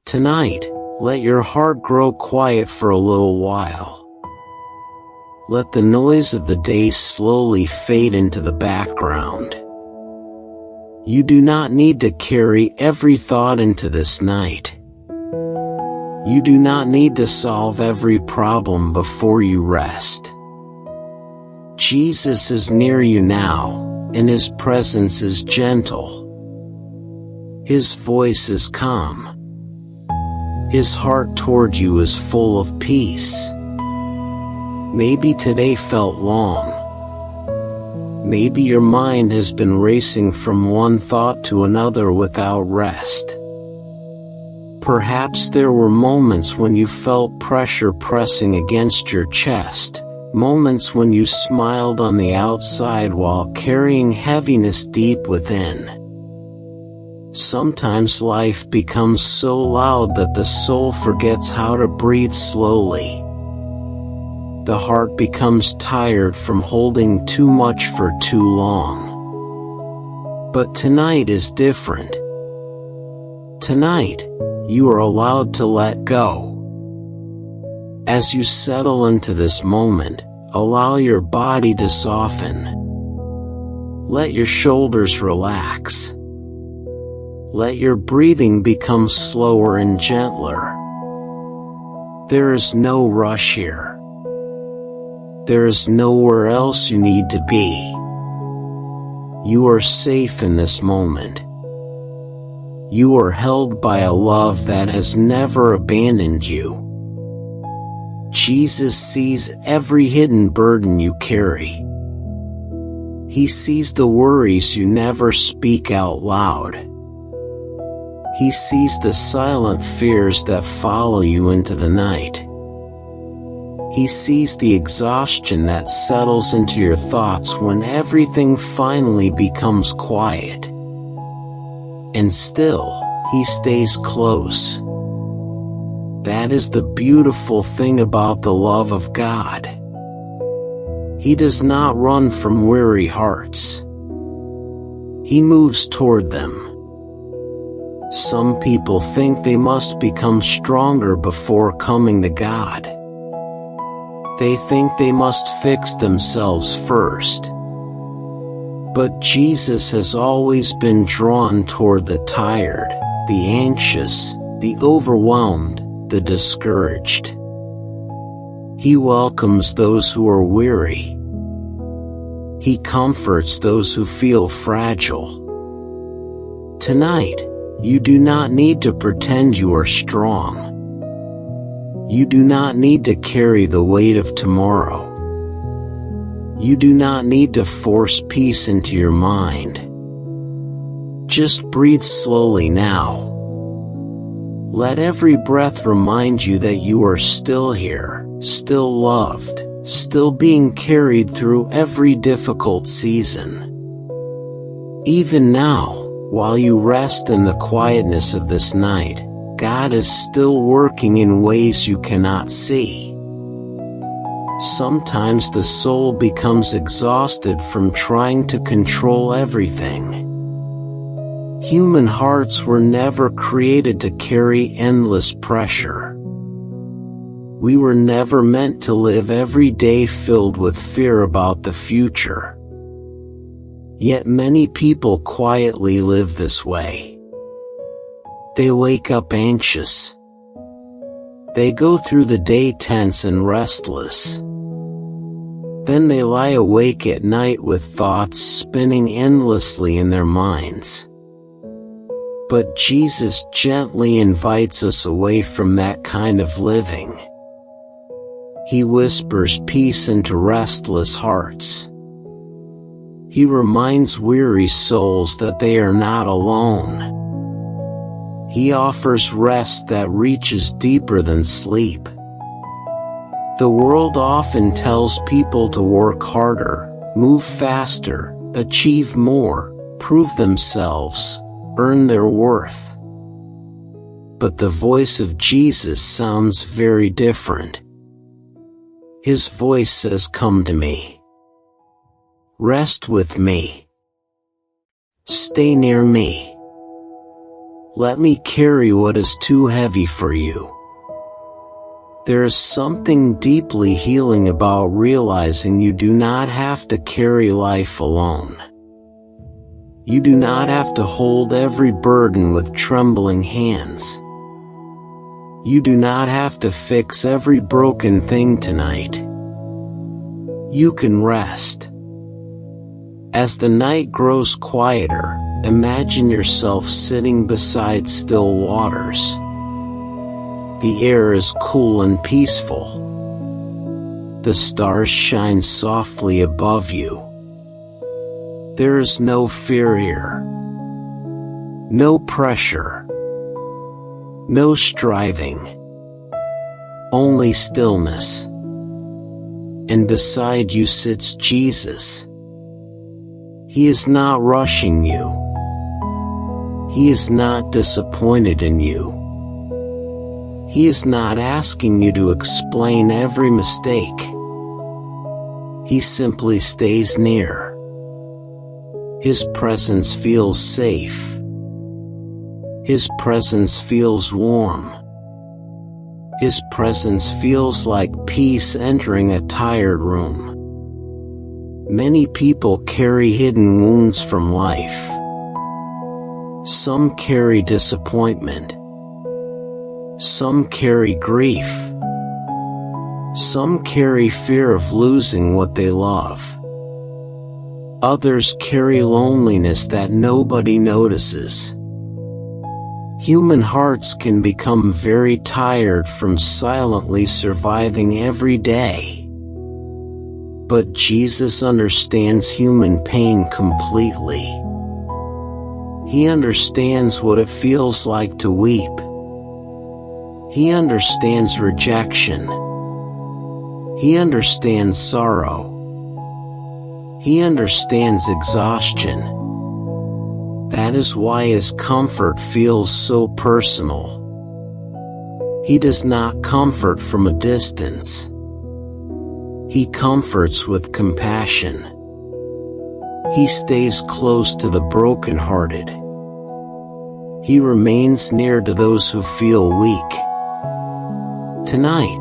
Tonight, let your heart grow quiet for a little while. Let the noise of the day slowly fade into the background. You do not need to carry every thought into this night. You do not need to solve every problem before you rest. Jesus is near you now, and His presence is gentle. His voice is calm. His heart toward you is full of peace. Maybe today felt long. Maybe your mind has been racing from one thought to another without rest. Perhaps there were moments when you felt pressure pressing against your chest, moments when you smiled on the outside while carrying heaviness deep within. Sometimes life becomes so loud that the soul forgets how to breathe slowly. The heart becomes tired from holding too much for too long. But tonight is different. Tonight, you are allowed to let go. As you settle into this moment, allow your body to soften. Let your shoulders relax. Let your breathing become slower and gentler. There is no rush here. There is nowhere else you need to be. You are safe in this moment. You are held by a love that has never abandoned you. Jesus sees every hidden burden you carry. He sees the worries you never speak out loud. He sees the silent fears that follow you into the night. He sees the exhaustion that settles into your thoughts when everything finally becomes quiet. And still, He stays close. That is the beautiful thing about the love of God. He does not run from weary hearts. He moves toward them. Some people think they must become stronger before coming to God. They think they must fix themselves first. But Jesus has always been drawn toward the tired, the anxious, the overwhelmed, the discouraged. He welcomes those who are weary. He comforts those who feel fragile. Tonight, you do not need to pretend you are strong. You do not need to carry the weight of tomorrow. You do not need to force peace into your mind. Just breathe slowly now. Let every breath remind you that you are still here, still loved, still being carried through every difficult season. Even now, while you rest in the quietness of this night, God is still working in ways you cannot see. Sometimes the soul becomes exhausted from trying to control everything. Human hearts were never created to carry endless pressure. We were never meant to live every day filled with fear about the future. Yet many people quietly live this way. They wake up anxious. They go through the day tense and restless. Then they lie awake at night with thoughts spinning endlessly in their minds. But Jesus gently invites us away from that kind of living. He whispers peace into restless hearts. He reminds weary souls that they are not alone. He offers rest that reaches deeper than sleep. The world often tells people to work harder, move faster, achieve more, prove themselves, earn their worth. But the voice of Jesus sounds very different. His voice says, "Come to me. Rest with me. Stay near me. Let me carry what is too heavy for you. There is something deeply healing about realizing you do not have to carry life alone. You do not have to hold every burden with trembling hands. You do not have to fix every broken thing tonight. You can rest. As the night grows quieter, imagine yourself sitting beside still waters. The air is cool and peaceful. The stars shine softly above you. There is no fear here. No pressure. No striving. Only stillness. And beside you sits Jesus. He is not rushing you. He is not disappointed in you. He is not asking you to explain every mistake. He simply stays near. His presence feels safe. His presence feels warm. His presence feels like peace entering a tired room. Many people carry hidden wounds from life. Some carry disappointment. Some carry grief. Some carry fear of losing what they love. Others carry loneliness that nobody notices. Human hearts can become very tired from silently surviving every day. But Jesus understands human pain completely. He understands what it feels like to weep. He understands rejection. He understands sorrow. He understands exhaustion. That is why his comfort feels so personal. He does not comfort from a distance. He comforts with compassion. He stays close to the brokenhearted. He remains near to those who feel weak. Tonight,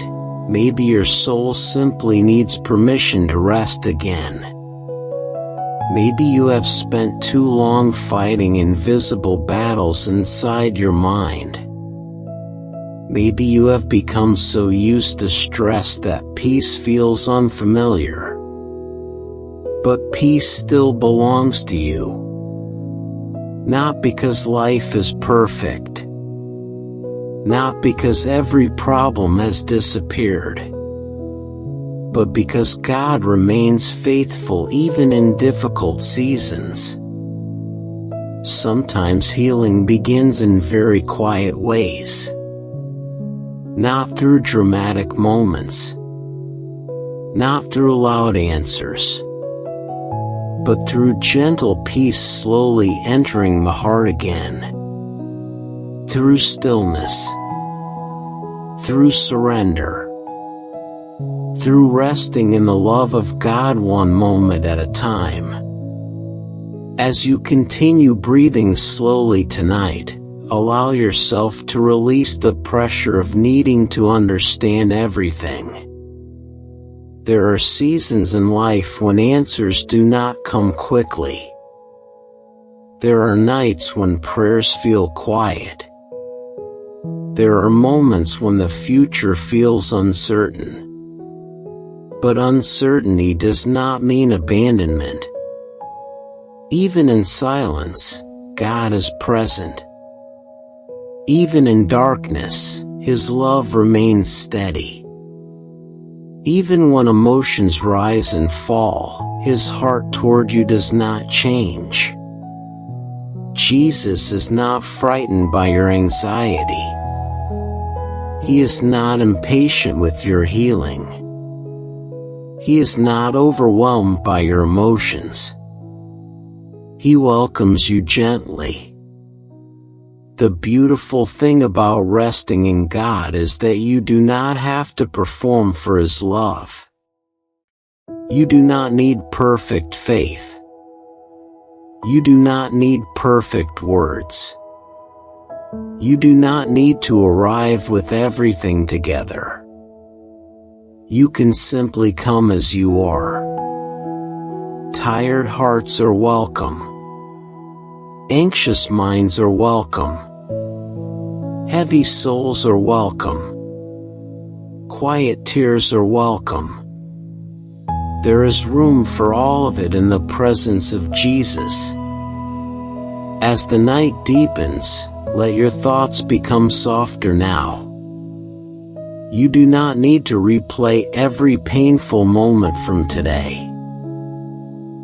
maybe your soul simply needs permission to rest again. Maybe you have spent too long fighting invisible battles inside your mind. Maybe you have become so used to stress that peace feels unfamiliar. But peace still belongs to you. Not because life is perfect. Not because every problem has disappeared. But because God remains faithful even in difficult seasons. Sometimes healing begins in very quiet ways. Not through dramatic moments. Not through loud answers. But through gentle peace slowly entering the heart again. Through stillness. Through surrender. Through resting in the love of God one moment at a time. As you continue breathing slowly tonight, allow yourself to release the pressure of needing to understand everything. There are seasons in life when answers do not come quickly. There are nights when prayers feel quiet. There are moments when the future feels uncertain. But uncertainty does not mean abandonment. Even in silence, God is present. Even in darkness, His love remains steady. Even when emotions rise and fall, His heart toward you does not change. Jesus is not frightened by your anxiety. He is not impatient with your healing. He is not overwhelmed by your emotions. He welcomes you gently. The beautiful thing about resting in God is that you do not have to perform for His love. You do not need perfect faith. You do not need perfect words. You do not need to arrive with everything together. You can simply come as you are. Tired hearts are welcome. Anxious minds are welcome. Heavy souls are welcome. Quiet tears are welcome. There is room for all of it in the presence of Jesus. As the night deepens, let your thoughts become softer now. You do not need to replay every painful moment from today.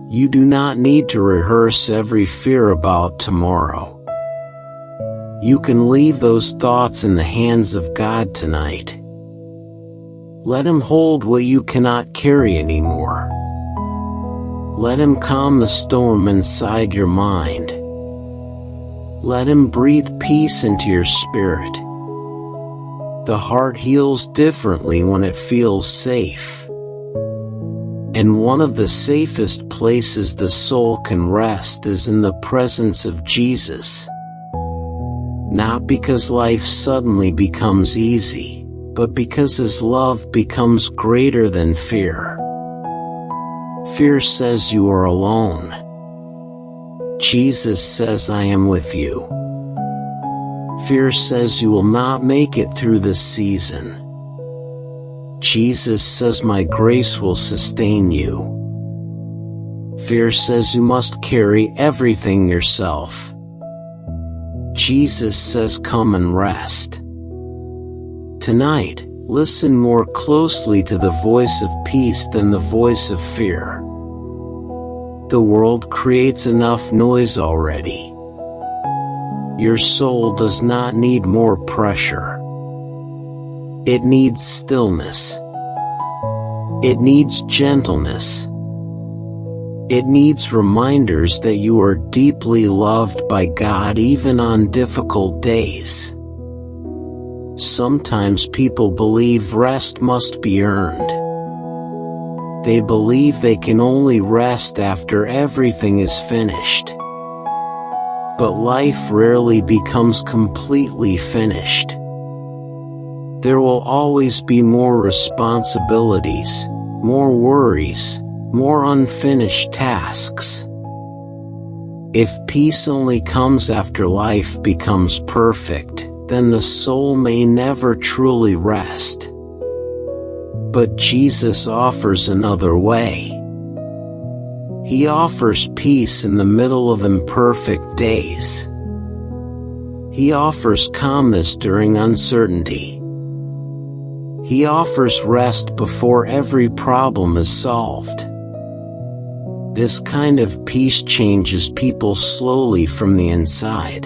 You do not need to rehearse every fear about tomorrow. You can leave those thoughts in the hands of God tonight. Let Him hold what you cannot carry anymore. Let Him calm the storm inside your mind. Let Him breathe peace into your spirit. The heart heals differently when it feels safe. And one of the safest places the soul can rest is in the presence of Jesus. Not because life suddenly becomes easy, but because His love becomes greater than fear. Fear says you are alone. Jesus says, I am with you. Fear says you will not make it through this season. Jesus says, my grace will sustain you. Fear says you must carry everything yourself. Jesus says, come and rest. Tonight, listen more closely to the voice of peace than the voice of fear. The world creates enough noise already. Your soul does not need more pressure. It needs stillness. It needs gentleness. It needs reminders that you are deeply loved by God even on difficult days. Sometimes people believe rest must be earned. They believe they can only rest after everything is finished. But life rarely becomes completely finished. There will always be more responsibilities, more worries, more unfinished tasks. If peace only comes after life becomes perfect, then the soul may never truly rest. But Jesus offers another way. He offers peace in the middle of imperfect days. He offers calmness during uncertainty. He offers rest before every problem is solved. This kind of peace changes people slowly from the inside.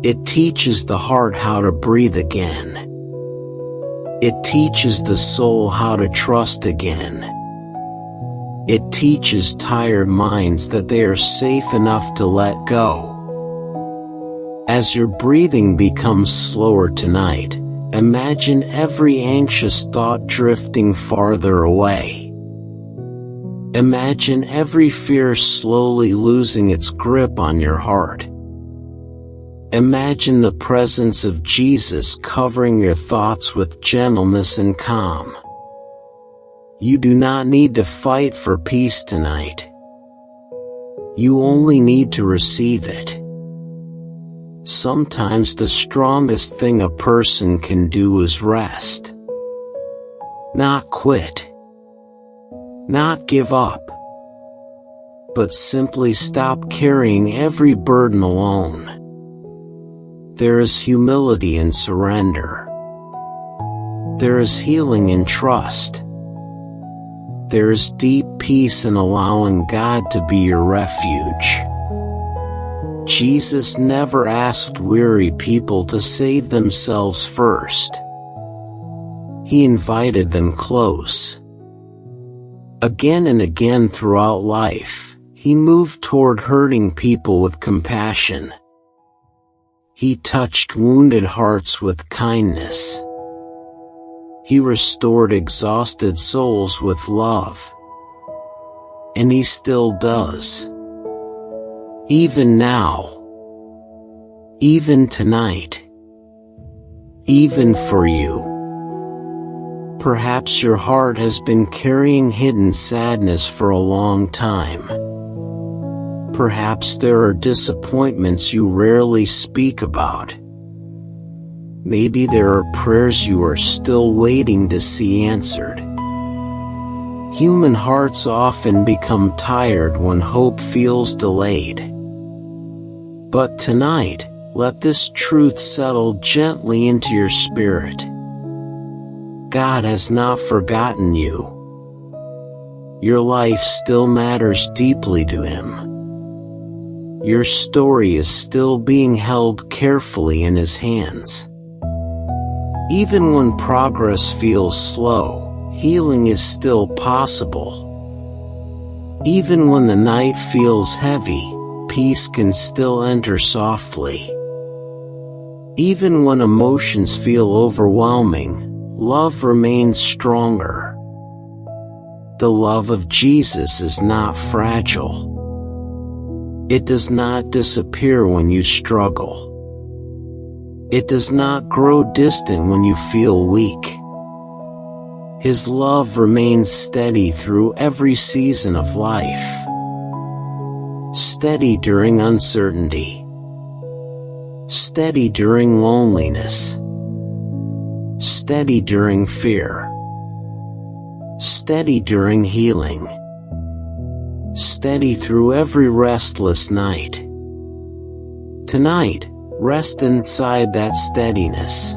It teaches the heart how to breathe again. It teaches the soul how to trust again. It teaches tired minds that they are safe enough to let go. As your breathing becomes slower tonight, imagine every anxious thought drifting farther away. Imagine every fear slowly losing its grip on your heart. Imagine the presence of Jesus covering your thoughts with gentleness and calm. You do not need to fight for peace tonight. You only need to receive it. Sometimes the strongest thing a person can do is rest. Not quit. Not give up. But simply stop carrying every burden alone. There is humility in surrender. There is healing in trust. There is deep peace in allowing God to be your refuge. Jesus never asked weary people to save themselves first. He invited them close. Again and again throughout life, He moved toward hurting people with compassion. He touched wounded hearts with kindness. He restored exhausted souls with love. And He still does. Even now. even tonight, even for you. Perhaps your heart has been carrying hidden sadness for a long time. Perhaps there are disappointments you rarely speak about. Maybe there are prayers you are still waiting to see answered. Human hearts often become tired when hope feels delayed. But tonight, let this truth settle gently into your spirit. God has not forgotten you. Your life still matters deeply to Him. Your story is still being held carefully in His hands. Even when progress feels slow, healing is still possible. Even when the night feels heavy, peace can still enter softly. Even when emotions feel overwhelming, love remains stronger. The love of Jesus is not fragile. It does not disappear when you struggle. It does not grow distant when you feel weak. His love remains steady through every season of life. Steady during uncertainty. Steady during loneliness. Steady during fear. Steady during healing. Steady through every restless night. Tonight, rest inside that steadiness.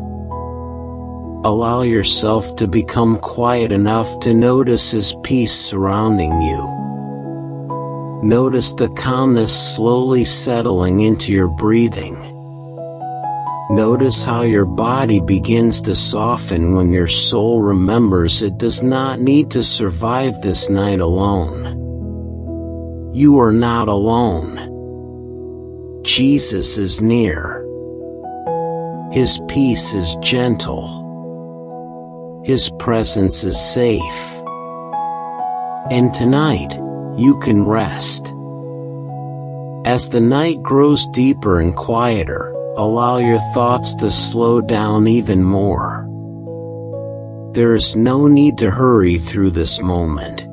Allow yourself to become quiet enough to notice His peace surrounding you. Notice the calmness slowly settling into your breathing. Notice how your body begins to soften when your soul remembers it does not need to survive this night alone. You are not alone. Jesus is near. His peace is gentle. His presence is safe. And tonight, you can rest. As the night grows deeper and quieter, allow your thoughts to slow down even more. There is no need to hurry through this moment.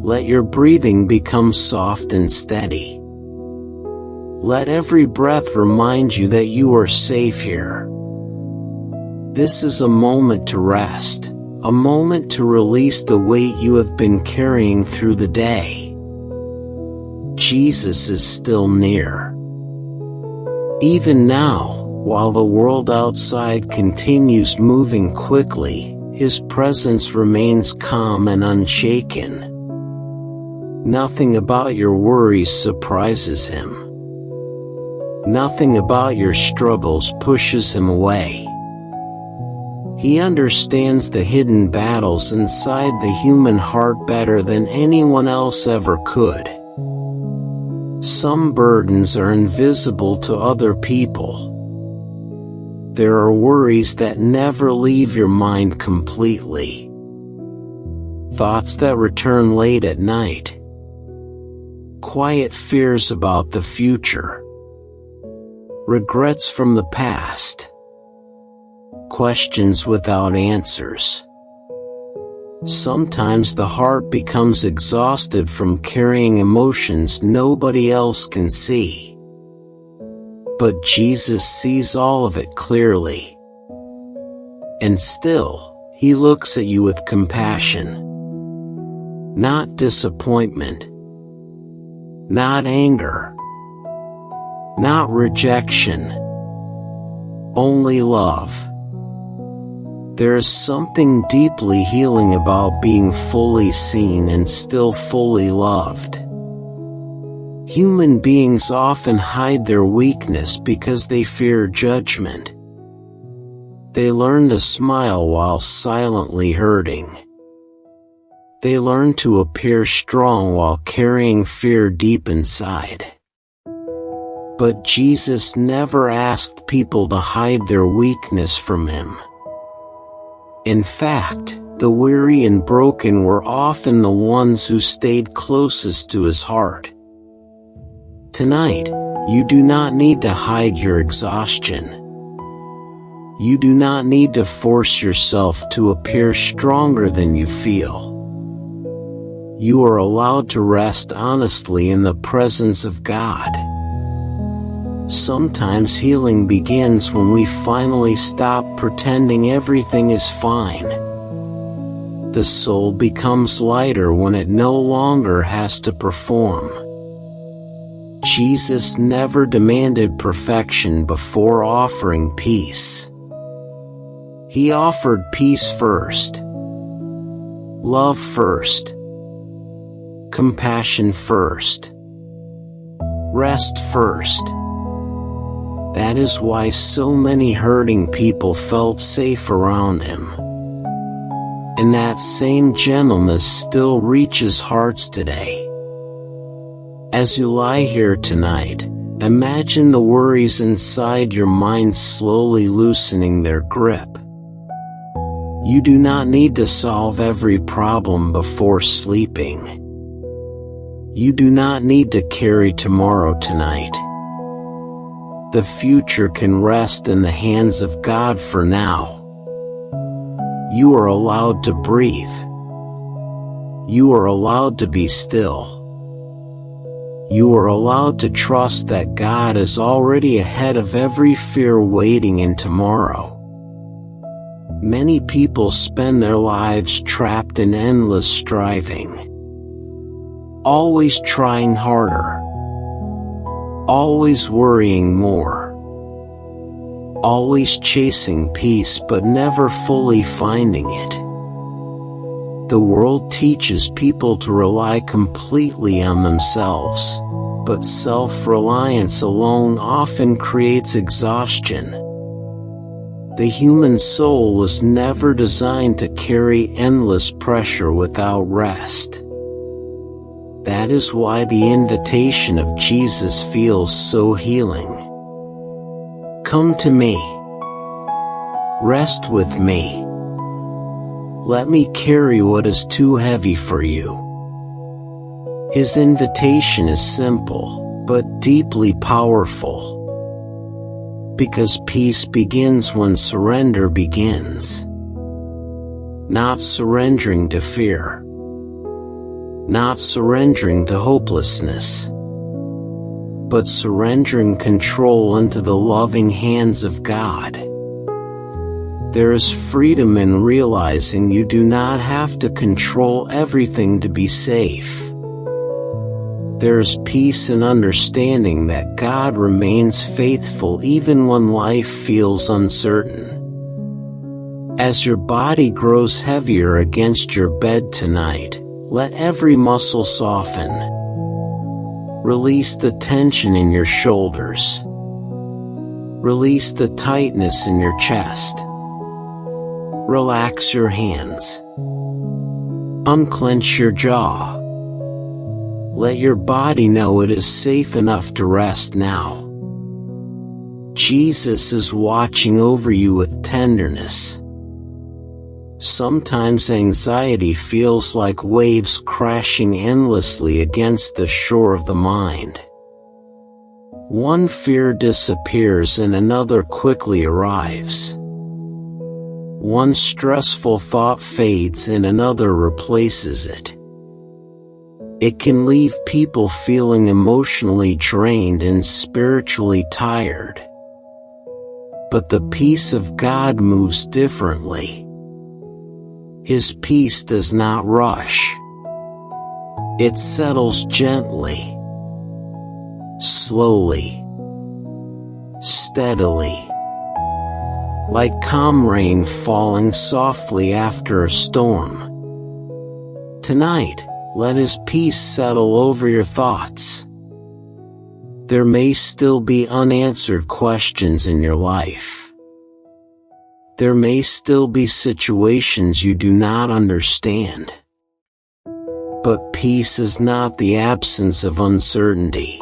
Let your breathing become soft and steady. Let every breath remind you that you are safe here. This is a moment to rest, a moment to release the weight you have been carrying through the day. Jesus is still near. Even now, while the world outside continues moving quickly, His presence remains calm and unshaken. Nothing about your worries surprises Him. Nothing about your struggles pushes Him away. He understands the hidden battles inside the human heart better than anyone else ever could. Some burdens are invisible to other people. There are worries that never leave your mind completely. Thoughts that return late at night. Quiet fears about the future. Regrets from the past. Questions without answers. Sometimes the heart becomes exhausted from carrying emotions nobody else can see. But Jesus sees all of it clearly. And still, He looks at you with compassion. Not disappointment. Not anger. Not rejection. Only love. There is something deeply healing about being fully seen and still fully loved. Human beings often hide their weakness because they fear judgment. They learn to smile while silently hurting. They learn to appear strong while carrying fear deep inside. But Jesus never asked people to hide their weakness from Him. In fact, the weary and broken were often the ones who stayed closest to His heart. Tonight, You do not need to hide your exhaustion. You do not need to force yourself to appear stronger than you feel. You are allowed to rest honestly in the presence of God. Sometimes healing begins when we finally stop pretending everything is fine. The soul becomes lighter when it no longer has to perform. Jesus never demanded perfection before offering peace. He offered peace first, love first, compassion first, rest first. That is why so many hurting people felt safe around him. And that same gentleness still reaches hearts today. As you lie here tonight, imagine the worries inside your mind slowly loosening their grip. You do not need to solve every problem before sleeping. You do not need to carry tomorrow tonight. The future can rest in the hands of God for now. You are allowed to breathe. You are allowed to be still. You are allowed to trust that God is already ahead of every fear waiting in tomorrow. Many people spend their lives trapped in endless striving. Always trying harder. Always worrying more. Always chasing peace but never fully finding it. The world teaches people to rely completely on themselves, but self-reliance alone often creates exhaustion. The human soul was never designed to carry endless pressure without rest. That is why the invitation of Jesus feels so healing. Come to me. Rest with me. Let me carry what is too heavy for you. His invitation is simple, but deeply powerful. Because peace begins when surrender begins. Not surrendering to fear. Not surrendering to hopelessness. But surrendering control into the loving hands of God. There is freedom in realizing you do not have to control everything to be safe. There is peace in understanding that God remains faithful even when life feels uncertain. As your body grows heavier against your bed tonight, let every muscle soften. Release the tension in your shoulders. Release the tightness in your chest. Relax your hands. Unclench your jaw. Let your body know it is safe enough to rest now. Jesus is watching over you with tenderness. Sometimes anxiety feels like waves crashing endlessly against the shore of the mind. One fear disappears and another quickly arrives. One stressful thought fades and another replaces it. It can leave people feeling emotionally drained and spiritually tired. But the peace of God moves differently. His peace does not rush. It settles gently, slowly, steadily, like calm rain falling softly after a storm. Tonight, let His peace settle over your thoughts. There may still be unanswered questions in your life. There may still be situations you do not understand. But peace is not the absence of uncertainty.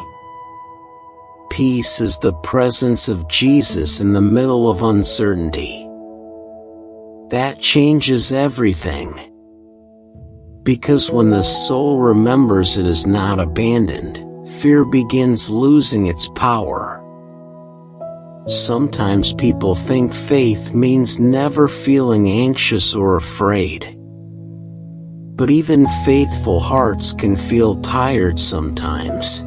Peace is the presence of Jesus in the middle of uncertainty. That changes everything. Because when the soul remembers it is not abandoned, fear begins losing its power. Sometimes people think faith means never feeling anxious or afraid. But even faithful hearts can feel tired sometimes.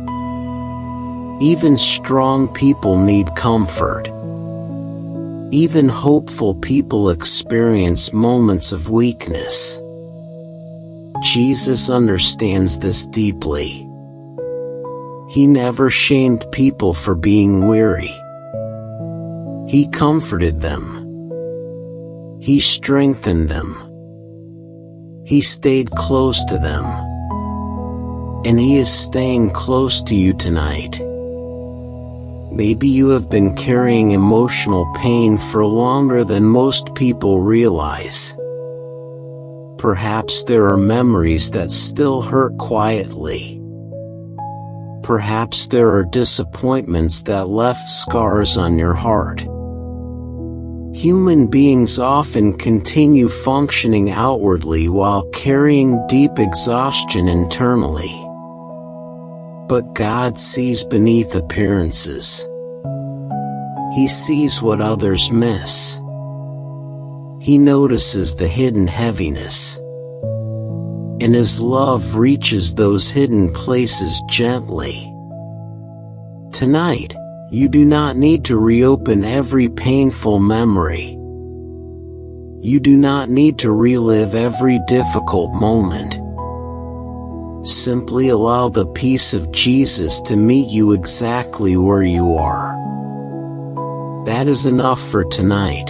Even strong people need comfort. Even hopeful people experience moments of weakness. Jesus understands this deeply. He never shamed people for being weary. He comforted them. He strengthened them. He stayed close to them. And He is staying close to you tonight. Maybe you have been carrying emotional pain for longer than most people realize. Perhaps there are memories that still hurt quietly. Perhaps there are disappointments that left scars on your heart. Human beings often continue functioning outwardly while carrying deep exhaustion internally. But God sees beneath appearances. He sees what others miss. He notices the hidden heaviness. And His love reaches those hidden places gently. Tonight, you do not need to reopen every painful memory. You do not need to relive every difficult moment. Simply allow the peace of Jesus to meet you exactly where you are. That is enough for tonight.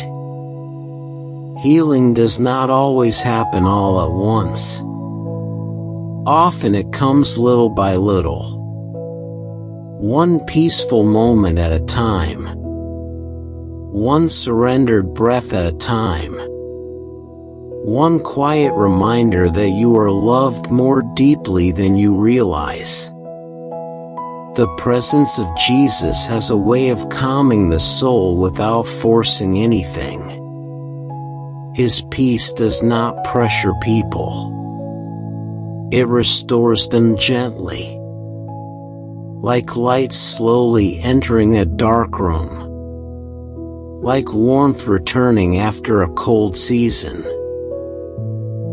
Healing does not always happen all at once. Often it comes little by little. One peaceful moment at a time. One surrendered breath at a time. One quiet reminder that you are loved more deeply than you realize. The presence of Jesus has a way of calming the soul without forcing anything. His peace does not pressure people. It restores them gently. Like light slowly entering a dark room. Like warmth returning after a cold season.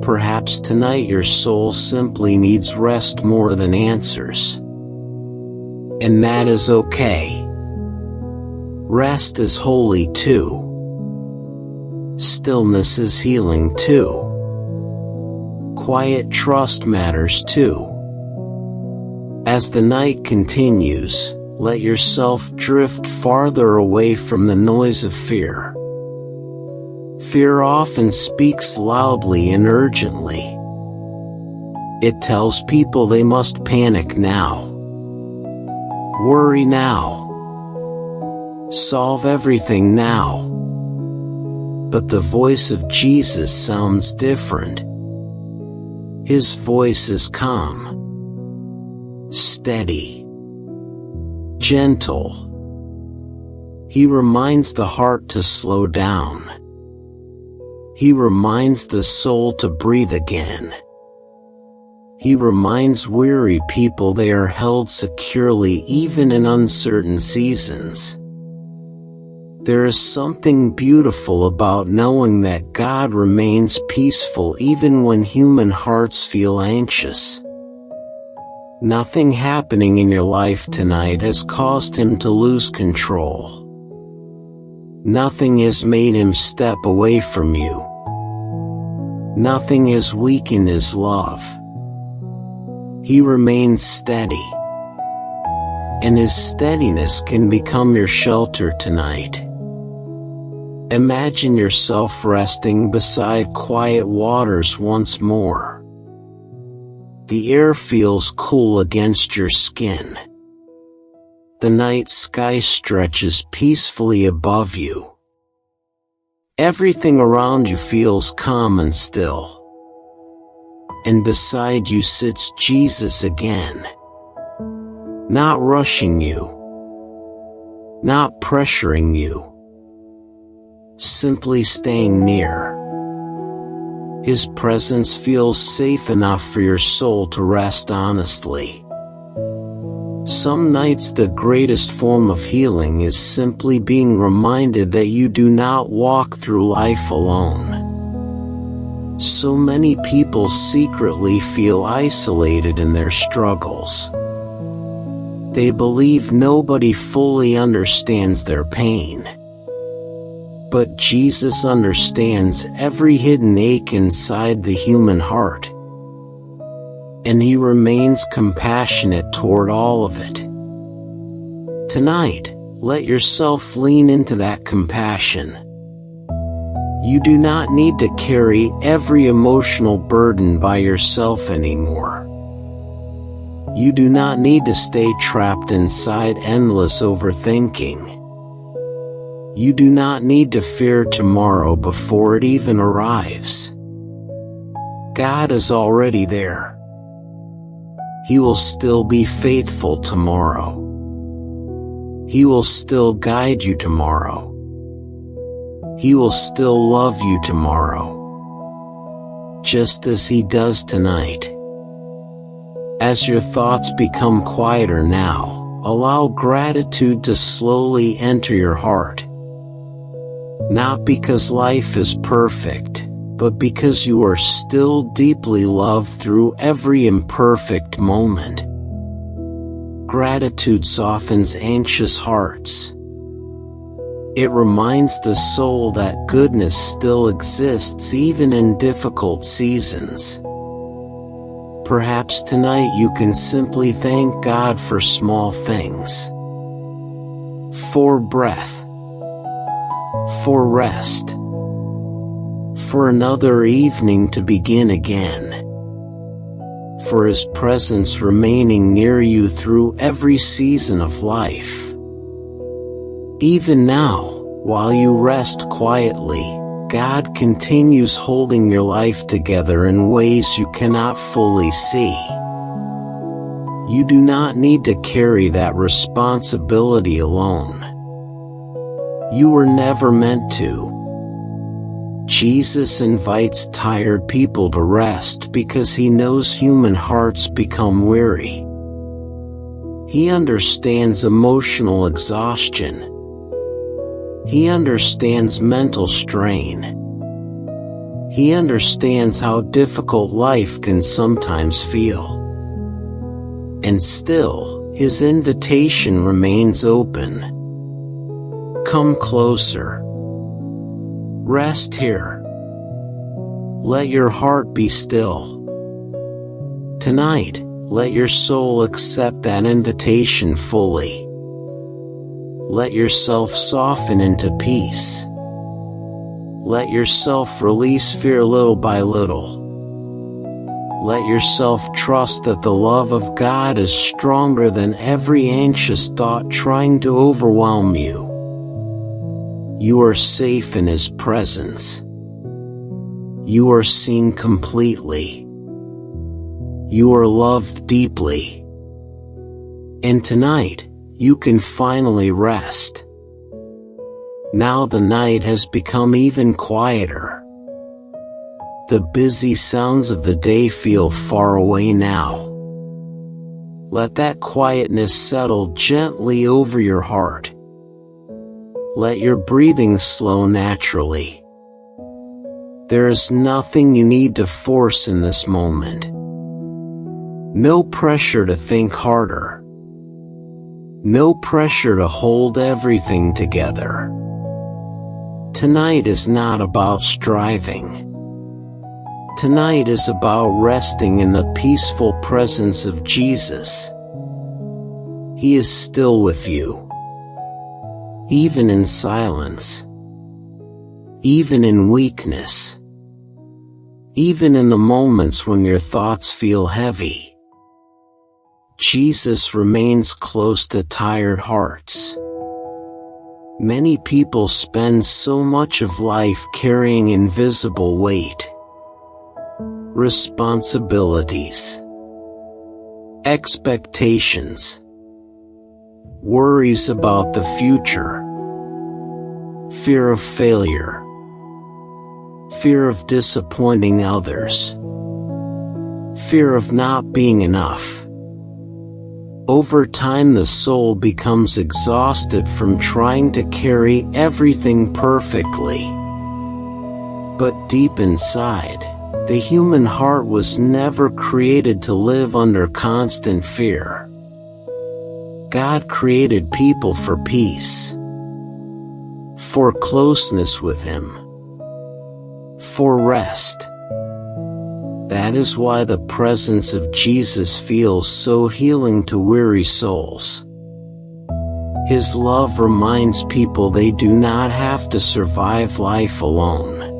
Perhaps tonight your soul simply needs rest more than answers. And that is okay. Rest is holy too. Stillness is healing too. Quiet trust matters too. As the night continues, let yourself drift farther away from the noise of fear. Fear often speaks loudly and urgently. It tells people they must panic now. Worry now. Solve everything now. But the voice of Jesus sounds different. His voice is calm. Steady, gentle. He reminds the heart to slow down. He reminds the soul to breathe again. He reminds weary people they are held securely even in uncertain seasons. There is something beautiful about knowing that God remains peaceful even when human hearts feel anxious. Nothing happening in your life tonight has caused Him to lose control. Nothing has made Him step away from you. Nothing has weakened His love. He remains steady. And His steadiness can become your shelter tonight. Imagine yourself resting beside quiet waters once more. The air feels cool against your skin. The night sky stretches peacefully above you. Everything around you feels calm and still. And beside you sits Jesus again. Not rushing you. Not pressuring you. Simply staying near. His presence feels safe enough for your soul to rest honestly. Some nights the greatest form of healing is simply being reminded that you do not walk through life alone. So many people secretly feel isolated in their struggles. They believe nobody fully understands their pain. But Jesus understands every hidden ache inside the human heart. And He remains compassionate toward all of it. Tonight, let yourself lean into that compassion. You do not need to carry every emotional burden by yourself anymore. You do not need to stay trapped inside endless overthinking. You do not need to fear tomorrow before it even arrives. God is already there. He will still be faithful tomorrow. He will still guide you tomorrow. He will still love you tomorrow, just as He does tonight. As your thoughts become quieter now, allow gratitude to slowly enter your heart. Not because life is perfect, but because you are still deeply loved through every imperfect moment. Gratitude softens anxious hearts. It reminds the soul that goodness still exists even in difficult seasons. Perhaps tonight you can simply thank God for small things. For breath. For rest. For another evening to begin again. For His presence remaining near you through every season of life. Even now, while you rest quietly, God continues holding your life together in ways you cannot fully see. You do not need to carry that responsibility alone. You were never meant to. Jesus invites tired people to rest because He knows human hearts become weary. He understands emotional exhaustion. He understands mental strain. He understands how difficult life can sometimes feel. And still, His invitation remains open. Come closer. Rest here. Let your heart be still. Tonight, let your soul accept that invitation fully. Let yourself soften into peace. Let yourself release fear little by little. Let yourself trust that the love of God is stronger than every anxious thought trying to overwhelm you. You are safe in His presence. You are seen completely. You are loved deeply. And tonight, you can finally rest. Now the night has become even quieter. The busy sounds of the day feel far away now. Let that quietness settle gently over your heart. Let your breathing slow naturally. There is nothing you need to force in this moment. No pressure to think harder. No pressure to hold everything together. Tonight is not about striving. Tonight is about resting in the peaceful presence of Jesus. He is still with you. Even in silence. Even in weakness. Even in the moments when your thoughts feel heavy. Jesus remains close to tired hearts. Many people spend so much of life carrying invisible weight. Responsibilities. Expectations. Worries about the future. Fear of failure. Fear of disappointing others. Fear of not being enough. Over time, the soul becomes exhausted from trying to carry everything perfectly. But deep inside, the human heart was never created to live under constant fear. God created people for peace, for closeness with Him, for rest. That is why the presence of Jesus feels so healing to weary souls. His love reminds people they do not have to survive life alone.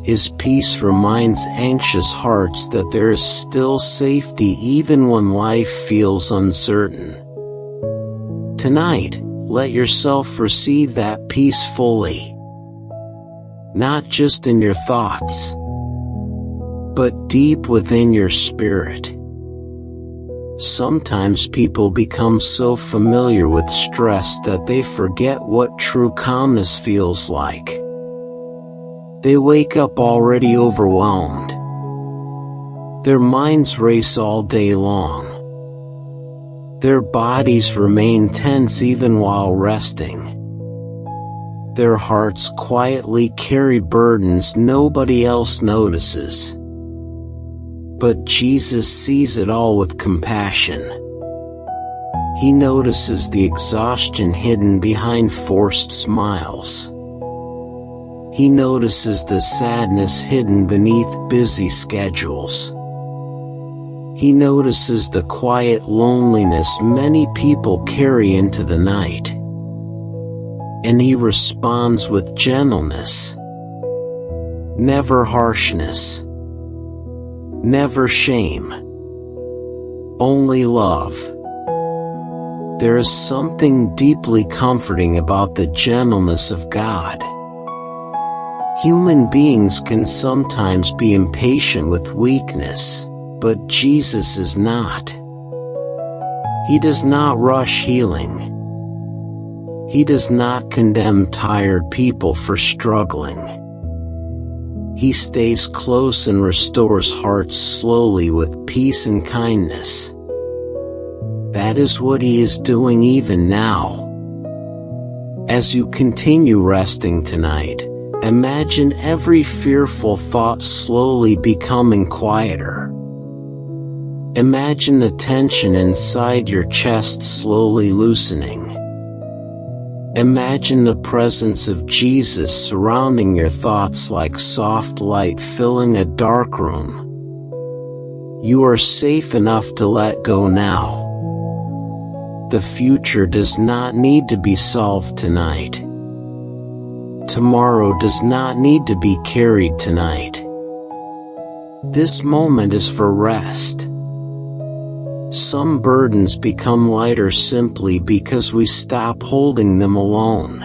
His peace reminds anxious hearts that there is still safety even when life feels uncertain. Tonight, let yourself receive that peace fully. Not just in your thoughts, but deep within your spirit. Sometimes people become so familiar with stress that they forget what true calmness feels like. They wake up already overwhelmed. Their minds race all day long. Their bodies remain tense even while resting. Their hearts quietly carry burdens nobody else notices. But Jesus sees it all with compassion. He notices the exhaustion hidden behind forced smiles. He notices the sadness hidden beneath busy schedules. He notices the quiet loneliness many people carry into the night. And He responds with gentleness. Never harshness. Never shame. Only love. There is something deeply comforting about the gentleness of God. Human beings can sometimes be impatient with weakness, but Jesus is not. He does not rush healing. He does not condemn tired people for struggling. He stays close and restores hearts slowly with peace and kindness. That is what He is doing even now. As you continue resting tonight, imagine every fearful thought slowly becoming quieter. Imagine the tension inside your chest slowly loosening. Imagine the presence of Jesus surrounding your thoughts like soft light filling a dark room. You are safe enough to let go now. The future does not need to be solved tonight. Tomorrow does not need to be carried tonight. This moment is for rest. Some burdens become lighter simply because we stop holding them alone.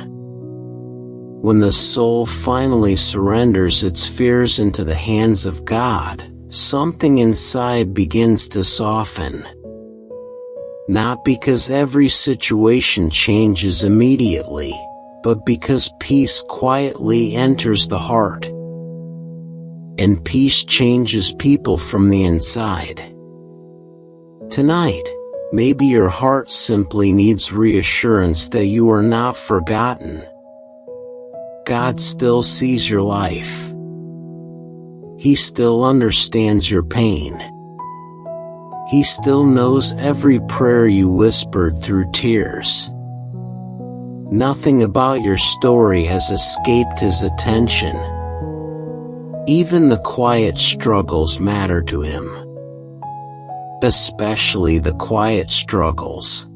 When the soul finally surrenders its fears into the hands of God, something inside begins to soften. Not because every situation changes immediately, but because peace quietly enters the heart. And peace changes people from the inside. Tonight, maybe your heart simply needs reassurance that you are not forgotten. God still sees your life. He still understands your pain. He still knows every prayer you whispered through tears. Nothing about your story has escaped His attention. Even the quiet struggles matter to Him. Especially the quiet struggles.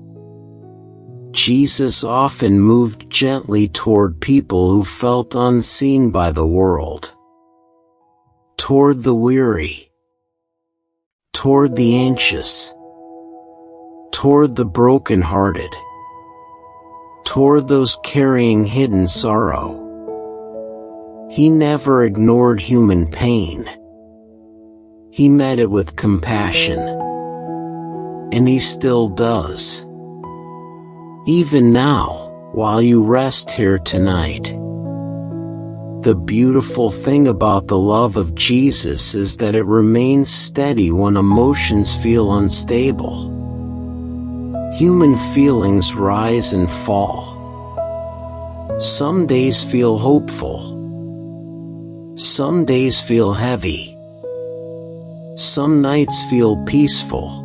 Jesus often moved gently toward people who felt unseen by the world. Toward the weary. Toward the anxious. Toward the broken-hearted. Toward those carrying hidden sorrow. He never ignored human pain. He met it with compassion. And He still does. Even now, while you rest here tonight. The beautiful thing about the love of Jesus is that it remains steady when emotions feel unstable. Human feelings rise and fall. Some days feel hopeful. Some days feel heavy. Some nights feel peaceful.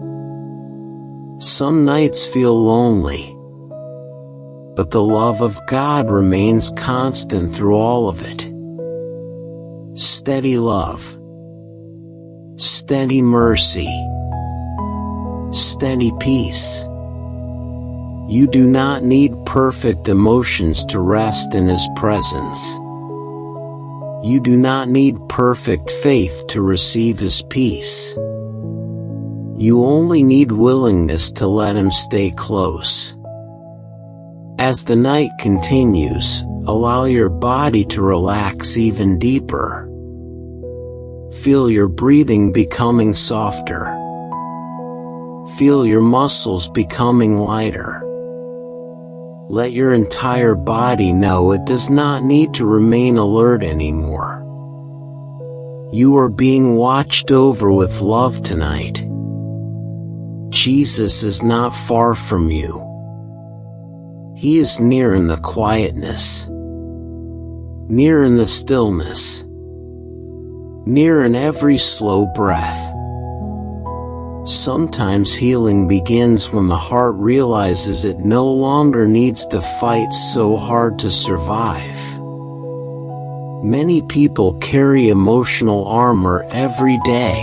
Some nights feel lonely. But the love of God remains constant through all of it. Steady love. Steady mercy. Steady peace. You do not need perfect emotions to rest in His presence. You do not need perfect faith to receive His peace. You only need willingness to let Him stay close. As the night continues, allow your body to relax even deeper. Feel your breathing becoming softer. Feel your muscles becoming lighter. Let your entire body know it does not need to remain alert anymore. You are being watched over with love tonight. Jesus is not far from you. He is near in the quietness, near in the stillness, near in every slow breath. Sometimes healing begins when the heart realizes it no longer needs to fight so hard to survive. Many people carry emotional armor every day.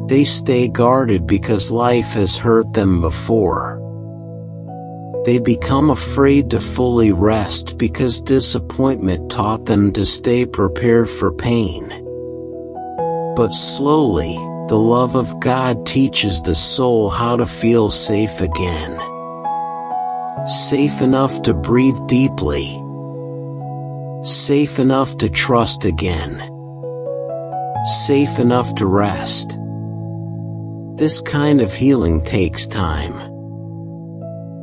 They stay guarded because life has hurt them before. They become afraid to fully rest because disappointment taught them to stay prepared for pain. But slowly, the love of God teaches the soul how to feel safe again. Safe enough to breathe deeply. Safe enough to trust again. Safe enough to rest. This kind of healing takes time.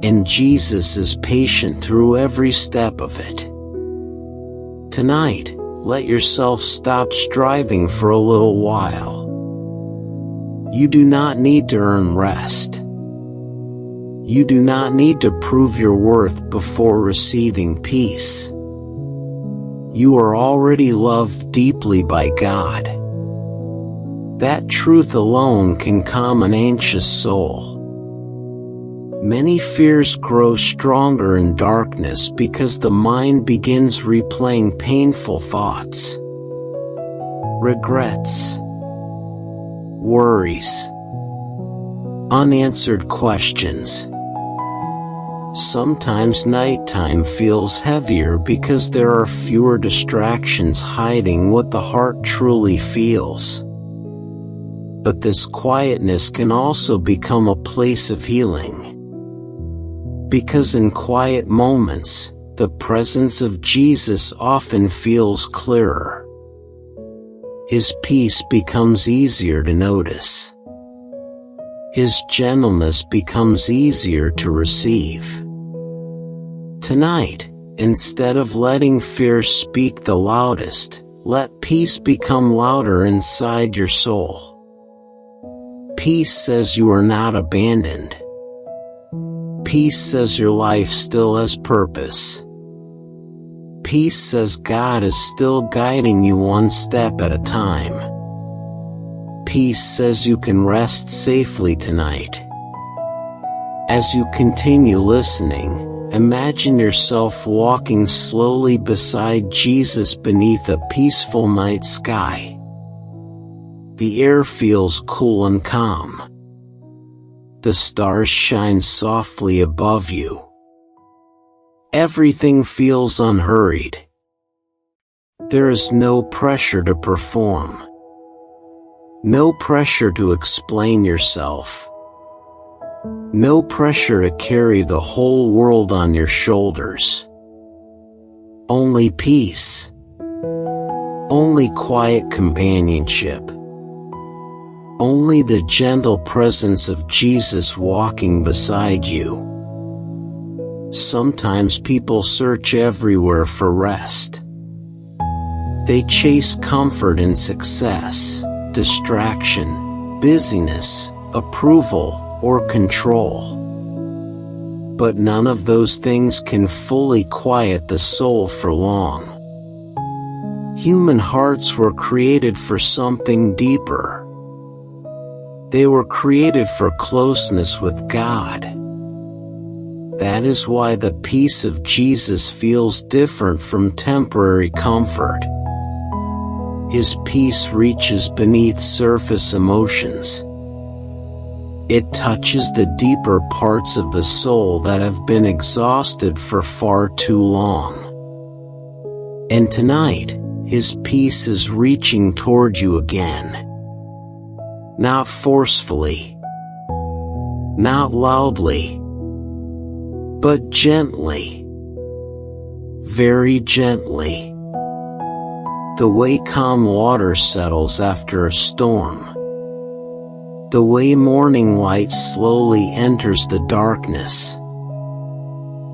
And Jesus is patient through every step of it. Tonight, let yourself stop striving for a little while. You do not need to earn rest. You do not need to prove your worth before receiving peace. You are already loved deeply by God. That truth alone can calm an anxious soul. Many fears grow stronger in darkness because the mind begins replaying painful thoughts, regrets, worries, unanswered questions. Sometimes nighttime feels heavier because there are fewer distractions hiding what the heart truly feels. But this quietness can also become a place of healing. Because in quiet moments, the presence of Jesus often feels clearer. His peace becomes easier to notice. His gentleness becomes easier to receive. Tonight, instead of letting fear speak the loudest, let peace become louder inside your soul. Peace says you are not abandoned. Peace says your life still has purpose. Peace says God is still guiding you one step at a time. Peace says you can rest safely tonight. As you continue listening, imagine yourself walking slowly beside Jesus beneath a peaceful night sky. The air feels cool and calm. The stars shine softly above you. Everything feels unhurried. There is no pressure to perform. No pressure to explain yourself. No pressure to carry the whole world on your shoulders. Only peace. Only quiet companionship. Only the gentle presence of Jesus walking beside you. Sometimes people search everywhere for rest. They chase comfort in success, distraction, busyness, approval, or control. But none of those things can fully quiet the soul for long. Human hearts were created for something deeper. They were created for closeness with God. That is why the peace of Jesus feels different from temporary comfort. His peace reaches beneath surface emotions. It touches the deeper parts of the soul that have been exhausted for far too long. And tonight, His peace is reaching toward you again. Not forcefully, not loudly, but gently, very gently. The way calm water settles after a storm. The way morning light slowly enters the darkness.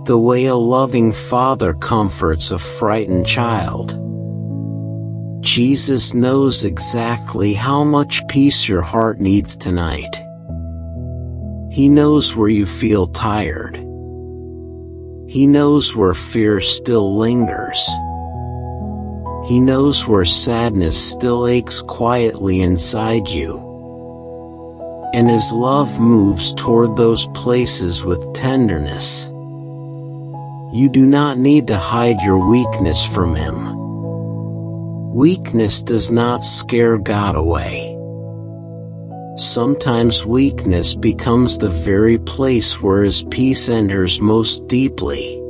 The way a loving father comforts a frightened child. Jesus knows exactly how much peace your heart needs tonight. He knows where you feel tired. He knows where fear still lingers. He knows where sadness still aches quietly inside you. And His love moves toward those places with tenderness. You do not need to hide your weakness from Him. Weakness does not scare God away. Sometimes weakness becomes the very place where His peace enters most deeply.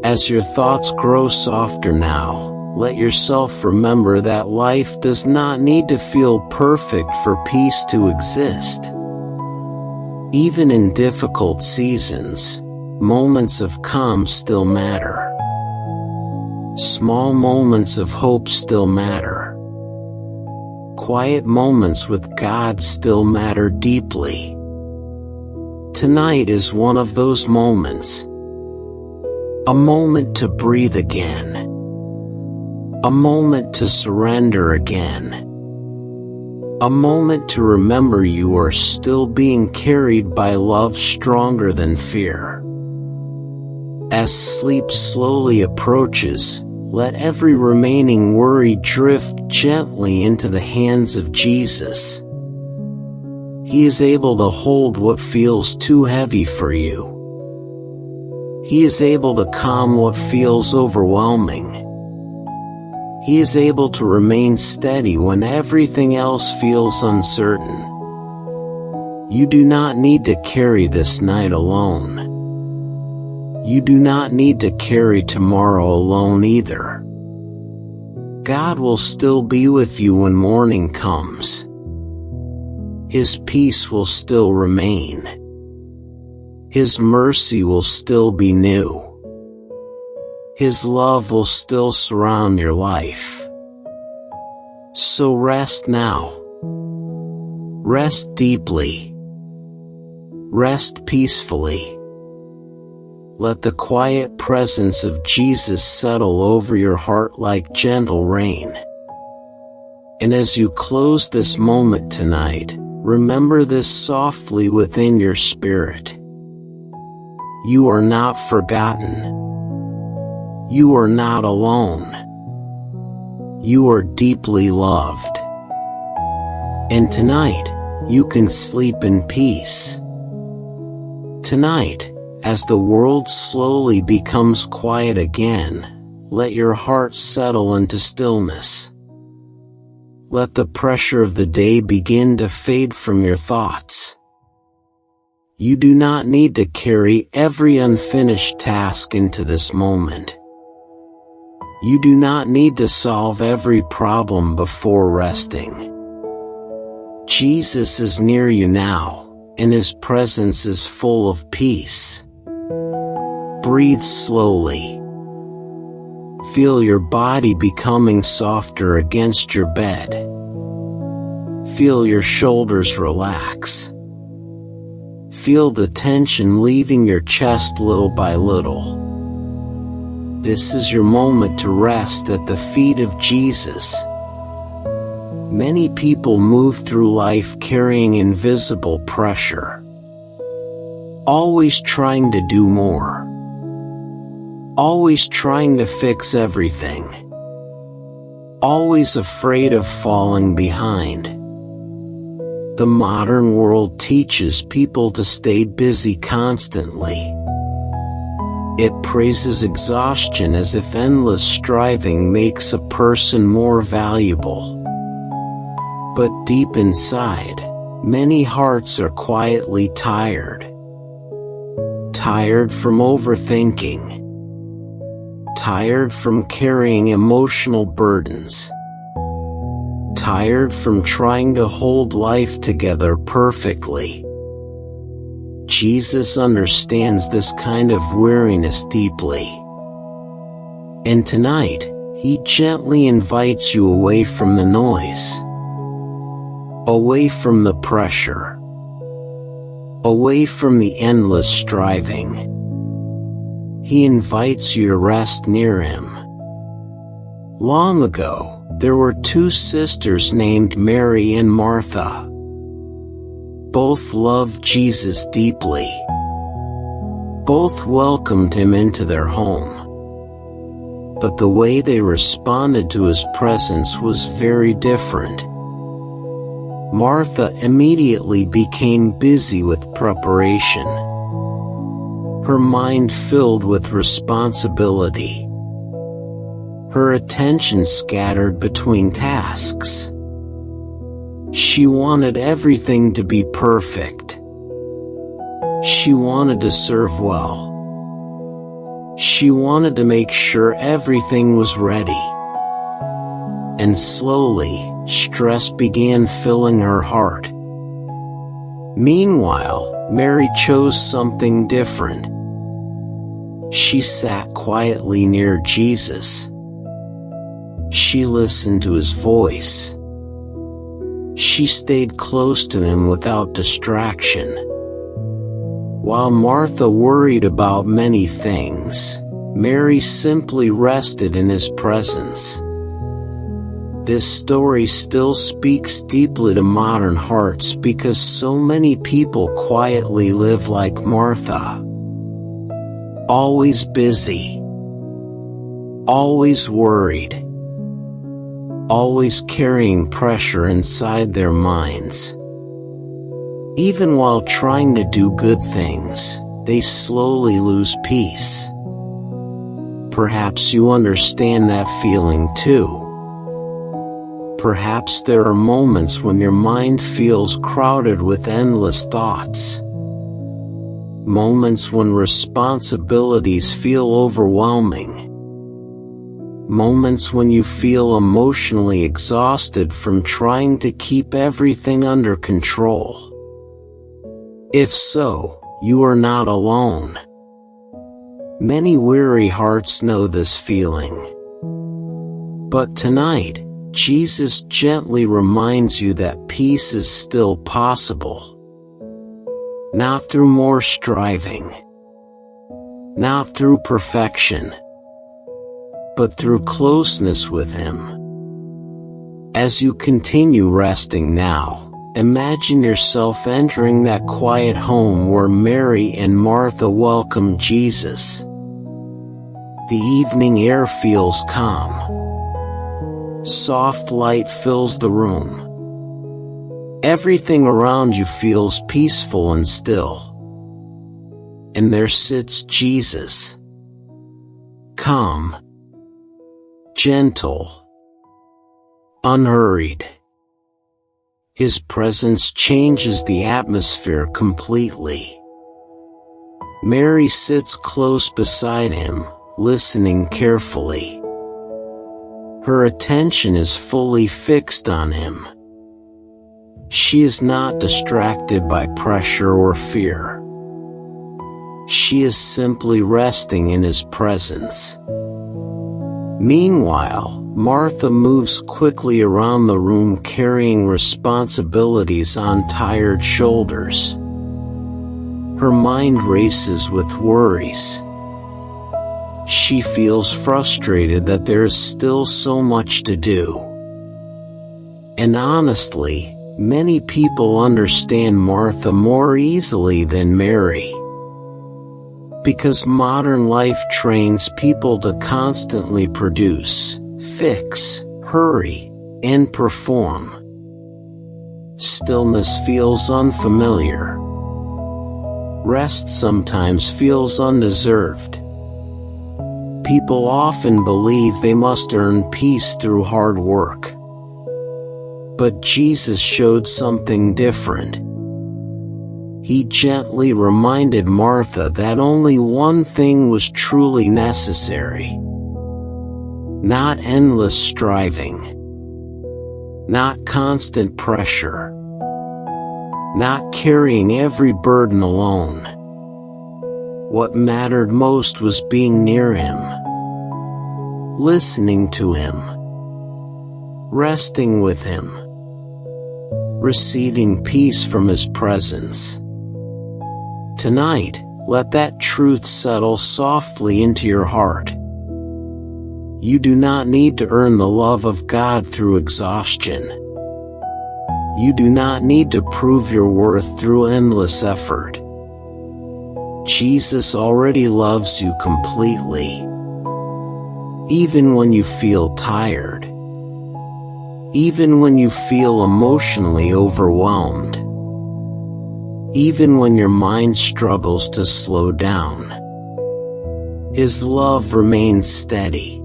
As your thoughts grow softer now, let yourself remember that life does not need to feel perfect for peace to exist. Even in difficult seasons, moments of calm still matter. Small moments of hope still matter. Quiet moments with God still matter deeply. Tonight is one of those moments. A moment to breathe again. A moment to surrender again. A moment to remember you are still being carried by love stronger than fear. As sleep slowly approaches, let every remaining worry drift gently into the hands of Jesus. He is able to hold what feels too heavy for you. He is able to calm what feels overwhelming. He is able to remain steady when everything else feels uncertain. You do not need to carry this night alone. You do not need to carry tomorrow alone either. God will still be with you when morning comes. His peace will still remain. His mercy will still be new. His love will still surround your life. So rest now. Rest deeply. Rest peacefully. Let the quiet presence of Jesus settle over your heart like gentle rain. And as you close this moment tonight, remember this softly within your spirit. You are not forgotten. You are not alone. You are deeply loved. And tonight, you can sleep in peace. Tonight, as the world slowly becomes quiet again, let your heart settle into stillness. Let the pressure of the day begin to fade from your thoughts. You do not need to carry every unfinished task into this moment. You do not need to solve every problem before resting. Jesus is near you now, and His presence is full of peace. Breathe slowly. Feel your body becoming softer against your bed. Feel your shoulders relax. Feel the tension leaving your chest little by little. This is your moment to rest at the feet of Jesus. Many people move through life carrying invisible pressure, always trying to do more, always trying to fix everything, always afraid of falling behind. The modern world teaches people to stay busy constantly. It praises exhaustion as if endless striving makes a person more valuable. But deep inside, many hearts are quietly tired. Tired from overthinking. Tired from carrying emotional burdens. Tired from trying to hold life together perfectly. Jesus understands this kind of weariness deeply. And tonight, he gently invites you away from the noise, away from the pressure, away from the endless striving. He invites you to rest near him. Long ago, there were two sisters named Mary and Martha. Both loved Jesus deeply. Both welcomed him into their home. But the way they responded to his presence was very different. Martha immediately became busy with preparation, her mind filled with responsibility, her attention scattered between tasks. She wanted everything to be perfect. She wanted to serve well. She wanted to make sure everything was ready. And slowly, stress began filling her heart. Meanwhile, Mary chose something different. She sat quietly near Jesus. She listened to his voice. She stayed close to him without distraction. While Martha worried about many things, Mary simply rested in his presence. This story still speaks deeply to modern hearts because so many people quietly live like Martha. Always busy. Always worried. Always carrying pressure inside their minds. Even while trying to do good things, they slowly lose peace. Perhaps you understand that feeling too. Perhaps there are moments when your mind feels crowded with endless thoughts. Moments when responsibilities feel overwhelming. Moments when you feel emotionally exhausted from trying to keep everything under control. If so, you are not alone. Many weary hearts know this feeling. But tonight, Jesus gently reminds you that peace is still possible. Not through more striving. Not through perfection. But through closeness with him. As you continue resting now, imagine yourself entering that quiet home where Mary and Martha welcome Jesus. The evening air feels calm. Soft light fills the room. Everything around you feels peaceful and still. And there sits Jesus. Calm. Gentle. Unhurried. His presence changes the atmosphere completely. Mary sits close beside him, listening carefully. Her attention is fully fixed on him. She is not distracted by pressure or fear. She is simply resting in his presence. Meanwhile, Martha moves quickly around the room carrying responsibilities on tired shoulders. Her mind races with worries. She feels frustrated that there is still so much to do. And honestly, many people understand Martha more easily than Mary. Because modern life trains people to constantly produce, fix, hurry, and perform. Stillness feels unfamiliar. Rest sometimes feels undeserved. People often believe they must earn peace through hard work. But Jesus showed something different. He gently reminded Martha that only one thing was truly necessary. Not endless striving. Not constant pressure. Not carrying every burden alone. What mattered most was being near Him. Listening to Him. Resting with Him. Receiving peace from His presence. Tonight, let that truth settle softly into your heart. You do not need to earn the love of God through exhaustion. You do not need to prove your worth through endless effort. Jesus already loves you completely. Even when you feel tired. Even when you feel emotionally overwhelmed. Even when your mind struggles to slow down. His love remains steady.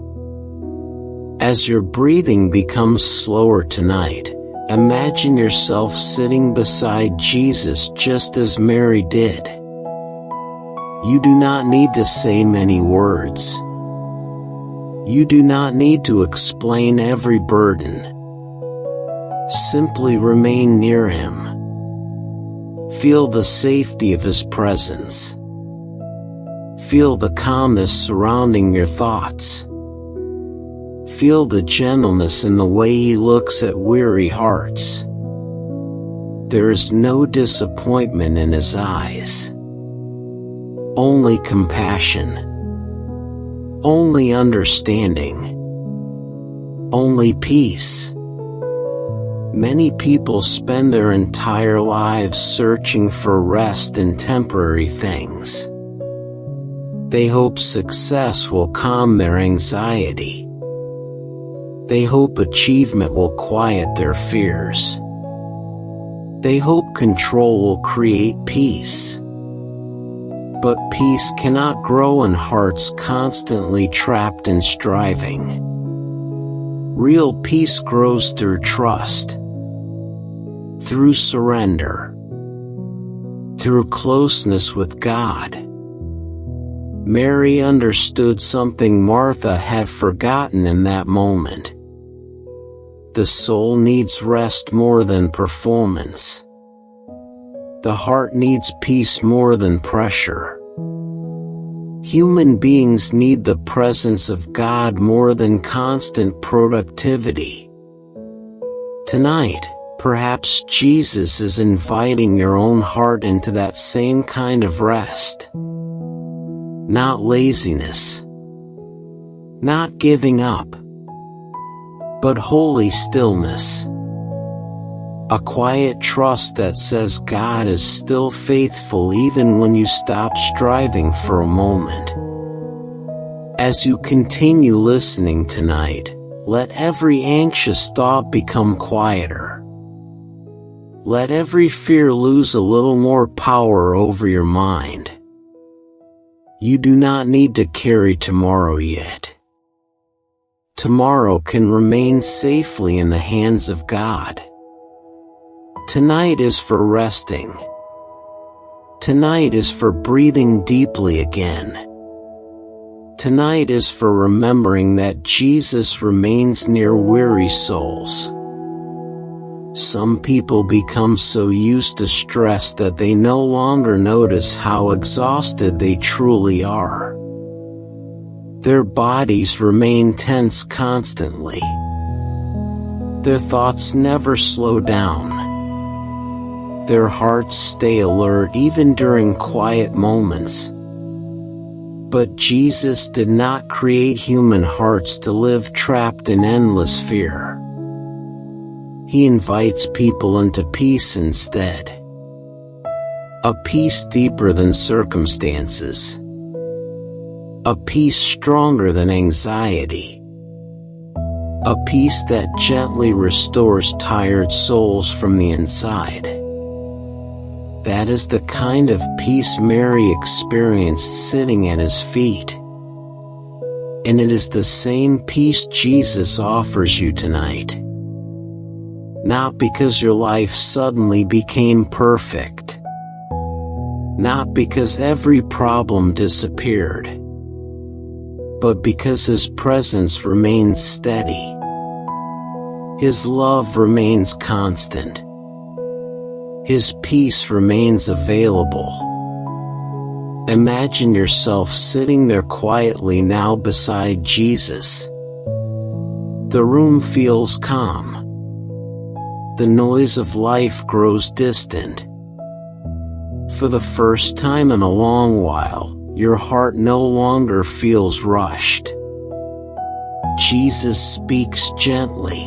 As your breathing becomes slower tonight, imagine yourself sitting beside Jesus just as Mary did. You do not need to say many words. You do not need to explain every burden. Simply remain near Him. Feel the safety of His presence. Feel the calmness surrounding your thoughts. Feel the gentleness in the way He looks at weary hearts. There is no disappointment in His eyes. Only compassion. Only understanding. Only peace. Many people spend their entire lives searching for rest in temporary things. They hope success will calm their anxiety. They hope achievement will quiet their fears. They hope control will create peace. But peace cannot grow in hearts constantly trapped in striving. Real peace grows through trust, through surrender, through closeness with God. Mary understood something Martha had forgotten in that moment. The soul needs rest more than performance. The heart needs peace more than pressure. Human beings need the presence of God more than constant productivity. Tonight, perhaps Jesus is inviting your own heart into that same kind of rest. Not laziness. Not giving up. But holy stillness. A quiet trust that says God is still faithful even when you stop striving for a moment. As you continue listening tonight, let every anxious thought become quieter. Let every fear lose a little more power over your mind. You do not need to carry tomorrow yet. Tomorrow can remain safely in the hands of God. Tonight is for resting. Tonight is for breathing deeply again. Tonight is for remembering that Jesus remains near weary souls. Some people become so used to stress that they no longer notice how exhausted they truly are. Their bodies remain tense constantly. Their thoughts never slow down. Their hearts stay alert even during quiet moments. But Jesus did not create human hearts to live trapped in endless fear. He invites people into peace instead. A peace deeper than circumstances. A peace stronger than anxiety. A peace that gently restores tired souls from the inside. That is the kind of peace Mary experienced sitting at his feet. And it is the same peace Jesus offers you tonight. Not because your life suddenly became perfect. Not because every problem disappeared. But because His presence remains steady. His love remains constant. His peace remains available. Imagine yourself sitting there quietly now beside Jesus. The room feels calm. The noise of life grows distant. For the first time in a long while, your heart no longer feels rushed. Jesus speaks gently.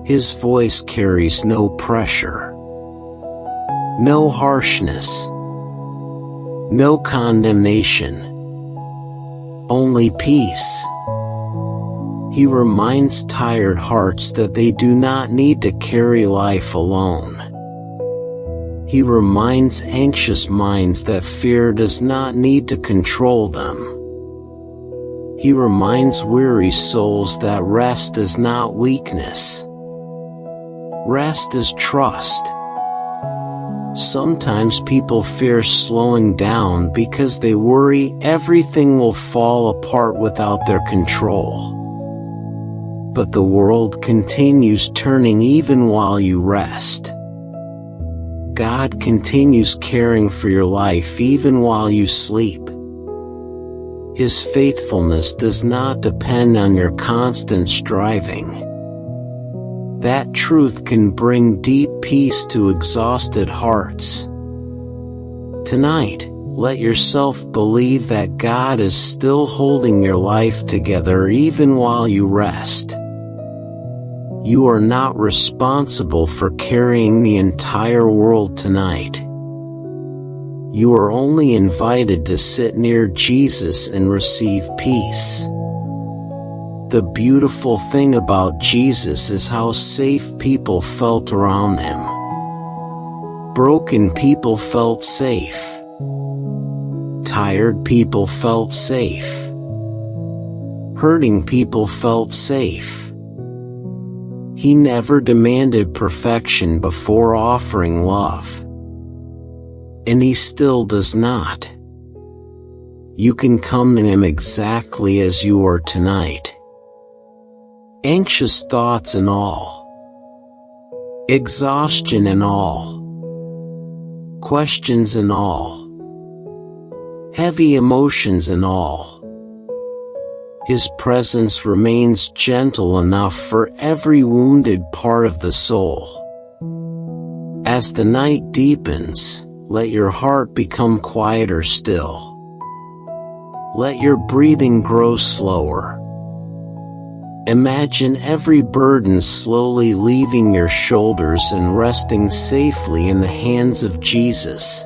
His voice carries no pressure. No harshness. No condemnation. Only peace. He reminds tired hearts that they do not need to carry life alone. He reminds anxious minds that fear does not need to control them. He reminds weary souls that rest is not weakness. Rest is trust. Sometimes people fear slowing down because they worry everything will fall apart without their control. But the world continues turning even while you rest. God continues caring for your life even while you sleep. His faithfulness does not depend on your constant striving. That truth can bring deep peace to exhausted hearts. Tonight, let yourself believe that God is still holding your life together even while you rest. You are not responsible for carrying the entire world tonight. You are only invited to sit near Jesus and receive peace. The beautiful thing about Jesus is how safe people felt around Him. Broken people felt safe. Tired people felt safe. Hurting people felt safe. He never demanded perfection before offering love. And He still does not. You can come to Him exactly as you are tonight. Anxious thoughts and all. Exhaustion and all. Questions and all. Heavy emotions and all. His presence remains gentle enough for every wounded part of the soul. As the night deepens, let your heart become quieter still. Let your breathing grow slower. Imagine every burden slowly leaving your shoulders and resting safely in the hands of Jesus.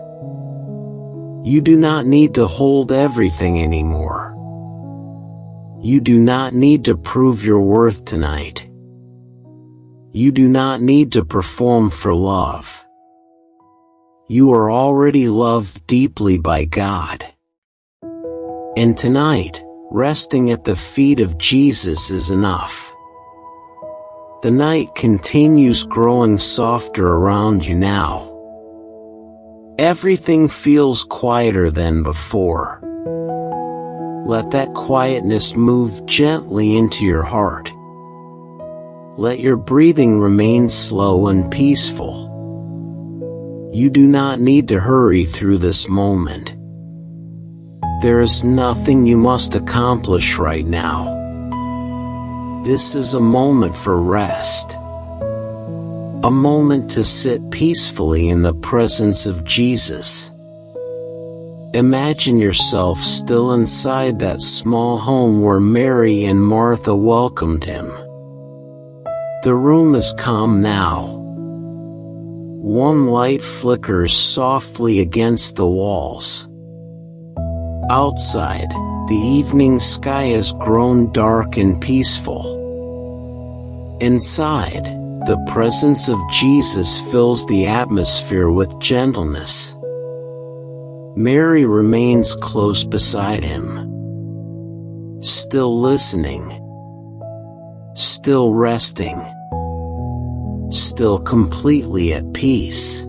You do not need to hold everything anymore. You do not need to prove your worth tonight. You do not need to perform for love. You are already loved deeply by God. And tonight, resting at the feet of Jesus is enough. The night continues growing softer around you now. Everything feels quieter than before. Let that quietness move gently into your heart. Let your breathing remain slow and peaceful. You do not need to hurry through this moment. There is nothing you must accomplish right now. This is a moment for rest. A moment to sit peacefully in the presence of Jesus. Imagine yourself still inside that small home where Mary and Martha welcomed Him. The room is calm now. One light flickers softly against the walls. Outside, the evening sky has grown dark and peaceful. Inside, the presence of Jesus fills the atmosphere with gentleness. Mary remains close beside him, still listening, still resting, still completely at peace.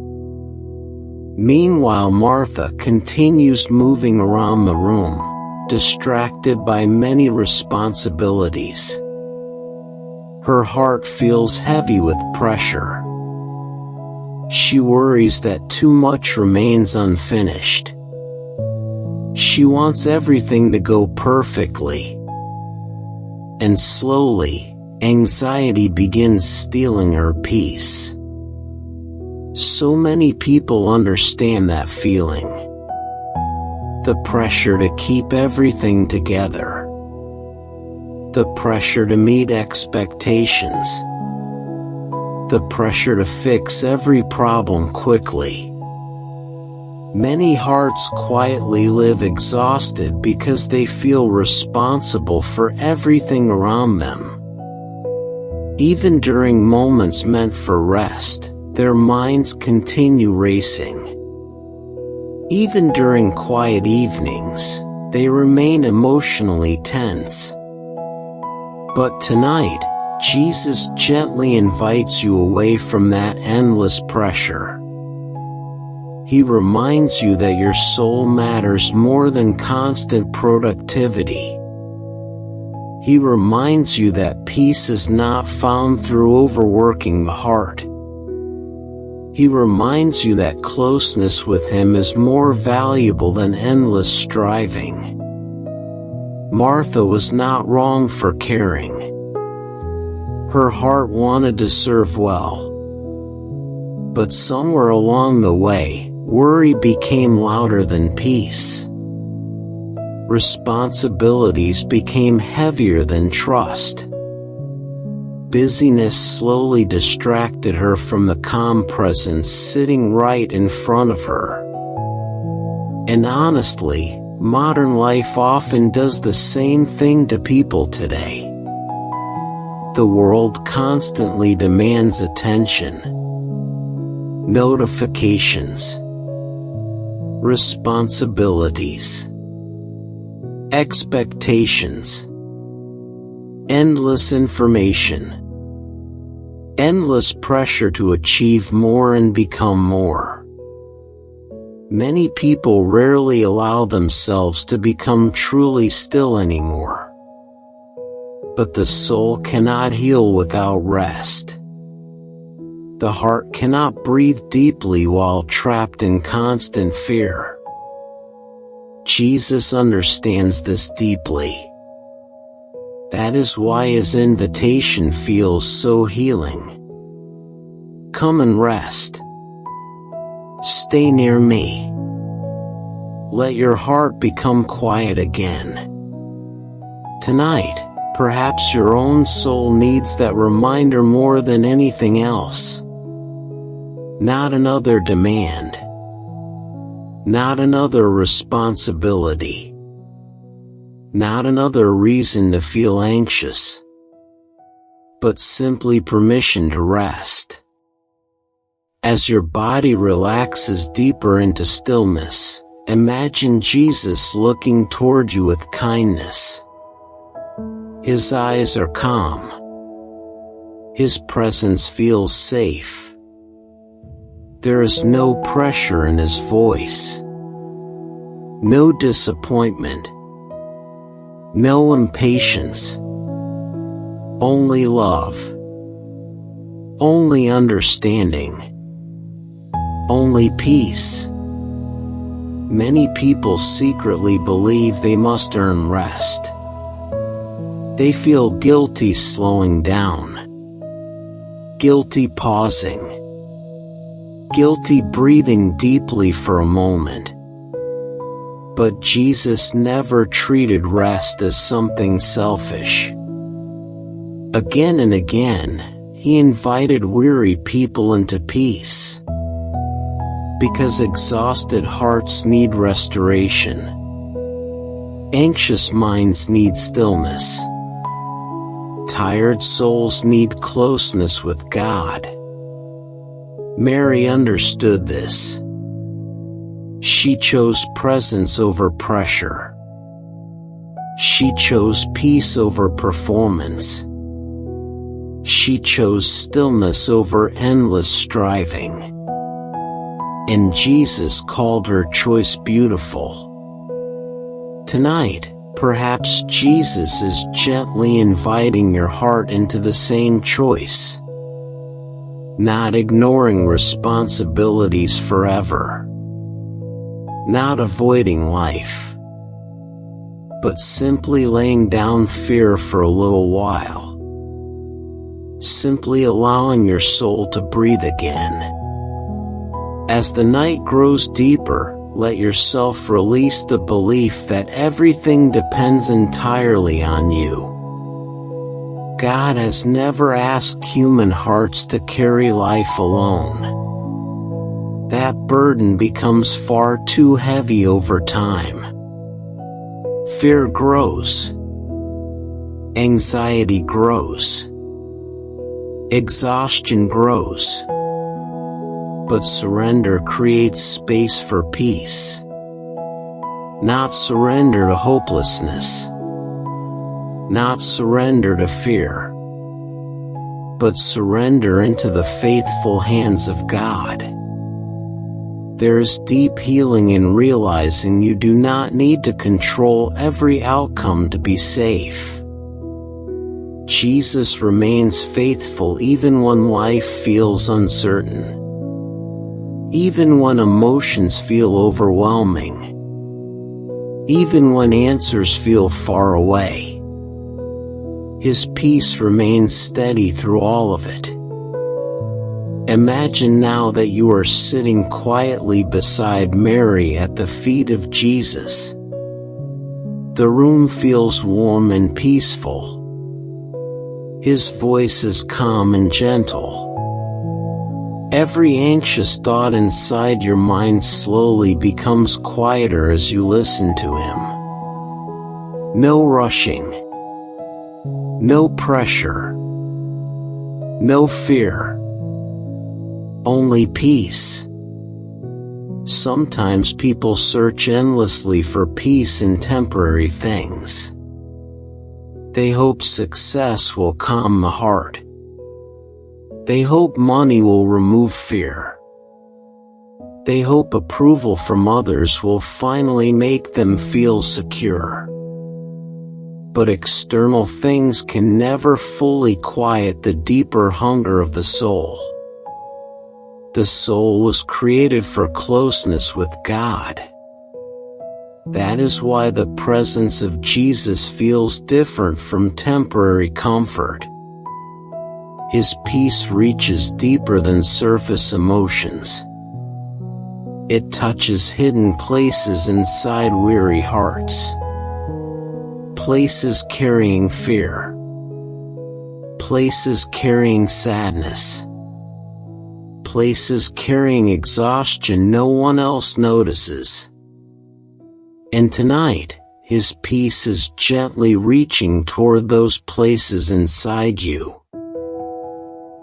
Meanwhile, Martha continues moving around the room, distracted by many responsibilities. Her heart feels heavy with pressure. She worries that too much remains unfinished. She wants everything to go perfectly. And slowly, anxiety begins stealing her peace. So many people understand that feeling. The pressure to keep everything together. The pressure to meet expectations. The pressure to fix every problem quickly. Many hearts quietly live exhausted because they feel responsible for everything around them. Even during moments meant for rest, their minds continue racing. Even during quiet evenings, they remain emotionally tense. But tonight, Jesus gently invites you away from that endless pressure. He reminds you that your soul matters more than constant productivity. He reminds you that peace is not found through overworking the heart. He reminds you that closeness with him is more valuable than endless striving. Martha was not wrong for caring. Her heart wanted to serve well. But somewhere along the way, worry became louder than peace. Responsibilities became heavier than trust. Busyness slowly distracted her from the calm presence sitting right in front of her. And honestly, modern life often does the same thing to people today. The world constantly demands attention. Notifications. Responsibilities. Expectations. Endless information. Endless pressure to achieve more and become more. Many people rarely allow themselves to become truly still anymore. But the soul cannot heal without rest. The heart cannot breathe deeply while trapped in constant fear. Jesus understands this deeply. That is why his invitation feels so healing. Come and rest. Stay near me. Let your heart become quiet again. Tonight, perhaps your own soul needs that reminder more than anything else. Not another demand. Not another responsibility. Not another reason to feel anxious. But simply permission to rest. As your body relaxes deeper into stillness, imagine Jesus looking toward you with kindness. His eyes are calm. His presence feels safe. There is no pressure in his voice. No disappointment. No impatience. Only love. Only understanding. Only peace. Many people secretly believe they must earn rest. They feel guilty slowing down. Guilty pausing. Guilty breathing deeply for a moment. But Jesus never treated rest as something selfish. Again and again, He invited weary people into peace. Because exhausted hearts need restoration. Anxious minds need stillness. Tired souls need closeness with God. Mary understood this. She chose presence over pressure. She chose peace over performance. She chose stillness over endless striving. And Jesus called her choice beautiful. Tonight, perhaps Jesus is gently inviting your heart into the same choice. Not ignoring responsibilities forever. Not avoiding life. But simply laying down fear for a little while. Simply allowing your soul to breathe again. As the night grows deeper, let yourself release the belief that everything depends entirely on you. God has never asked human hearts to carry life alone. That burden becomes far too heavy over time. Fear grows. Anxiety grows. Exhaustion grows. But surrender creates space for peace. Not surrender to hopelessness. Not surrender to fear. But surrender into the faithful hands of God. There is deep healing in realizing you do not need to control every outcome to be safe. Jesus remains faithful even when life feels uncertain. Even when emotions feel overwhelming. Even when answers feel far away. His peace remains steady through all of it. Imagine now that you are sitting quietly beside Mary at the feet of Jesus. The room feels warm and peaceful. His voice is calm and gentle. Every anxious thought inside your mind slowly becomes quieter as you listen to him. No rushing. No pressure. No fear. Only peace. Sometimes people search endlessly for peace in temporary things. They hope success will calm the heart. They hope money will remove fear. They hope approval from others will finally make them feel secure. But external things can never fully quiet the deeper hunger of the soul. The soul was created for closeness with God. That is why the presence of Jesus feels different from temporary comfort. His peace reaches deeper than surface emotions. It touches hidden places inside weary hearts. Places carrying fear. Places carrying sadness. Places carrying exhaustion no one else notices. And tonight, his peace is gently reaching toward those places inside you.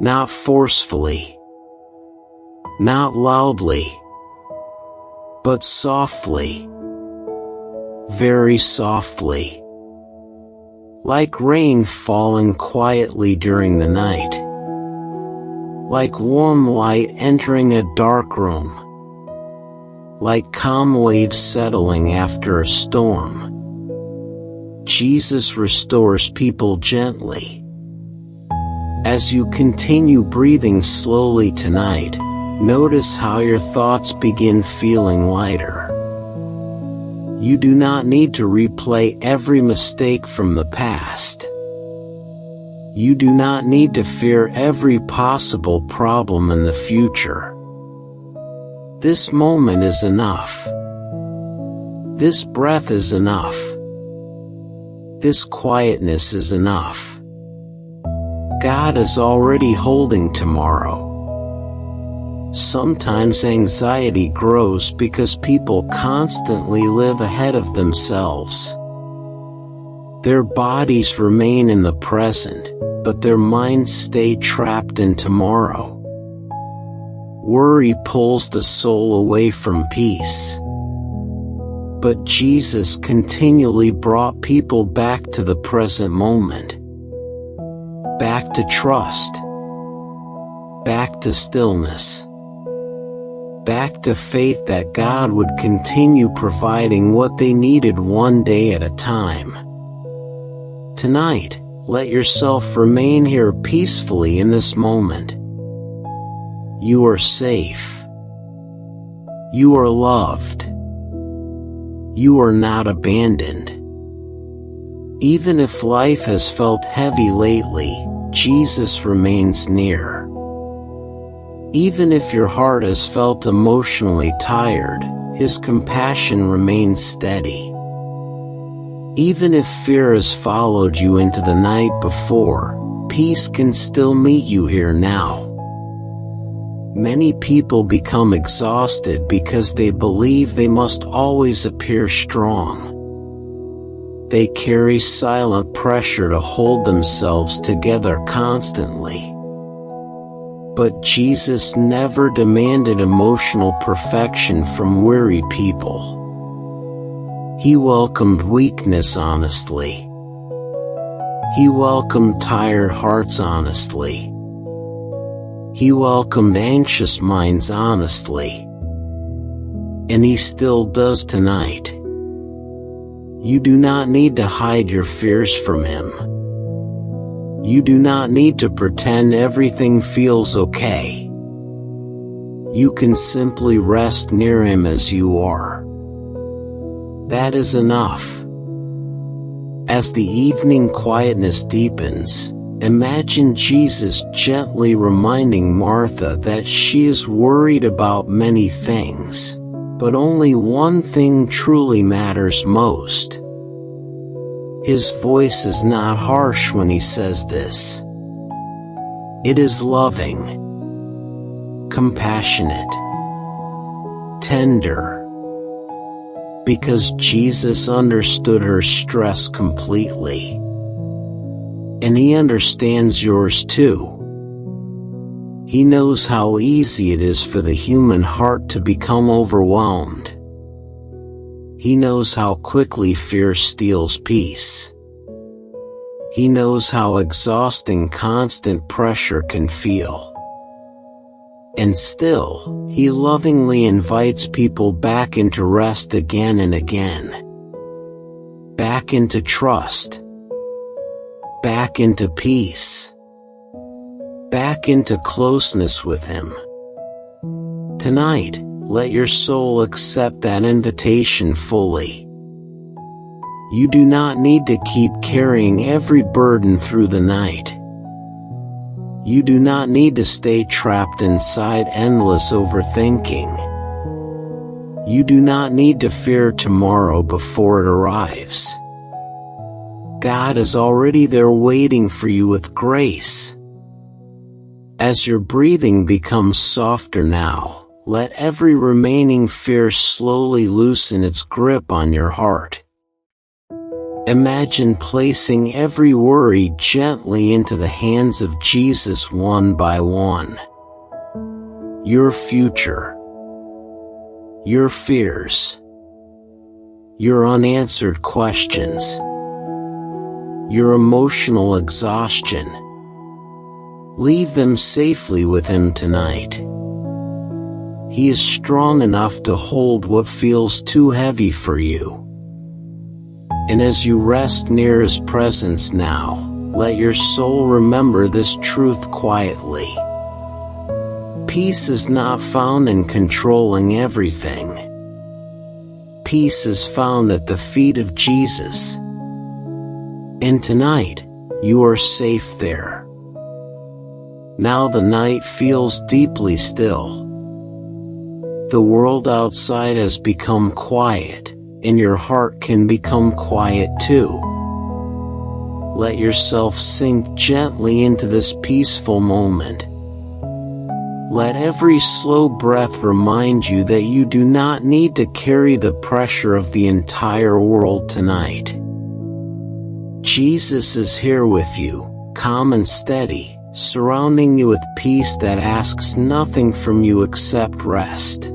Not forcefully. Not loudly. But softly. Very softly. Like rain falling quietly during the night. Like warm light entering a dark room. Like calm waves settling after a storm. Jesus restores people gently. As you continue breathing slowly tonight, notice how your thoughts begin feeling lighter. You do not need to replay every mistake from the past. You do not need to fear every possible problem in the future. This moment is enough. This breath is enough. This quietness is enough. God is already holding tomorrow. Sometimes anxiety grows because people constantly live ahead of themselves. Their bodies remain in the present, but their minds stay trapped in tomorrow. Worry pulls the soul away from peace. But Jesus continually brought people back to the present moment. Back to trust. Back to stillness. Back to faith that God would continue providing what they needed one day at a time. Tonight, let yourself remain here peacefully in this moment. You are safe. You are loved. You are not abandoned. Even if life has felt heavy lately, Jesus remains near. Even if your heart has felt emotionally tired, His compassion remains steady. Even if fear has followed you into the night before, peace can still meet you here now. Many people become exhausted because they believe they must always appear strong. They carry silent pressure to hold themselves together constantly. But Jesus never demanded emotional perfection from weary people. He welcomed weakness honestly. He welcomed tired hearts honestly. He welcomed anxious minds honestly. And He still does tonight. You do not need to hide your fears from Him. You do not need to pretend everything feels okay. You can simply rest near Him as you are. That is enough. As the evening quietness deepens, imagine Jesus gently reminding Martha that she is worried about many things, but only one thing truly matters most. His voice is not harsh when He says this. It is loving, compassionate, tender, because Jesus understood her stress completely. And He understands yours too. He knows how easy it is for the human heart to become overwhelmed. He knows how quickly fear steals peace. He knows how exhausting constant pressure can feel. And still, He lovingly invites people back into rest again and again. Back into trust. Back into peace. Back into closeness with Him. Tonight, let your soul accept that invitation fully. You do not need to keep carrying every burden through the night. You do not need to stay trapped inside endless overthinking. You do not need to fear tomorrow before it arrives. God is already there waiting for you with grace. As your breathing becomes softer now, let every remaining fear slowly loosen its grip on your heart. Imagine placing every worry gently into the hands of Jesus one by one. Your future, your fears, your unanswered questions, your emotional exhaustion. Leave them safely with Him tonight. He is strong enough to hold what feels too heavy for you. And as you rest near His presence now, let your soul remember this truth quietly. Peace is not found in controlling everything. Peace is found at the feet of Jesus. And tonight, you are safe there. Now the night feels deeply still. The world outside has become quiet, and your heart can become quiet too. let yourself sink gently into this peaceful moment. Let every slow breath remind you that you do not need to carry the pressure of the entire world tonight. Jesus is here with you, calm and steady, surrounding you with peace that asks nothing from you except rest.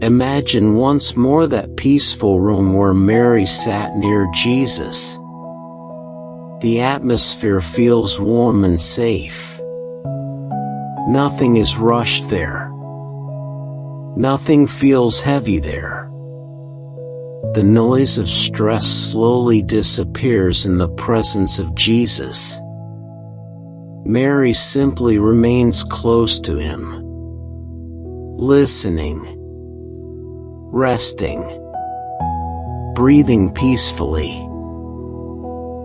Imagine once more that peaceful room where Mary sat near Jesus. The atmosphere feels warm and safe. Nothing is rushed there. Nothing feels heavy there. The noise of stress slowly disappears in the presence of Jesus. Mary simply remains close to him, listening, resting, breathing peacefully.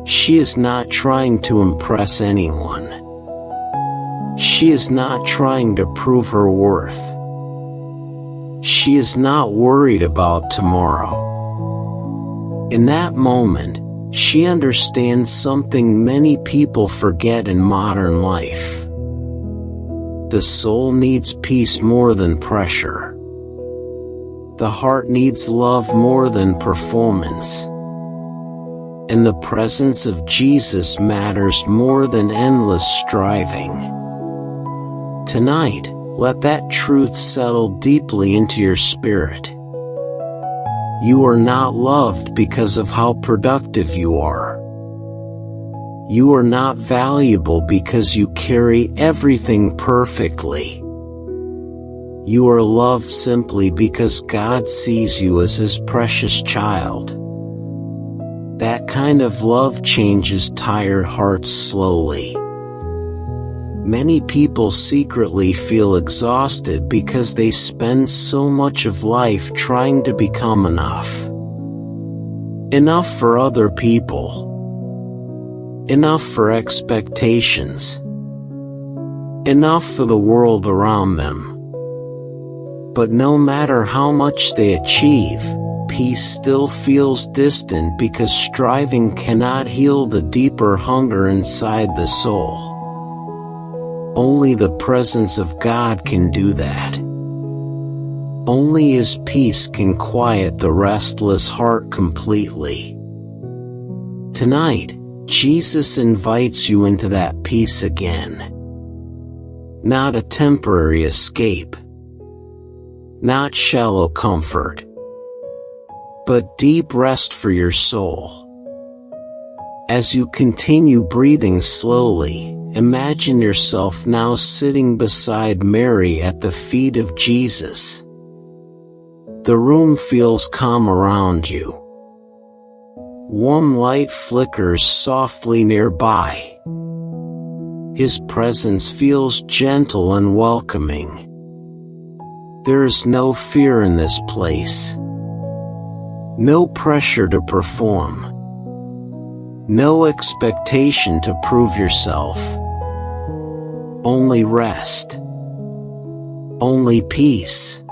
She is not trying to impress anyone. She is not trying to prove her worth. She is not worried about tomorrow. In that moment, she understands something many people forget in modern life. The soul needs peace more than pressure. The heart needs love more than performance. And the presence of Jesus matters more than endless striving. Tonight, let that truth settle deeply into your spirit. You are not loved because of how productive you are. You are not valuable because you carry everything perfectly. You are loved simply because God sees you as His precious child. That kind of love changes tired hearts slowly. Many people secretly feel exhausted because they spend so much of life trying to become enough. Enough for other people. Enough for expectations. Enough for the world around them. But no matter how much they achieve, peace still feels distant because striving cannot heal the deeper hunger inside the soul. Only the presence of God can do that. Only His peace can quiet the restless heart completely. Tonight, Jesus invites you into that peace again. Not a temporary escape. Not shallow comfort. But deep rest for your soul. As you continue breathing slowly, imagine yourself now sitting beside Mary at the feet of Jesus. The room feels calm around you. Warm light flickers softly nearby. His presence feels gentle and welcoming. There is no fear in this place. No pressure to perform. No expectation to prove yourself. Only rest. Only peace.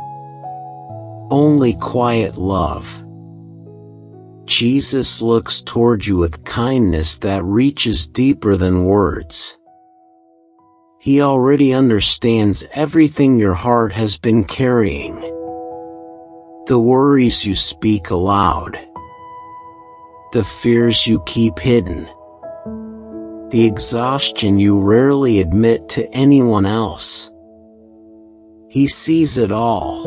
Only quiet love. Jesus looks toward you with kindness that reaches deeper than words. He already understands everything your heart has been carrying. The worries you speak aloud. The fears you keep hidden. The exhaustion you rarely admit to anyone else. He sees it all.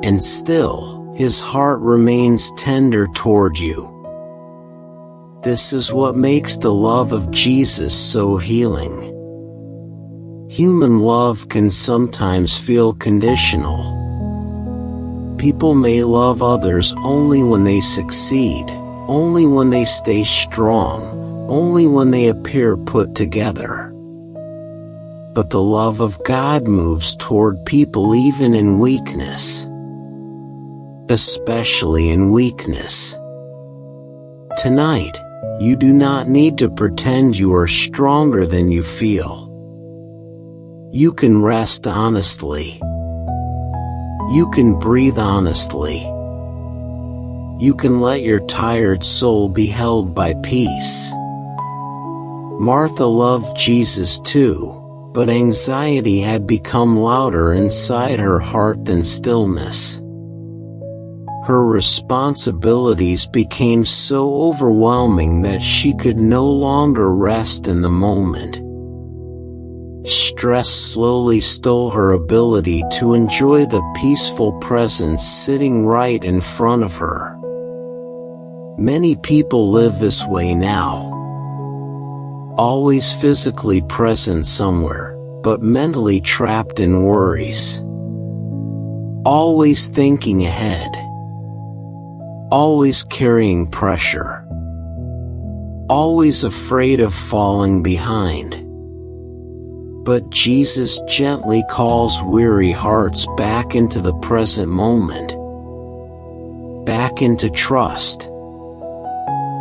And still, His heart remains tender toward you. This is what makes the love of Jesus so healing. Human love can sometimes feel conditional. People may love others only when they succeed, only when they stay strong, only when they appear put together. But the love of God moves toward people even in weakness. Especially in weakness. Tonight, you do not need to pretend you are stronger than you feel. You can rest honestly. You can breathe honestly. You can let your tired soul be held by peace. Martha loved Jesus too, but anxiety had become louder inside her heart than stillness. Her responsibilities became so overwhelming that she could no longer rest in the moment. Stress slowly stole her ability to enjoy the peaceful presence sitting right in front of her. Many people live this way now. Always physically present somewhere, but mentally trapped in worries. Always thinking ahead. Always carrying pressure. Always afraid of falling behind. But Jesus gently calls weary hearts back into the present moment. Back into trust.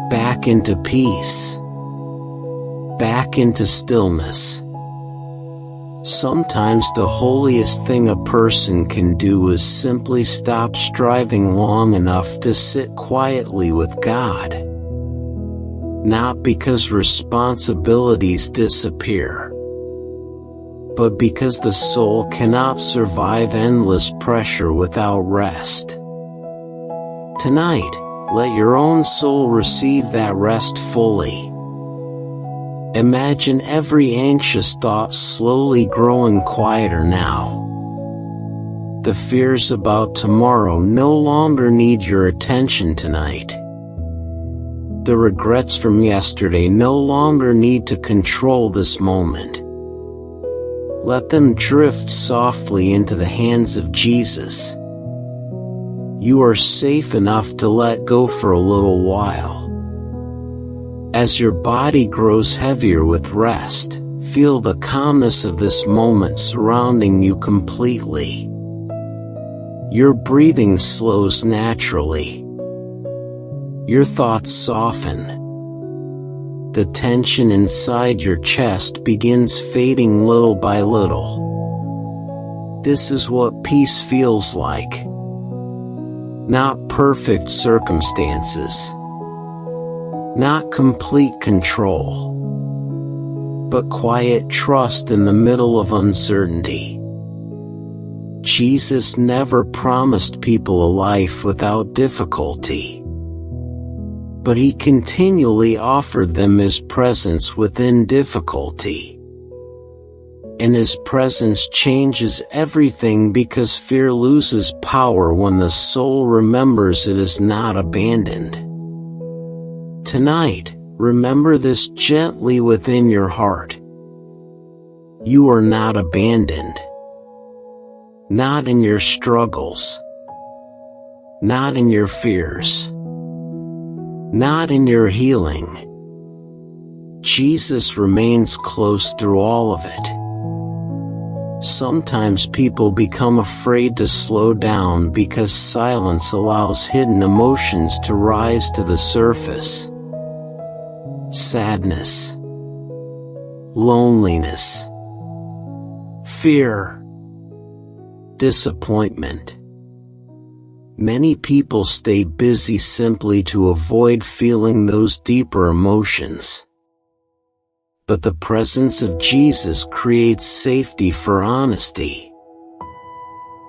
Back into peace. Back into stillness. Sometimes the holiest thing a person can do is simply stop striving long enough to sit quietly with God. Not because responsibilities disappear, but because the soul cannot survive endless pressure without rest. Tonight, let your own soul receive that rest fully. Imagine every anxious thought slowly growing quieter now. The fears about tomorrow no longer need your attention tonight. The regrets from yesterday no longer need to control this moment. Let them drift softly into the hands of Jesus. You are safe enough to let go for a little while. As your body grows heavier with rest, feel the calmness of this moment surrounding you completely. Your breathing slows naturally. Your thoughts soften. The tension inside your chest begins fading little by little. This is what peace feels like. Not perfect circumstances. Not complete control. But quiet trust in the middle of uncertainty. Jesus never promised people a life without difficulty. But he continually offered them his presence within difficulty. And his presence changes everything because fear loses power when the soul remembers it is not abandoned. Tonight, remember this gently within your heart. You are not abandoned. Not in your struggles. Not in your fears. Not in your healing. Jesus remains close through all of it. Sometimes people become afraid to slow down because silence allows hidden emotions to rise to the surface. Sadness. Loneliness. Fear. Disappointment. Many people stay busy simply to avoid feeling those deeper emotions. But the presence of Jesus creates safety for honesty.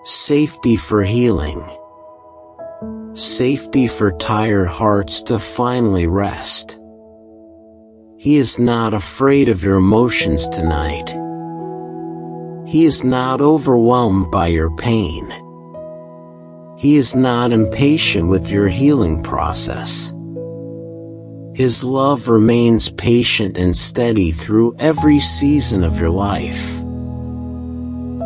Safety for healing. Safety for tired hearts to finally rest. He is not afraid of your emotions tonight. He is not overwhelmed by your pain. He is not impatient with your healing process. His love remains patient and steady through every season of your life.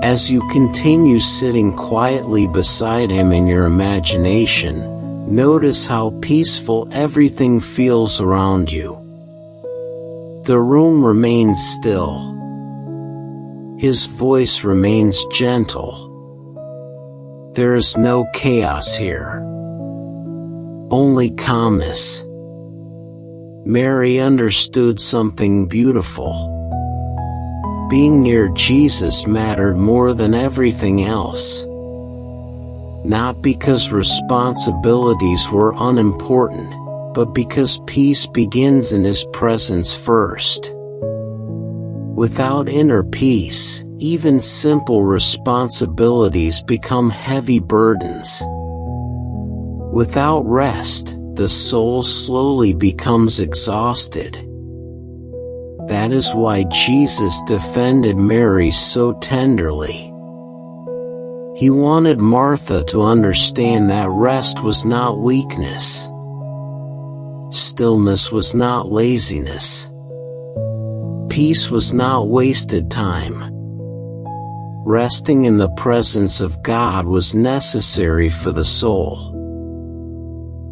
As you continue sitting quietly beside him in your imagination, notice how peaceful everything feels around you. The room remains still. His voice remains gentle. There is no chaos here. Only calmness. Mary understood something beautiful. Being near Jesus mattered more than everything else. Not because responsibilities were unimportant, but because peace begins in His presence first. Without inner peace, even simple responsibilities become heavy burdens. Without rest, the soul slowly becomes exhausted. That is why Jesus defended Mary so tenderly. He wanted Martha to understand that rest was not weakness. Stillness was not laziness. Peace was not wasted time. Resting in the presence of God was necessary for the soul.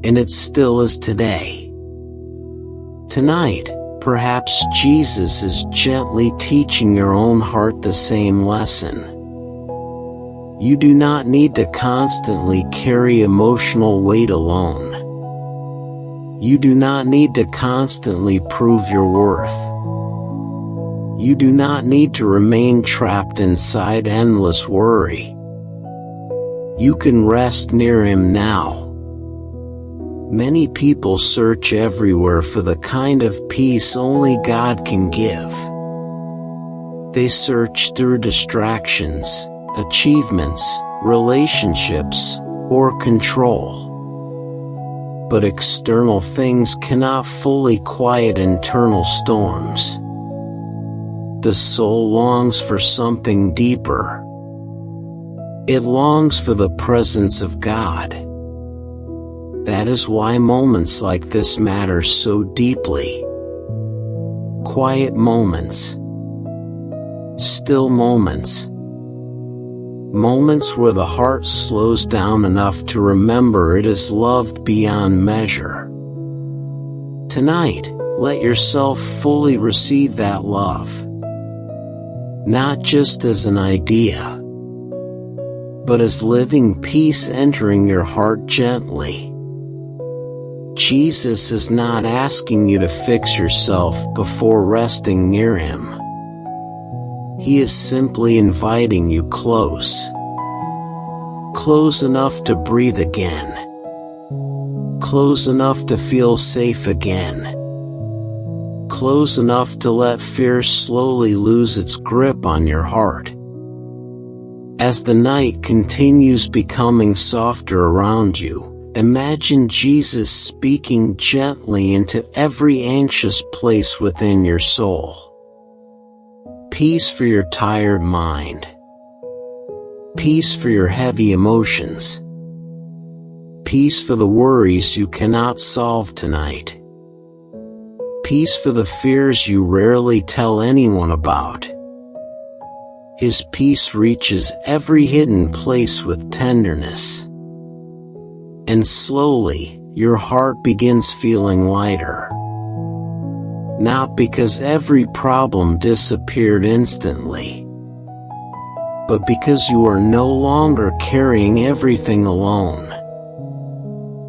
And it still is today. Tonight, perhaps Jesus is gently teaching your own heart the same lesson. You do not need to constantly carry emotional weight alone. You do not need to constantly prove your worth. You do not need to remain trapped inside endless worry. You can rest near Him now. Many people search everywhere for the kind of peace only God can give. They search through distractions, achievements, relationships, or control. But external things cannot fully quiet internal storms. The soul longs for something deeper. It longs for the presence of God. That is why moments like this matter so deeply. Quiet moments. Still moments. Moments where the heart slows down enough to remember it is loved beyond measure. Tonight, let yourself fully receive that love. Not just as an idea, but as living peace entering your heart gently. Jesus is not asking you to fix yourself before resting near Him. He is simply inviting you close. Close enough to breathe again. Close enough to feel safe again. Close enough to let fear slowly lose its grip on your heart. As the night continues becoming softer around you, imagine Jesus speaking gently into every anxious place within your soul. Peace for your tired mind. Peace for your heavy emotions. Peace for the worries you cannot solve tonight. Peace for the fears you rarely tell anyone about. His peace reaches every hidden place with tenderness. And slowly, your heart begins feeling lighter. Not because every problem disappeared instantly, but because you are no longer carrying everything alone.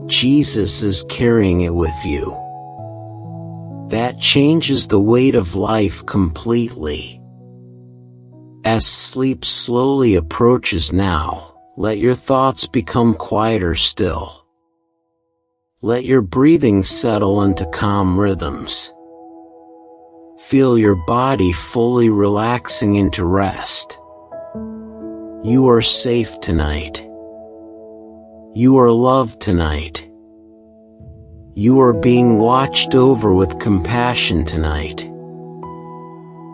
Jesus is carrying it with you. That changes the weight of life completely. As sleep slowly approaches now, let your thoughts become quieter still. Let your breathing settle into calm rhythms. Feel your body fully relaxing into rest. You are safe tonight. You are loved tonight. You are being watched over with compassion tonight.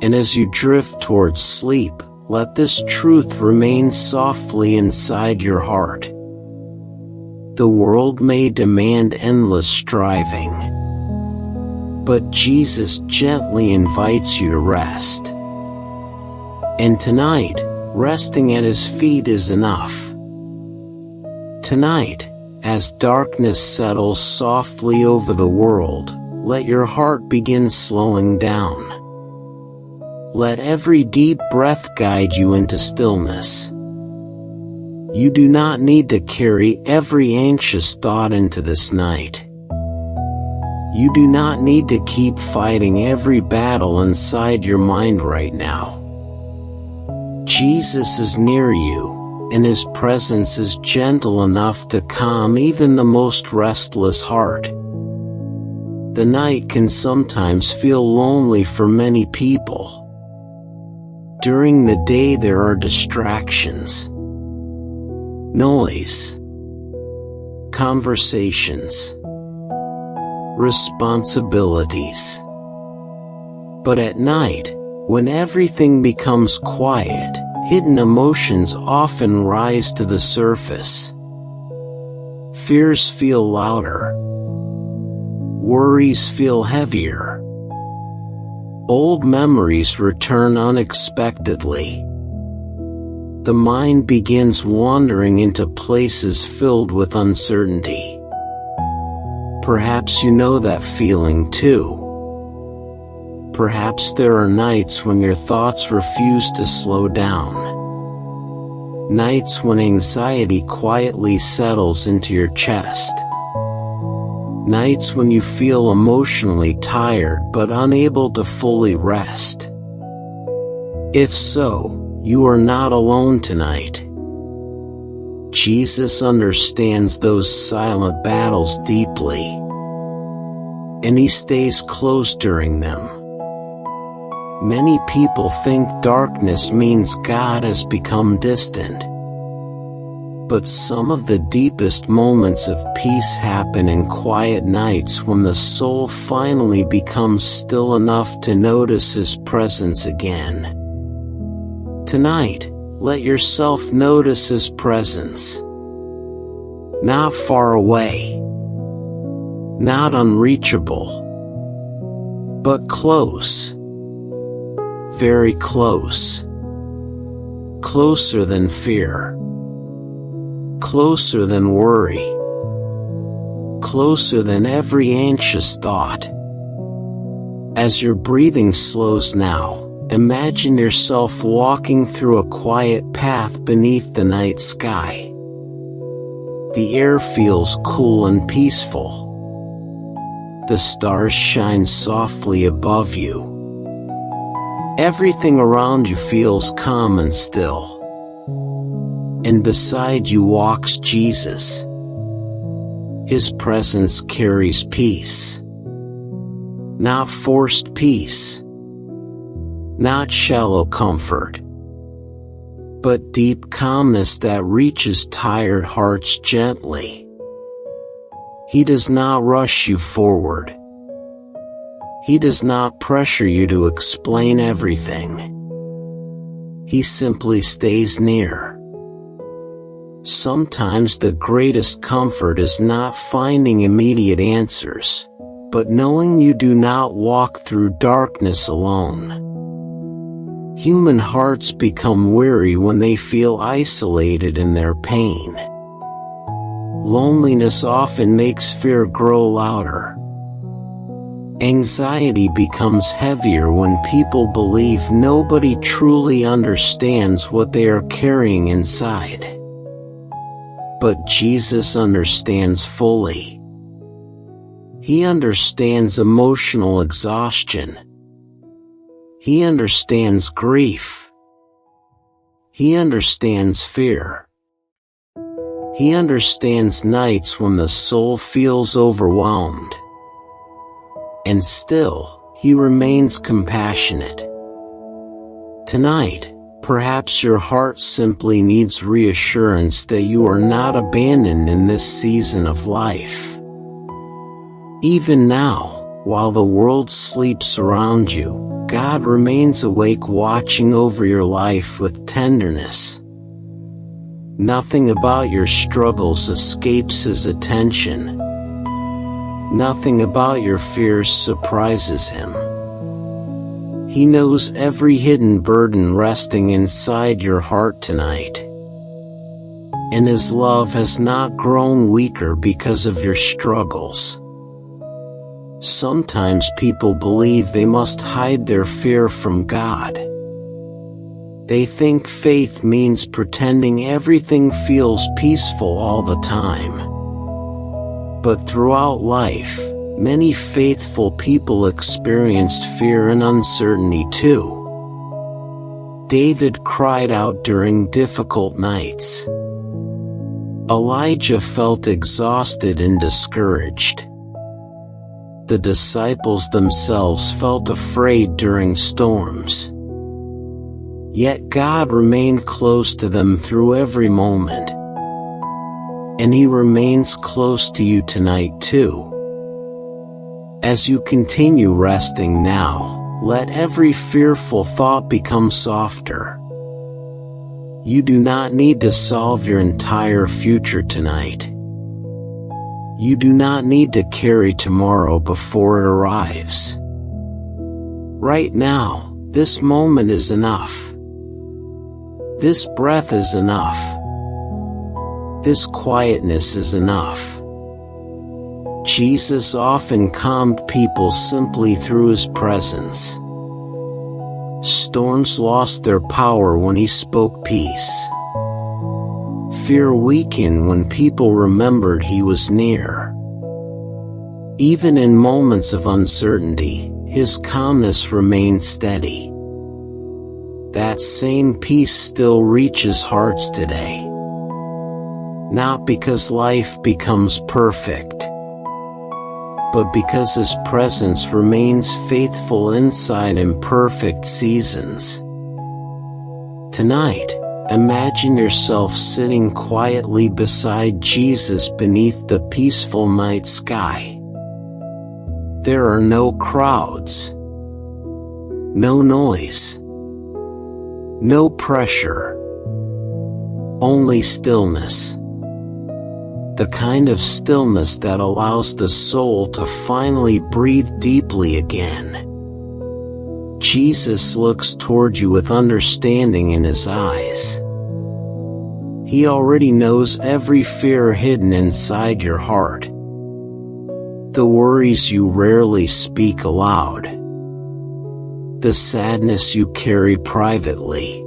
And as you drift towards sleep, let this truth remain softly inside your heart. The world may demand endless striving, but Jesus gently invites you to rest. And tonight, resting at His feet is enough. Tonight, as darkness settles softly over the world, let your heart begin slowing down. Let every deep breath guide you into stillness. You do not need to carry every anxious thought into this night. You do not need to keep fighting every battle inside your mind right now. Jesus is near you, and His presence is gentle enough to calm even the most restless heart. The night can sometimes feel lonely for many people. During the day there are distractions, noise, conversations, responsibilities. But at night, when everything becomes quiet, hidden emotions often rise to the surface. Fears feel louder. Worries feel heavier. Old memories return unexpectedly. The mind begins wandering into places filled with uncertainty. Perhaps you know that feeling too. Perhaps there are nights when your thoughts refuse to slow down. Nights when anxiety quietly settles into your chest. Nights when you feel emotionally tired but unable to fully rest. If so, you are not alone tonight. Jesus understands those silent battles deeply, and He stays close during them. Many people think darkness means God has become distant. But some of the deepest moments of peace happen in quiet nights when the soul finally becomes still enough to notice His presence again. Tonight, let yourself notice His presence. Not far away, not unreachable, but close. Very close. Closer than fear. Closer than worry. Closer than every anxious thought. As your breathing slows now, imagine yourself walking through a quiet path beneath the night sky. The air feels cool and peaceful. The stars shine softly above you. Everything around you feels calm and still. And beside you walks Jesus. His presence carries peace. Not forced peace. Not shallow comfort. But deep calmness that reaches tired hearts gently. He does not rush you forward. He does not pressure you to explain everything. He simply stays near. Sometimes the greatest comfort is not finding immediate answers, but knowing you do not walk through darkness alone. Human hearts become weary when they feel isolated in their pain. Loneliness often makes fear grow louder. Anxiety becomes heavier when people believe nobody truly understands what they are carrying inside. But Jesus understands fully. He understands emotional exhaustion. He understands grief. He understands fear. He understands nights when the soul feels overwhelmed. And still, He remains compassionate. Tonight, perhaps your heart simply needs reassurance that you are not abandoned in this season of life. Even now, while the world sleeps around you, God remains awake, watching over your life with tenderness. Nothing about your struggles escapes His attention. Nothing about your fears surprises Him. He knows every hidden burden resting inside your heart tonight. And His love has not grown weaker because of your struggles. Sometimes people believe they must hide their fear from God. They think faith means pretending everything feels peaceful all the time. But throughout life, many faithful people experienced fear and uncertainty too. David cried out during difficult nights. Elijah felt exhausted and discouraged. The disciples themselves felt afraid during storms. Yet God remained close to them through every moment. And He remains close to you tonight too. As you continue resting now, let every fearful thought become softer. You do not need to solve your entire future tonight. You do not need to carry tomorrow before it arrives. Right now, this moment is enough. This breath is enough. This quietness is enough. Jesus often calmed people simply through His presence. Storms lost their power when He spoke peace. Fear weakened when people remembered He was near. Even in moments of uncertainty, His calmness remained steady. That same peace still reaches hearts today. Not because life becomes perfect, but because His presence remains faithful inside imperfect seasons. Tonight, imagine yourself sitting quietly beside Jesus beneath the peaceful night sky. There are no crowds, no noise, no pressure, only stillness. The kind of stillness that allows the soul to finally breathe deeply again. Jesus looks toward you with understanding in His eyes. He already knows every fear hidden inside your heart. The worries you rarely speak aloud. The sadness you carry privately.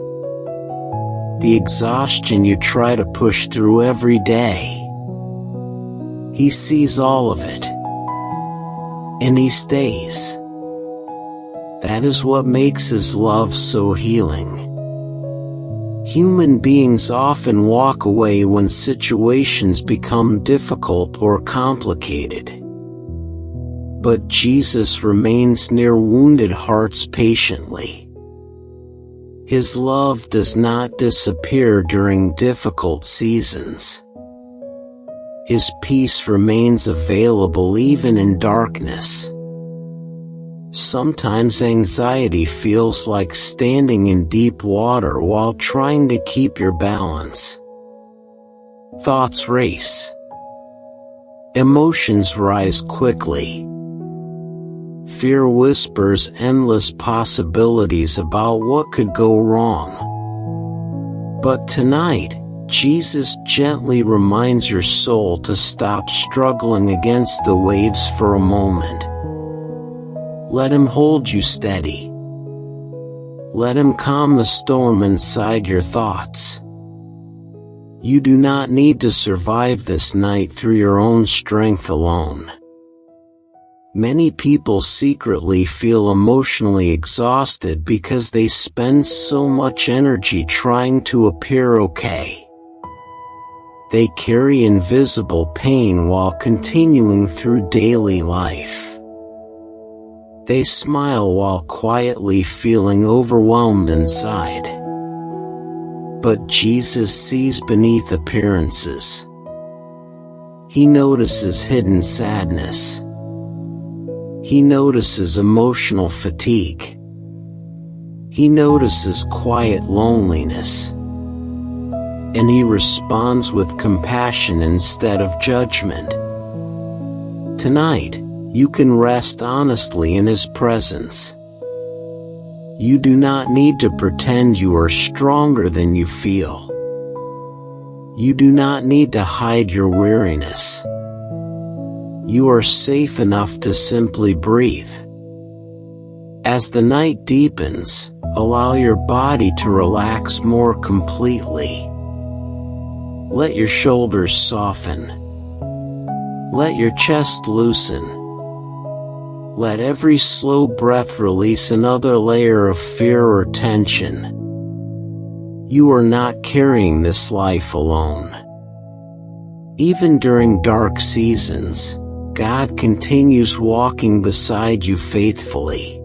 The exhaustion you try to push through every day. He sees all of it. And He stays. That is what makes His love so healing. Human beings often walk away when situations become difficult or complicated. But Jesus remains near wounded hearts patiently. His love does not disappear during difficult seasons. His peace remains available even in darkness. Sometimes anxiety feels like standing in deep water while trying to keep your balance. Thoughts race. Emotions rise quickly. Fear whispers endless possibilities about what could go wrong. But tonight, Jesus gently reminds your soul to stop struggling against the waves for a moment. Let Him hold you steady. Let Him calm the storm inside your thoughts. You do not need to survive this night through your own strength alone. Many people secretly feel emotionally exhausted because they spend so much energy trying to appear okay. They carry invisible pain while continuing through daily life. They smile while quietly feeling overwhelmed inside. But Jesus sees beneath appearances. He notices hidden sadness. He notices emotional fatigue. He notices quiet loneliness. And He responds with compassion instead of judgment. Tonight, you can rest honestly in His presence. You do not need to pretend you are stronger than you feel. You do not need to hide your weariness. You are safe enough to simply breathe. As the night deepens, allow your body to relax more completely. Let your shoulders soften. Let your chest loosen. Let every slow breath release another layer of fear or tension. You are not carrying this life alone. Even during dark seasons, God continues walking beside you faithfully.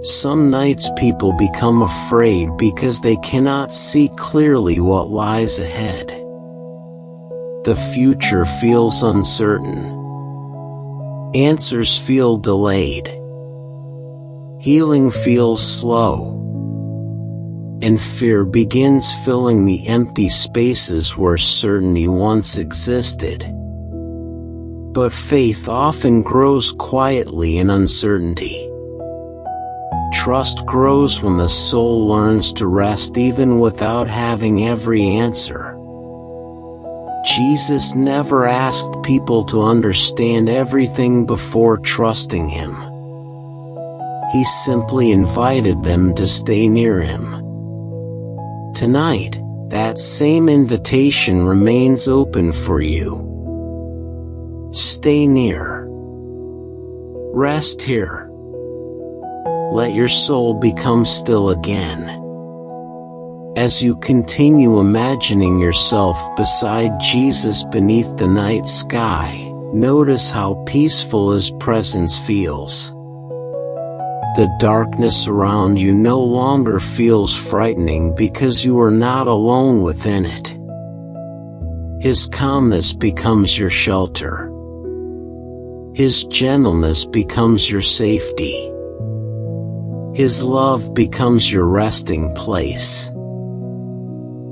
Some nights people become afraid because they cannot see clearly what lies ahead. The future feels uncertain. Answers feel delayed. Healing feels slow. And fear begins filling the empty spaces where certainty once existed. But faith often grows quietly in uncertainty. Trust grows when the soul learns to rest even without having every answer. Jesus never asked people to understand everything before trusting Him. He simply invited them to stay near Him. Tonight, that same invitation remains open for you. Stay near. Rest here. Let your soul become still again. As you continue imagining yourself beside Jesus beneath the night sky, notice how peaceful His presence feels. The darkness around you no longer feels frightening because you are not alone within it. His calmness becomes your shelter. His gentleness becomes your safety. His love becomes your resting place.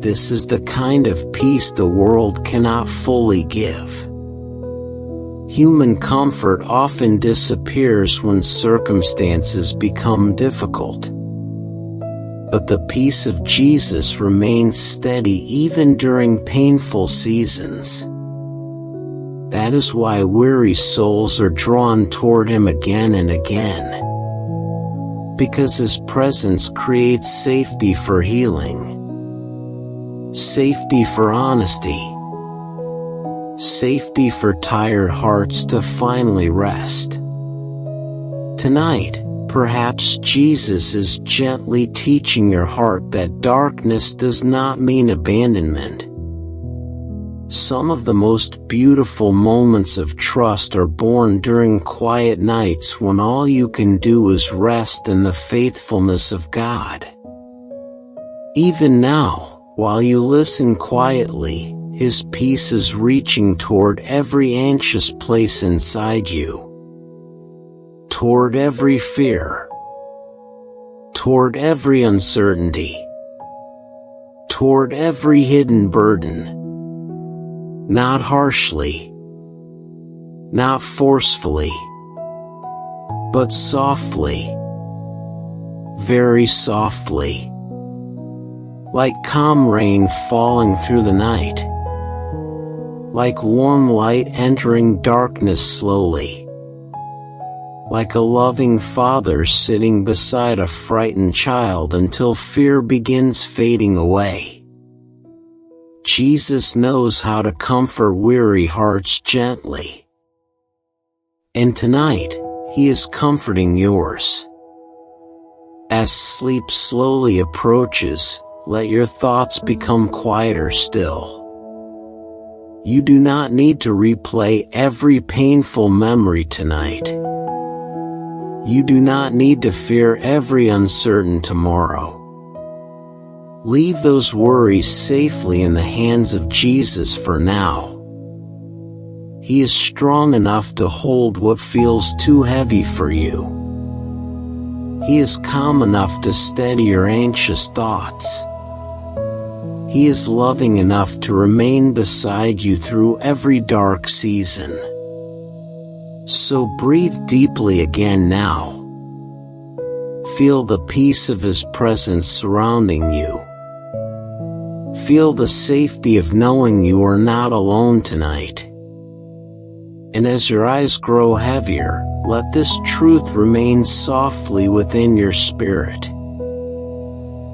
This is the kind of peace the world cannot fully give. Human comfort often disappears when circumstances become difficult. But the peace of Jesus remains steady even during painful seasons. That is why weary souls are drawn toward Him again and again. Because His presence creates safety for healing. Safety for honesty. Safety for tired hearts to finally rest. Tonight, perhaps Jesus is gently teaching your heart that darkness does not mean abandonment. Some of the most beautiful moments of trust are born during quiet nights when all you can do is rest in the faithfulness of God. Even now, while you listen quietly, His peace is reaching toward every anxious place inside you. Toward every fear. Toward every uncertainty. Toward every hidden burden. Not harshly. Not forcefully. But softly. Very softly. Like calm rain falling through the night. Like warm light entering darkness slowly. Like a loving father sitting beside a frightened child until fear begins fading away. Jesus knows how to comfort weary hearts gently. And tonight, He is comforting yours. As sleep slowly approaches, let your thoughts become quieter still. You do not need to replay every painful memory tonight. You do not need to fear every uncertain tomorrow. Leave those worries safely in the hands of Jesus for now. He is strong enough to hold what feels too heavy for you. He is calm enough to steady your anxious thoughts. He is loving enough to remain beside you through every dark season. So breathe deeply again now. Feel the peace of His presence surrounding you. Feel the safety of knowing you are not alone tonight. And as your eyes grow heavier, let this truth remain softly within your spirit.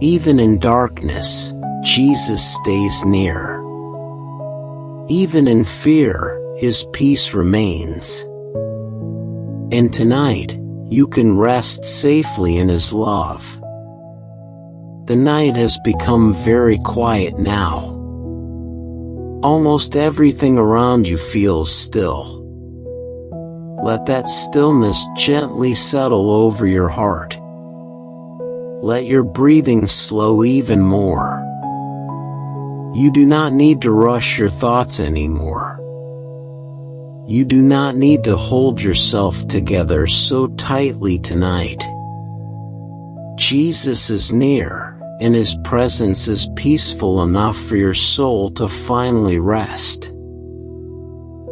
Even in darkness, Jesus stays near. Even in fear, His peace remains. And tonight, you can rest safely in His love. The night has become very quiet now. Almost everything around you feels still. Let that stillness gently settle over your heart. Let your breathing slow even more. You do not need to rush your thoughts anymore. You do not need to hold yourself together so tightly tonight. Jesus is near, and His presence is peaceful enough for your soul to finally rest.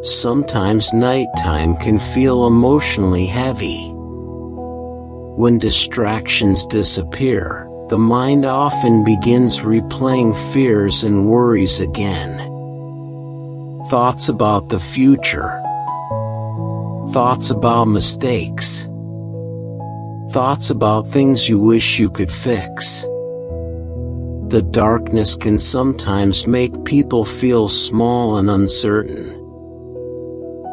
Sometimes nighttime can feel emotionally heavy. When distractions disappear, the mind often begins replaying fears and worries again. Thoughts about the future. Thoughts about mistakes. Thoughts about things you wish you could fix. The darkness can sometimes make people feel small and uncertain.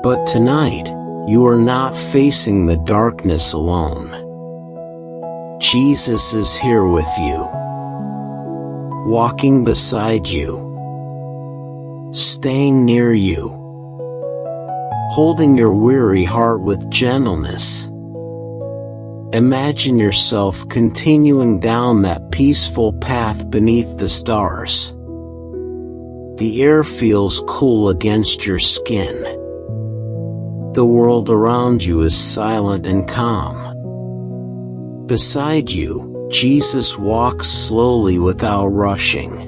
But tonight, you are not facing the darkness alone. Jesus is here with you, walking beside you, staying near you, holding your weary heart with gentleness. Imagine yourself continuing down that peaceful path beneath the stars. The air feels cool against your skin. The world around you is silent and calm. Beside you, Jesus walks slowly without rushing.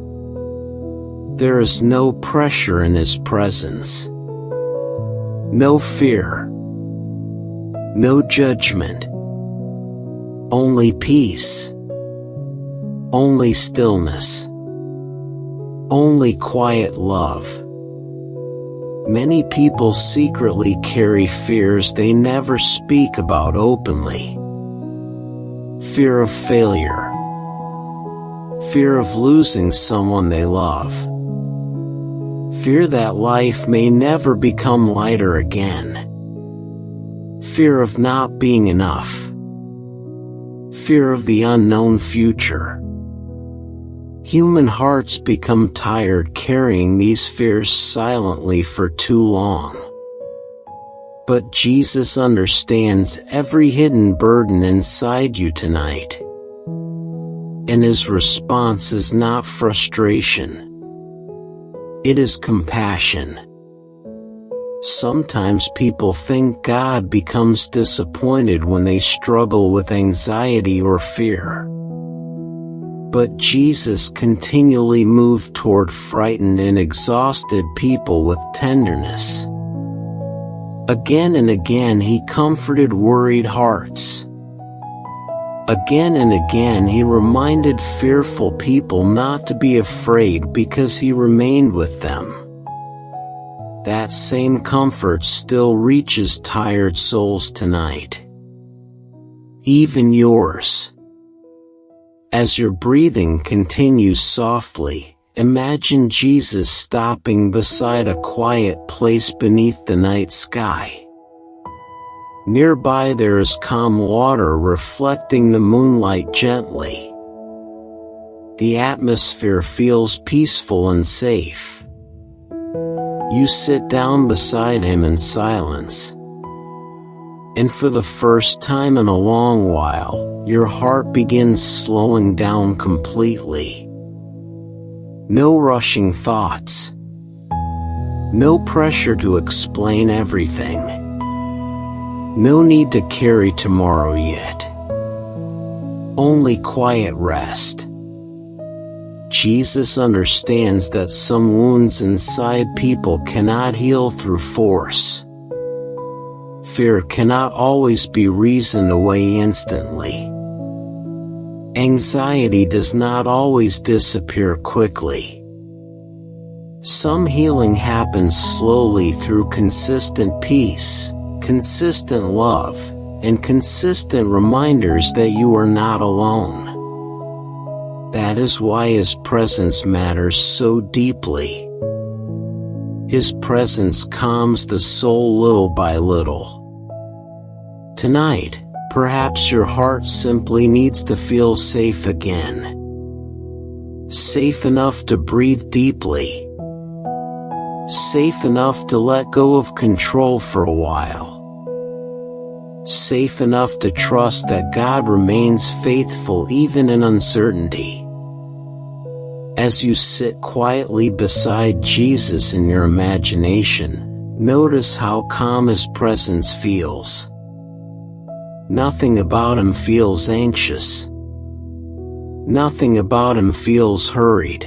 There is no pressure in His presence. No fear. No judgment. Only peace. Only stillness. Only quiet love. Many people secretly carry fears they never speak about openly. Fear of failure. Fear of losing someone they love. Fear that life may never become lighter again. Fear of not being enough. Fear of the unknown future. Human hearts become tired carrying these fears silently for too long. But Jesus understands every hidden burden inside you tonight. And His response is not frustration. It is compassion. Sometimes people think God becomes disappointed when they struggle with anxiety or fear. But Jesus continually moved toward frightened and exhausted people with tenderness. Again and again He comforted worried hearts. Again and again He reminded fearful people not to be afraid because He remained with them. That same comfort still reaches tired souls tonight. Even yours. As your breathing continues softly, imagine Jesus stopping beside a quiet place beneath the night sky. Nearby there is calm water reflecting the moonlight gently. The atmosphere feels peaceful and safe. You sit down beside Him in silence. And for the first time in a long while, your heart begins slowing down completely. No rushing thoughts. No pressure to explain everything. No need to carry tomorrow yet. Only quiet rest. Jesus understands that some wounds inside people cannot heal through force. Fear cannot always be reasoned away instantly. Anxiety does not always disappear quickly. Some healing happens slowly through consistent peace, consistent love, and consistent reminders that you are not alone. That is why His presence matters so deeply. His presence calms the soul little by little. Tonight, perhaps your heart simply needs to feel safe again. Safe enough to breathe deeply. Safe enough to let go of control for a while. Safe enough to trust that God remains faithful even in uncertainty. As you sit quietly beside Jesus in your imagination, notice how calm His presence feels. Nothing about Him feels anxious. Nothing about Him feels hurried.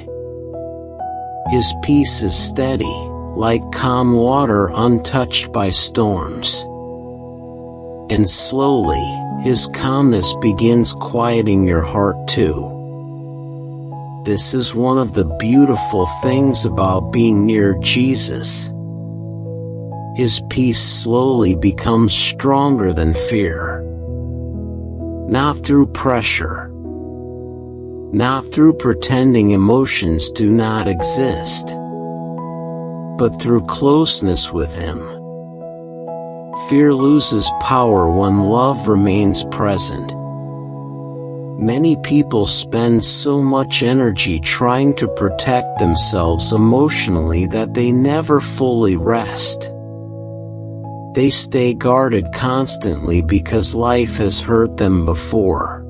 His peace is steady, like calm water untouched by storms. And slowly, His calmness begins quieting your heart too. This is one of the beautiful things about being near Jesus. His peace slowly becomes stronger than fear. Not through pressure. Not through pretending emotions do not exist, but through closeness with Him. Fear loses power when love remains present. Many people spend so much energy trying to protect themselves emotionally that they never fully rest. They stay guarded constantly because life has hurt them before.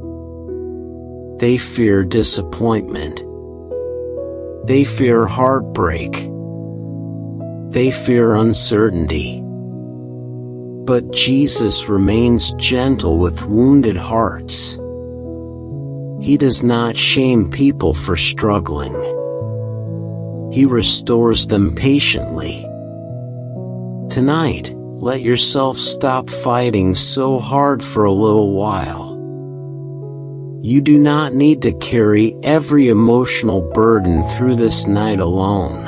They fear disappointment. They fear heartbreak. They fear uncertainty. But Jesus remains gentle with wounded hearts. He does not shame people for struggling. He restores them patiently. Tonight, let yourself stop fighting so hard for a little while. You do not need to carry every emotional burden through this night alone.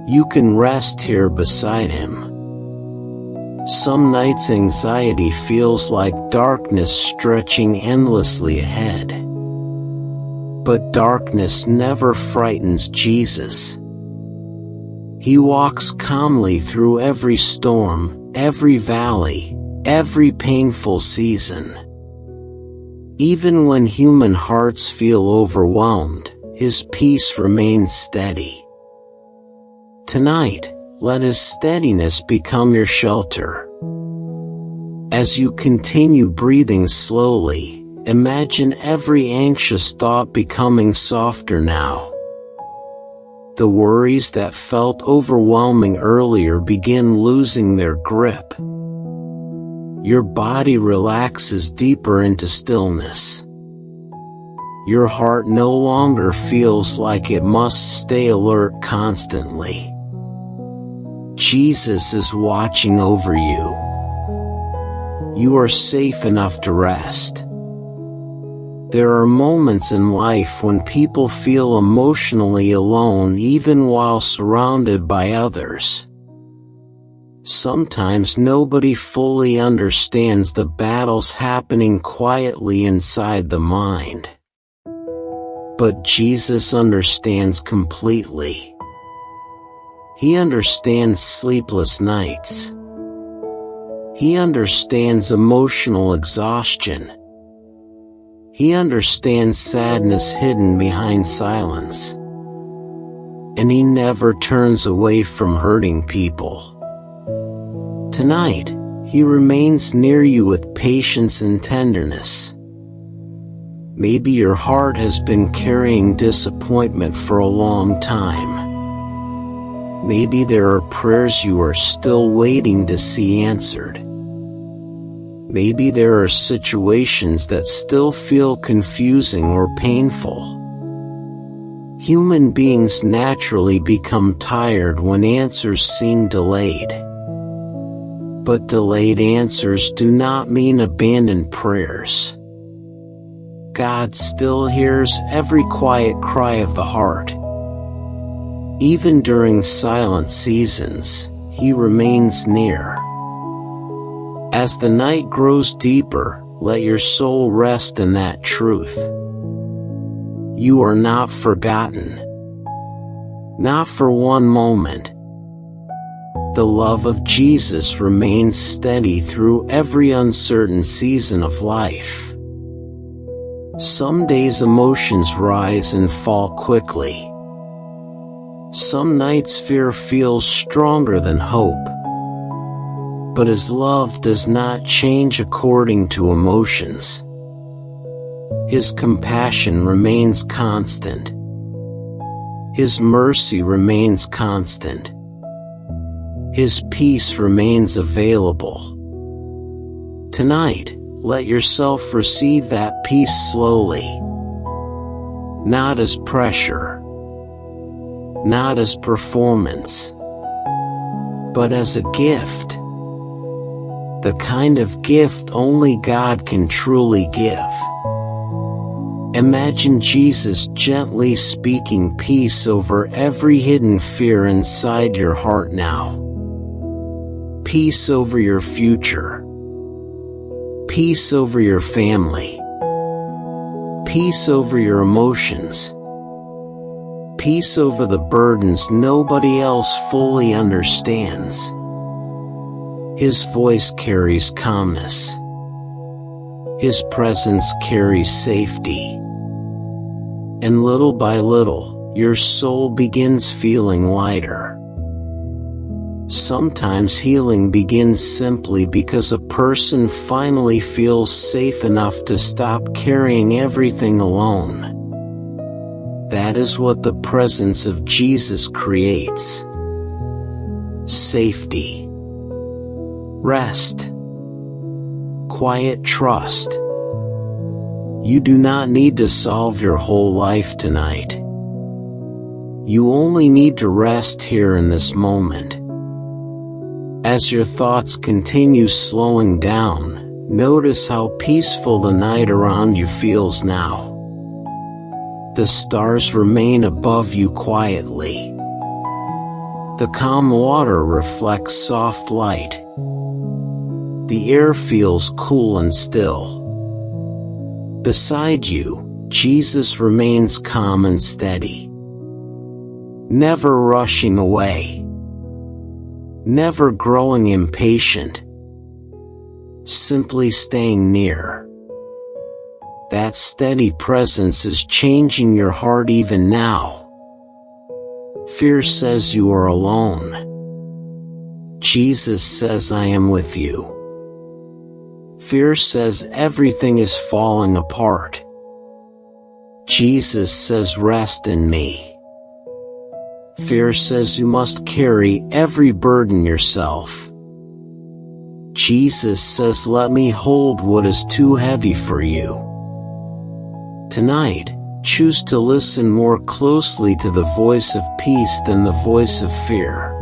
You can rest here beside Him. Some nights anxiety feels like darkness stretching endlessly ahead. But darkness never frightens Jesus. He walks calmly through every storm, every valley, every painful season. Even when human hearts feel overwhelmed, His peace remains steady. Tonight, let His steadiness become your shelter. As you continue breathing slowly, imagine every anxious thought becoming softer now. The worries that felt overwhelming earlier begin losing their grip. Your body relaxes deeper into stillness. Your heart no longer feels like it must stay alert constantly. Jesus is watching over you. You are safe enough to rest. There are moments in life when people feel emotionally alone even while surrounded by others. Sometimes nobody fully understands the battles happening quietly inside the mind. But Jesus understands completely. He understands sleepless nights. He understands emotional exhaustion. He understands sadness hidden behind silence. And He never turns away from hurting people. Tonight, He remains near you with patience and tenderness. Maybe your heart has been carrying disappointment for a long time. Maybe there are prayers you are still waiting to see answered. Maybe there are situations that still feel confusing or painful. Human beings naturally become tired when answers seem delayed. But delayed answers do not mean abandoned prayers. God still hears every quiet cry of the heart. Even during silent seasons, He remains near. As the night grows deeper, let your soul rest in that truth. You are not forgotten. Not for one moment. The love of Jesus remains steady through every uncertain season of life. Some days emotions rise and fall quickly. Some nights fear feels stronger than hope. But His love does not change according to emotions. His compassion remains constant. His mercy remains constant. His peace remains available. Tonight, let yourself receive that peace slowly. Not as pressure, not as performance, but as a gift. The kind of gift only God can truly give. Imagine Jesus gently speaking peace over every hidden fear inside your heart now. Peace over your future. Peace over your family. Peace over your emotions. Peace over the burdens nobody else fully understands. His voice carries calmness. His presence carries safety. And little by little, your soul begins feeling lighter. Sometimes healing begins simply because a person finally feels safe enough to stop carrying everything alone. That is what the presence of Jesus creates. Safety. Rest. Quiet trust. You do not need to solve your whole life tonight. You only need to rest here in this moment. As your thoughts continue slowing down, notice how peaceful the night around you feels now. The stars remain above you quietly. The calm water reflects soft light. The air feels cool and still. Beside you, Jesus remains calm and steady. Never rushing away. Never growing impatient. Simply staying near. That steady presence is changing your heart even now. Fear says you are alone. Jesus says, I am with you. Fear says everything is falling apart. Jesus says, rest in me. Fear says you must carry every burden yourself. Jesus says, let me hold what is too heavy for you. Tonight, choose to listen more closely to the voice of peace than the voice of fear.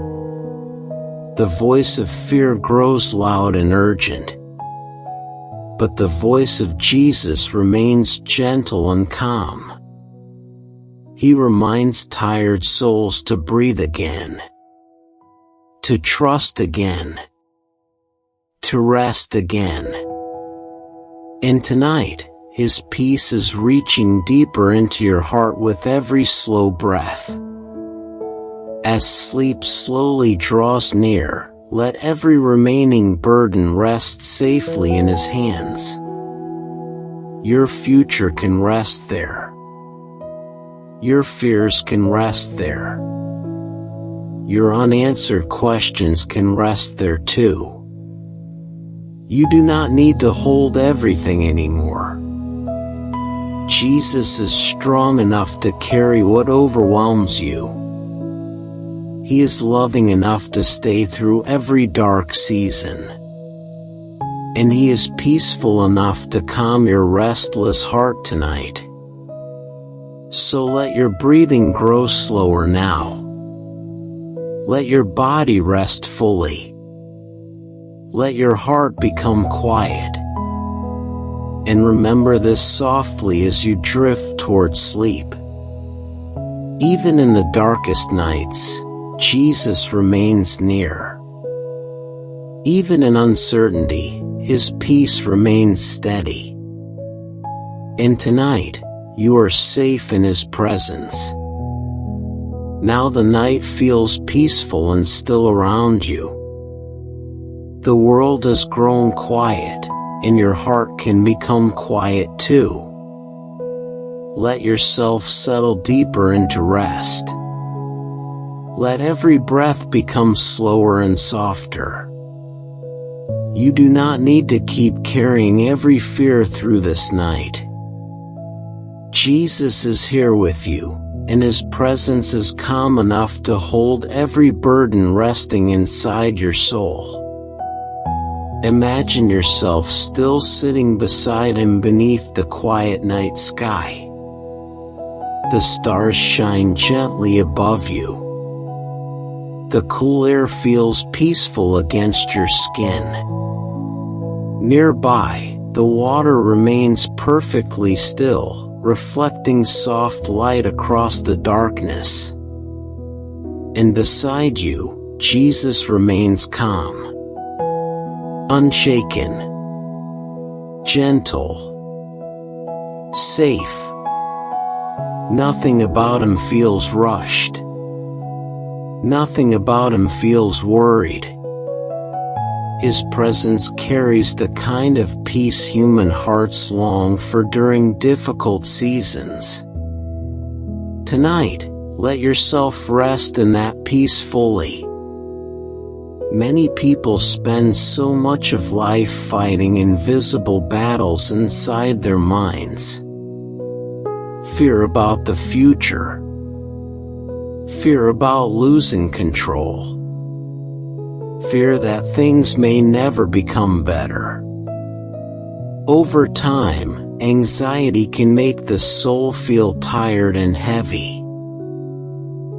The voice of fear grows loud and urgent. But the voice of Jesus remains gentle and calm. He reminds tired souls to breathe again, to trust again, to rest again. And tonight, His peace is reaching deeper into your heart with every slow breath. As sleep slowly draws near, let every remaining burden rest safely in His hands. Your future can rest there. Your fears can rest there. Your unanswered questions can rest there too. You do not need to hold everything anymore. Jesus is strong enough to carry what overwhelms you. He is loving enough to stay through every dark season. And He is peaceful enough to calm your restless heart tonight. So let your breathing grow slower now. Let your body rest fully. Let your heart become quiet. And remember this softly as you drift toward sleep. Even in the darkest nights, Jesus remains near. Even in uncertainty, His peace remains steady. And tonight, you are safe in His presence. Now the night feels peaceful and still around you. The world has grown quiet, and your heart can become quiet too. let yourself settle deeper into rest. Let every breath become slower and softer. You do not need to keep carrying every fear through this night. Jesus is here with you, and His presence is calm enough to hold every burden resting inside your soul. Imagine yourself still sitting beside Him beneath the quiet night sky. The stars shine gently above you. The cool air feels peaceful against your skin. Nearby, the water remains perfectly still, reflecting soft light across the darkness. And beside you, Jesus remains calm, unshaken, gentle, safe. Nothing about Him feels rushed. Nothing about Him feels worried. His presence carries the kind of peace human hearts long for during difficult seasons. Tonight, let yourself rest in that peace fully. Many people spend so much of life fighting invisible battles inside their minds. Fear about the future. Fear about losing control. Fear that things may never become better. Over time, anxiety can make the soul feel tired and heavy.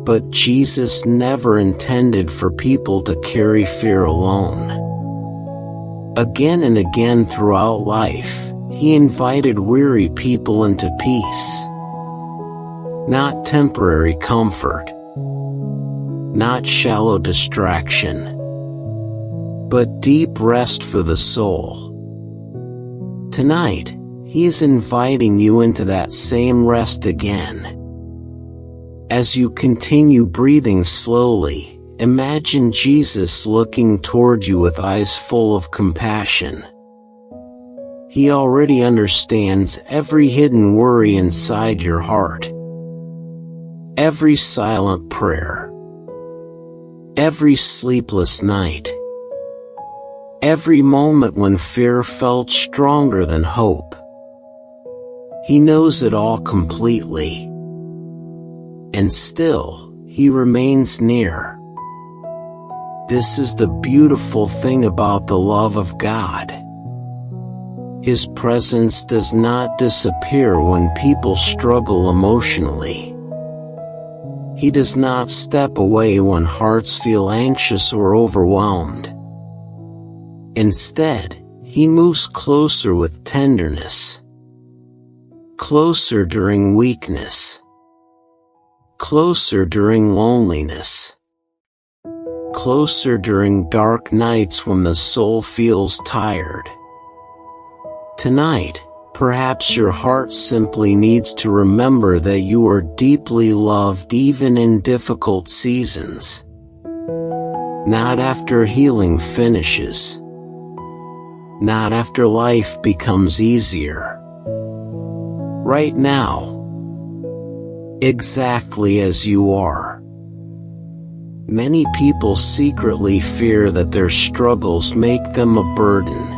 But Jesus never intended for people to carry fear alone. Again and again throughout life, He invited weary people into peace. Not temporary comfort, not shallow distraction, but deep rest for the soul. Tonight, He is inviting you into that same rest again. As you continue breathing slowly, imagine Jesus looking toward you with eyes full of compassion. He already understands every hidden worry inside your heart. Every silent prayer. Every sleepless night. Every moment when fear felt stronger than hope. He knows it all completely. And still, He remains near. This is the beautiful thing about the love of God. His presence does not disappear when people struggle emotionally. He does not step away when hearts feel anxious or overwhelmed. Instead, He moves closer with tenderness. Closer during weakness. Closer during loneliness. Closer during dark nights when the soul feels tired. Tonight, perhaps your heart simply needs to remember that you are deeply loved even in difficult seasons. Not after healing finishes. Not after life becomes easier. Right now. Exactly as you are. Many people secretly fear that their struggles make them a burden.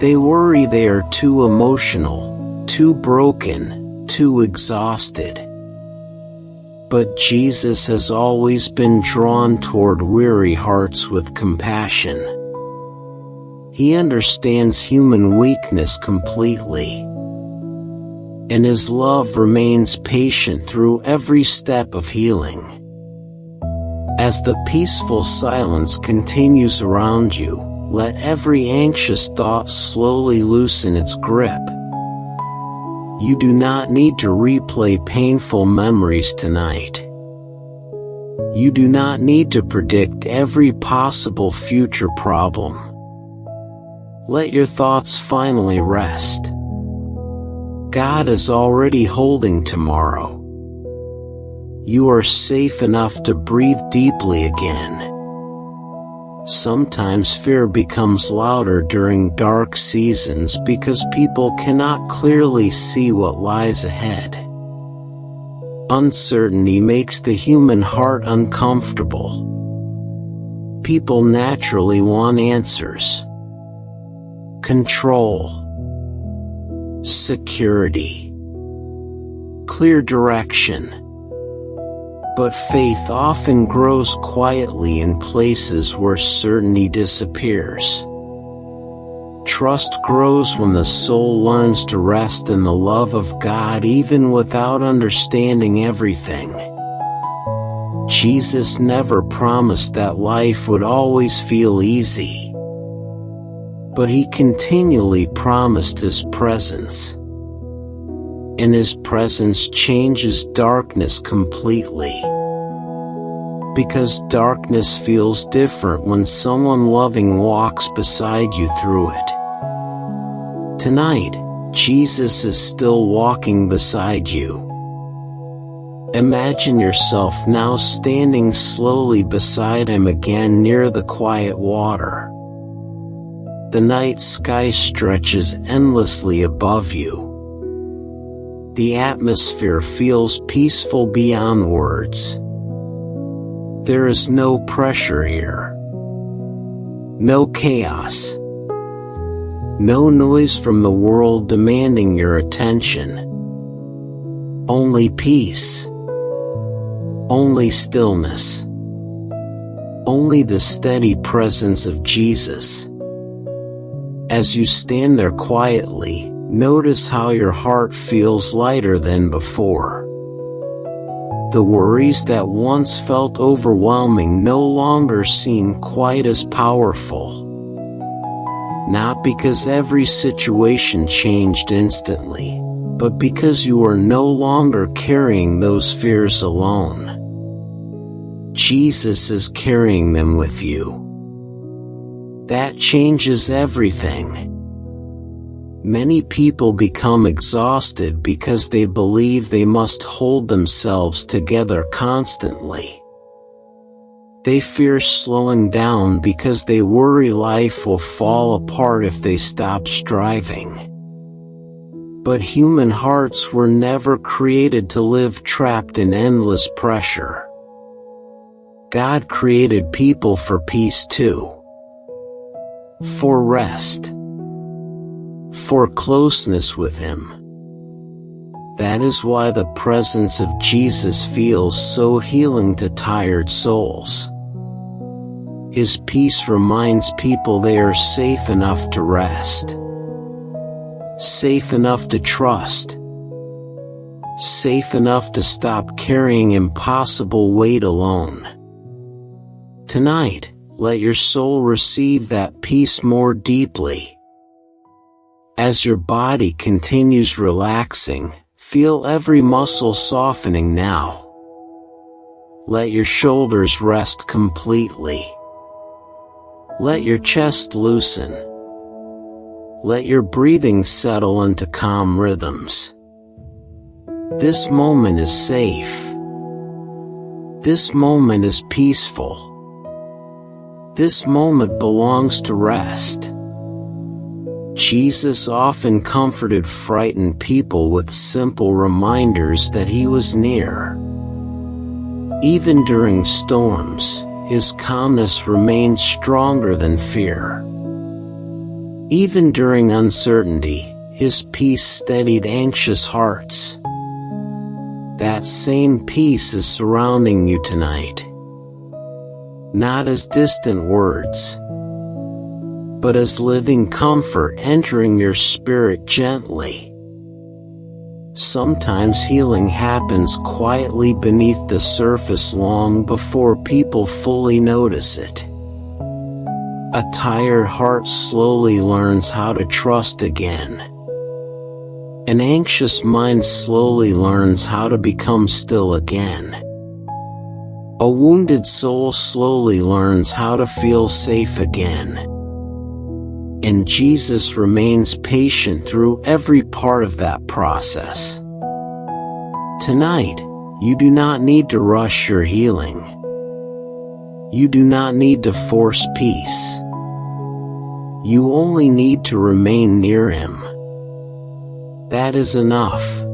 They worry they are too emotional, too broken, too exhausted. But Jesus has always been drawn toward weary hearts with compassion. He understands human weakness completely. And His love remains patient through every step of healing. As the peaceful silence continues around you, let every anxious thought slowly loosen its grip. You do not need to replay painful memories tonight. You do not need to predict every possible future problem. Let your thoughts finally rest. God is already holding tomorrow. You are safe enough to breathe deeply again. Sometimes fear becomes louder during dark seasons because people cannot clearly see what lies ahead. Uncertainty makes the human heart uncomfortable. People naturally want answers, control, security, clear direction. But faith often grows quietly in places where certainty disappears. Trust grows when the soul learns to rest in the love of God even without understanding everything. Jesus never promised that life would always feel easy, but he continually promised his presence. And his presence changes darkness completely. Because darkness feels different when someone loving walks beside you through it. Tonight, Jesus is still walking beside you. Imagine yourself now standing slowly beside him again near the quiet water. The night sky stretches endlessly above you. The atmosphere feels peaceful beyond words. There is no pressure here. No chaos. No noise from the world demanding your attention. Only peace. Only stillness. Only the steady presence of Jesus. As you stand there quietly, notice how your heart feels lighter than before. The worries that once felt overwhelming no longer seem quite as powerful. Not because every situation changed instantly, but because you are no longer carrying those fears alone. Jesus is carrying them with you. That changes everything. Many people become exhausted because they believe they must hold themselves together constantly. They fear slowing down because they worry life will fall apart if they stop striving. But human hearts were never created to live trapped in endless pressure. God created people for peace too. For rest. For closeness with him. That is why the presence of Jesus feels so healing to tired souls. His peace reminds people they are safe enough to rest. Safe enough to trust. Safe enough to stop carrying impossible weight alone. Tonight, let your soul receive that peace more deeply. As your body continues relaxing, feel every muscle softening now. Let your shoulders rest completely. Let your chest loosen. Let your breathing settle into calm rhythms. This moment is safe. This moment is peaceful. This moment belongs to rest. Jesus often comforted frightened people with simple reminders that he was near. Even during storms, his calmness remained stronger than fear. Even during uncertainty, his peace steadied anxious hearts. That same peace is surrounding you tonight. Not as distant words, but as living comfort entering your spirit gently. Sometimes healing happens quietly beneath the surface long before people fully notice it. A tired heart slowly learns how to trust again. An anxious mind slowly learns how to become still again. A wounded soul slowly learns how to feel safe again. And Jesus remains patient through every part of that process. Tonight, you do not need to rush your healing. You do not need to force peace. You only need to remain near Him. That is enough.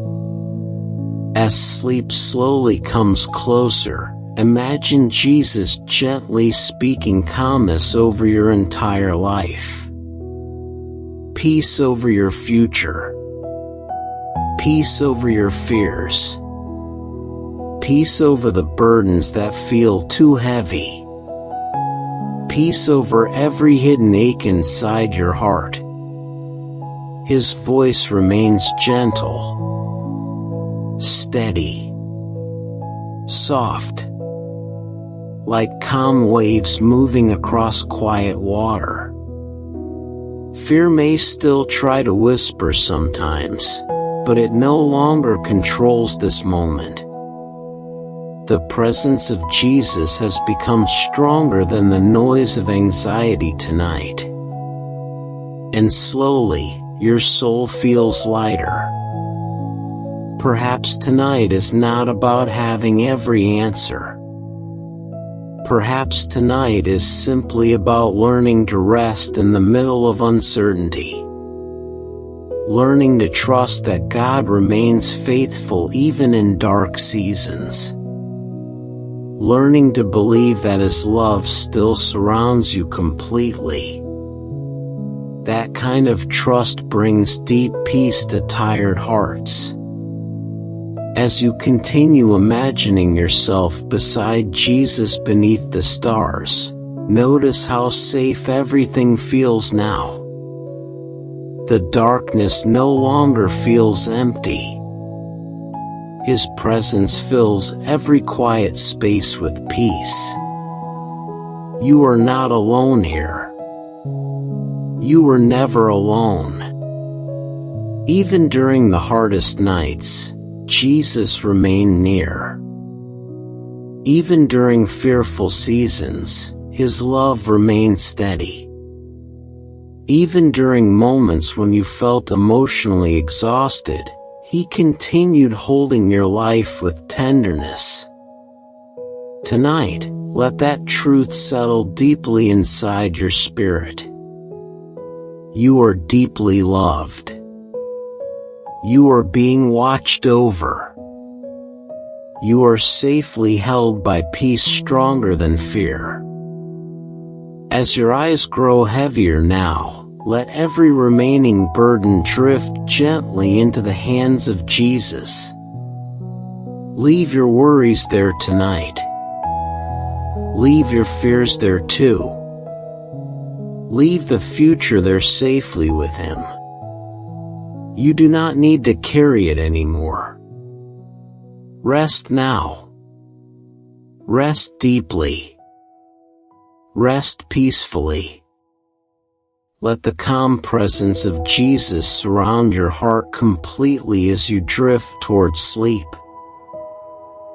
As sleep slowly comes closer, imagine Jesus gently speaking calmness over your entire life. Peace over your future. Peace over your fears. Peace over the burdens that feel too heavy. Peace over every hidden ache inside your heart. His voice remains gentle, steady, soft, like calm waves moving across quiet water. Fear may still try to whisper sometimes, but it no longer controls this moment. The presence of Jesus has become stronger than the noise of anxiety tonight. And slowly, your soul feels lighter. Perhaps tonight is not about having every answer. Perhaps tonight is simply about learning to rest in the middle of uncertainty. Learning to trust that God remains faithful even in dark seasons. Learning to believe that His love still surrounds you completely. That kind of trust brings deep peace to tired hearts. As you continue imagining yourself beside Jesus beneath the stars, notice how safe everything feels now. The darkness no longer feels empty. His presence fills every quiet space with peace. You are not alone here. You were never alone. Even during the hardest nights, Jesus remained near. Even during fearful seasons, His love remained steady. Even during moments when you felt emotionally exhausted, He continued holding your life with tenderness. Tonight, let that truth settle deeply inside your spirit. You are deeply loved. You are being watched over. You are safely held by peace stronger than fear. As your eyes grow heavier now, let every remaining burden drift gently into the hands of Jesus. Leave your worries there tonight. Leave your fears there too. Leave the future there safely with Him. You do not need to carry it anymore. Rest now. Rest deeply. Rest peacefully. Let the calm presence of Jesus surround your heart completely as you drift toward sleep.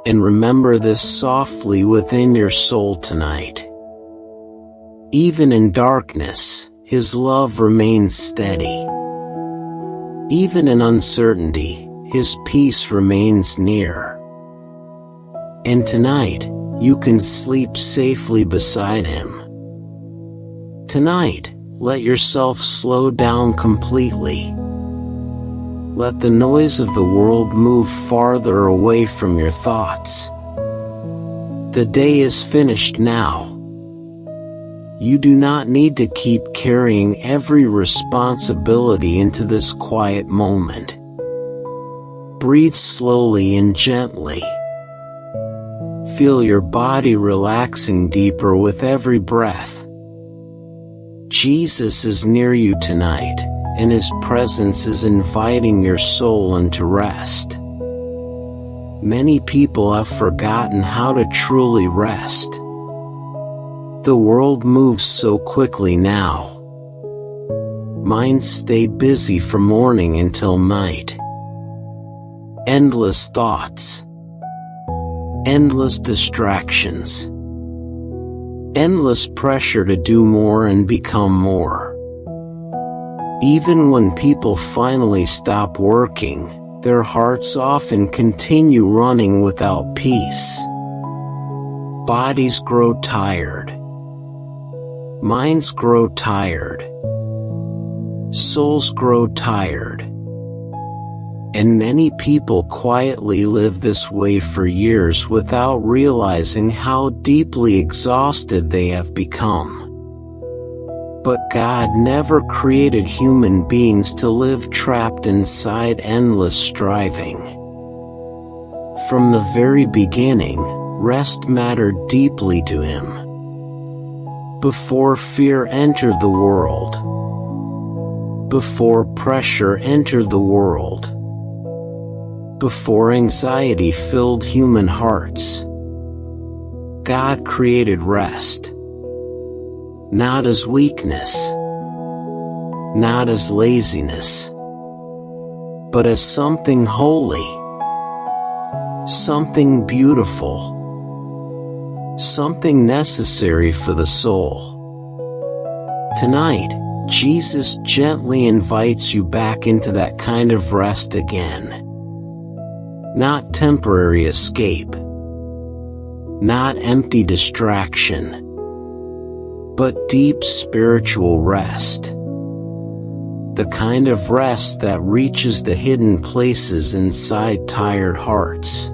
And remember this softly within your soul tonight. Even in darkness, His love remains steady. Even in uncertainty, His peace remains near. And tonight, you can sleep safely beside Him. Tonight, let yourself slow down completely. Let the noise of the world move farther away from your thoughts. The day is finished now. You do not need to keep carrying every responsibility into this quiet moment. Breathe slowly and gently. Feel your body relaxing deeper with every breath. Jesus is near you tonight, and His presence is inviting your soul into rest. Many people have forgotten how to truly rest. The world moves so quickly now. Minds stay busy from morning until night. Endless thoughts. Endless distractions. Endless pressure to do more and become more. Even when people finally stop working, their hearts often continue running without peace. bodies grow tired. Minds grow tired. Souls grow tired. And many people quietly live this way for years without realizing how deeply exhausted they have become. But God never created human beings to live trapped inside endless striving. From the very beginning, rest mattered deeply to Him. Before fear entered the world, before pressure entered the world, before anxiety filled human hearts, God created rest. Not as weakness, not as laziness, but as something holy, something beautiful, something necessary for the soul. Tonight, Jesus gently invites you back into that kind of rest again. Not temporary escape, not empty distraction, but deep spiritual rest. The kind of rest that reaches the hidden places inside tired hearts.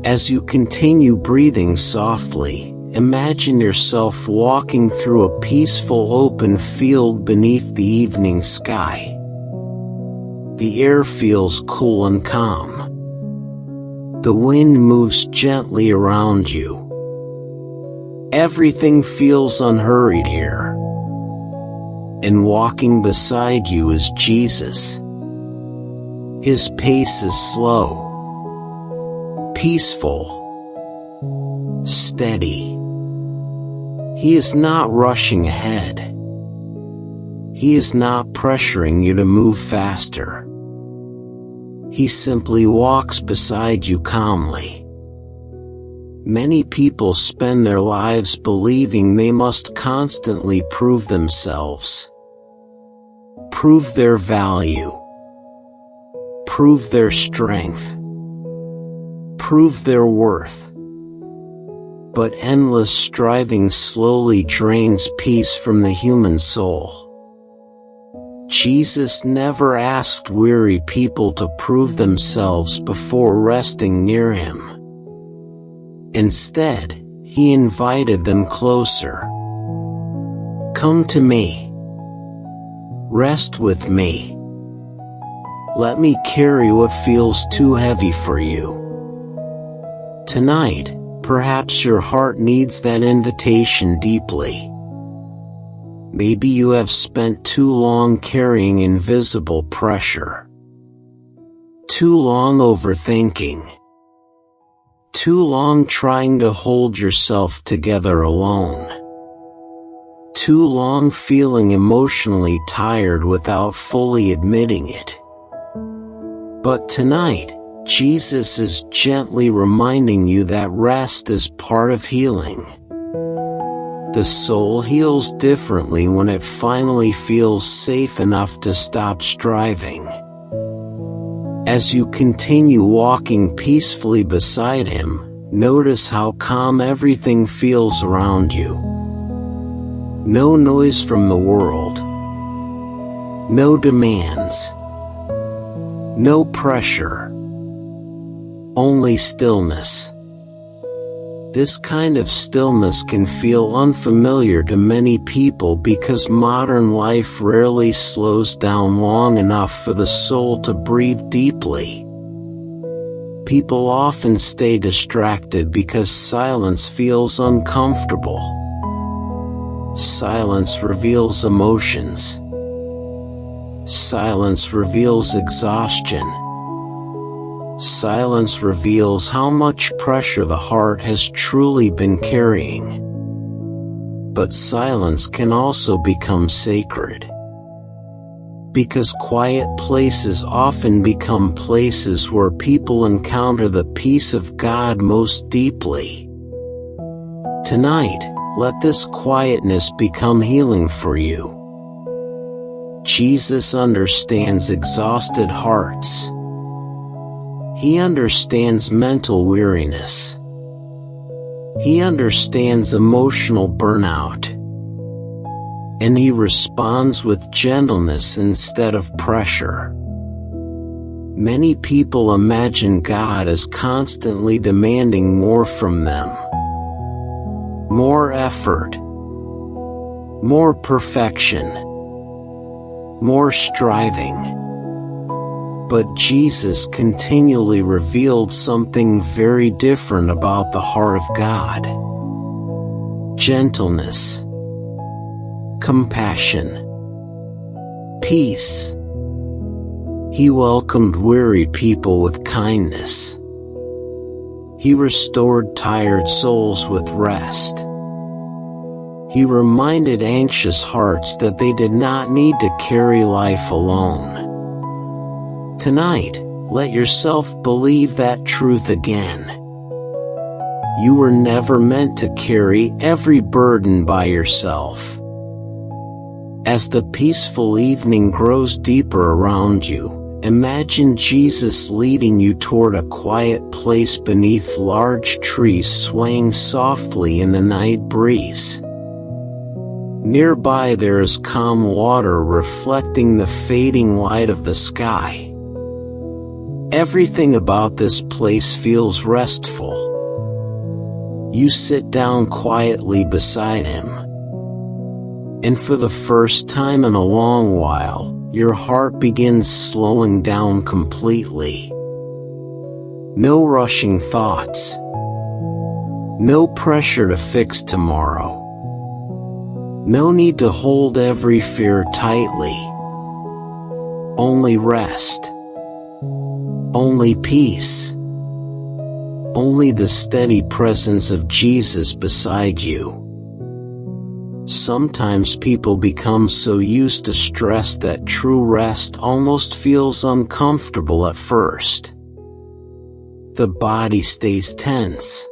As you continue breathing softly, imagine yourself walking through a peaceful open field beneath the evening sky. The air feels cool and calm. The wind moves gently around you. Everything feels unhurried here. And walking beside you is Jesus. His pace is slow, peaceful, steady. He is not rushing ahead. He is not pressuring you to move faster. He simply walks beside you calmly. Many people spend their lives believing they must constantly prove themselves, prove their value, prove their strength, prove their worth. But endless striving slowly drains peace from the human soul. Jesus never asked weary people to prove themselves before resting near Him. Instead, He invited them closer. Come to me. Rest with me. Let me carry what feels too heavy for you. Tonight, perhaps your heart needs that invitation deeply. Maybe you have spent too long carrying invisible pressure. Too long overthinking. Too long trying to hold yourself together alone. Too long feeling emotionally tired without fully admitting it. But tonight, Jesus is gently reminding you that rest is part of healing. The soul heals differently when it finally feels safe enough to stop striving. As you continue walking peacefully beside Him, notice how calm everything feels around you. No noise from the world. No demands. No pressure. Only stillness. This kind of stillness can feel unfamiliar to many people because modern life rarely slows down long enough for the soul to breathe deeply. People often stay distracted because silence feels uncomfortable. Silence reveals emotions. Silence reveals exhaustion. Silence reveals how much pressure the heart has truly been carrying. But silence can also become sacred. Because quiet places often become places where people encounter the peace of God most deeply. Tonight, let this quietness become healing for you. Jesus understands exhausted hearts. He understands mental weariness. He understands emotional burnout, and he responds with gentleness instead of pressure. Many people imagine God as constantly demanding more from them. More effort, more perfection, more striving. But Jesus continually revealed something very different about the heart of God. Gentleness, compassion, peace. He welcomed weary people with kindness. He restored tired souls with rest. He reminded anxious hearts that they did not need to carry life alone. Tonight, let yourself believe that truth again. You were never meant to carry every burden by yourself. As the peaceful evening grows deeper around you, imagine Jesus leading you toward a quiet place beneath large trees swaying softly in the night breeze. Nearby there is calm water reflecting the fading light of the sky. Everything about this place feels restful. You sit down quietly beside him, and for the first time in a long while, your heart begins slowing down completely. No rushing thoughts. No pressure to fix tomorrow. No need to hold every fear tightly. Only rest. Only peace. Only the steady presence of Jesus beside you. Sometimes people become so used to stress that true rest almost feels uncomfortable at first. The body stays tense.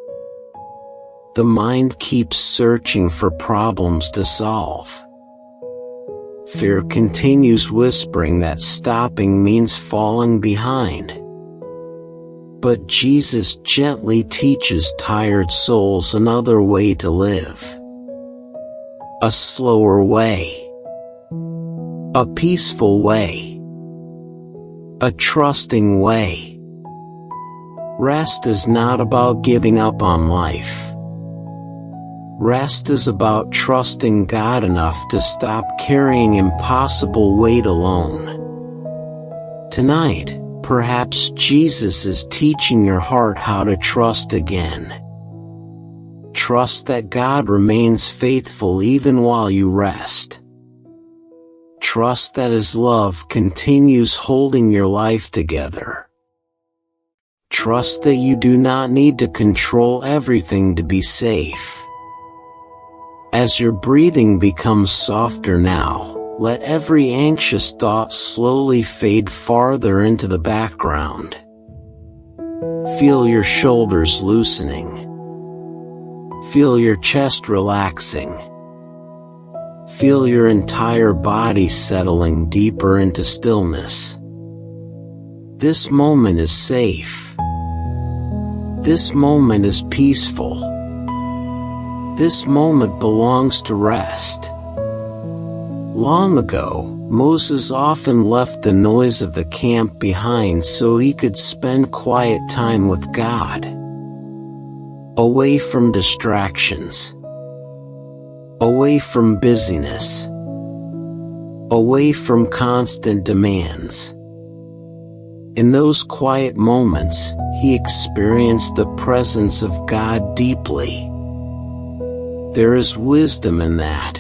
The mind keeps searching for problems to solve. Fear continues whispering that stopping means falling behind. But Jesus gently teaches tired souls another way to live. A slower way. A peaceful way. A trusting way. Rest is not about giving up on life. Rest is about trusting God enough to stop carrying impossible weight alone. Tonight, perhaps Jesus is teaching your heart how to trust again. Trust that God remains faithful even while you rest. Trust that His love continues holding your life together. Trust that you do not need to control everything to be safe. As your breathing becomes softer now, let every anxious thought slowly fade farther into the background. Feel your shoulders loosening. Feel your chest relaxing. Feel your entire body settling deeper into stillness. This moment is safe. This moment is peaceful. This moment belongs to rest. Long ago, Moses often left the noise of the camp behind so he could spend quiet time with God. Away from distractions. Away from busyness. Away from constant demands. In those quiet moments, he experienced the presence of God deeply. There is wisdom in that.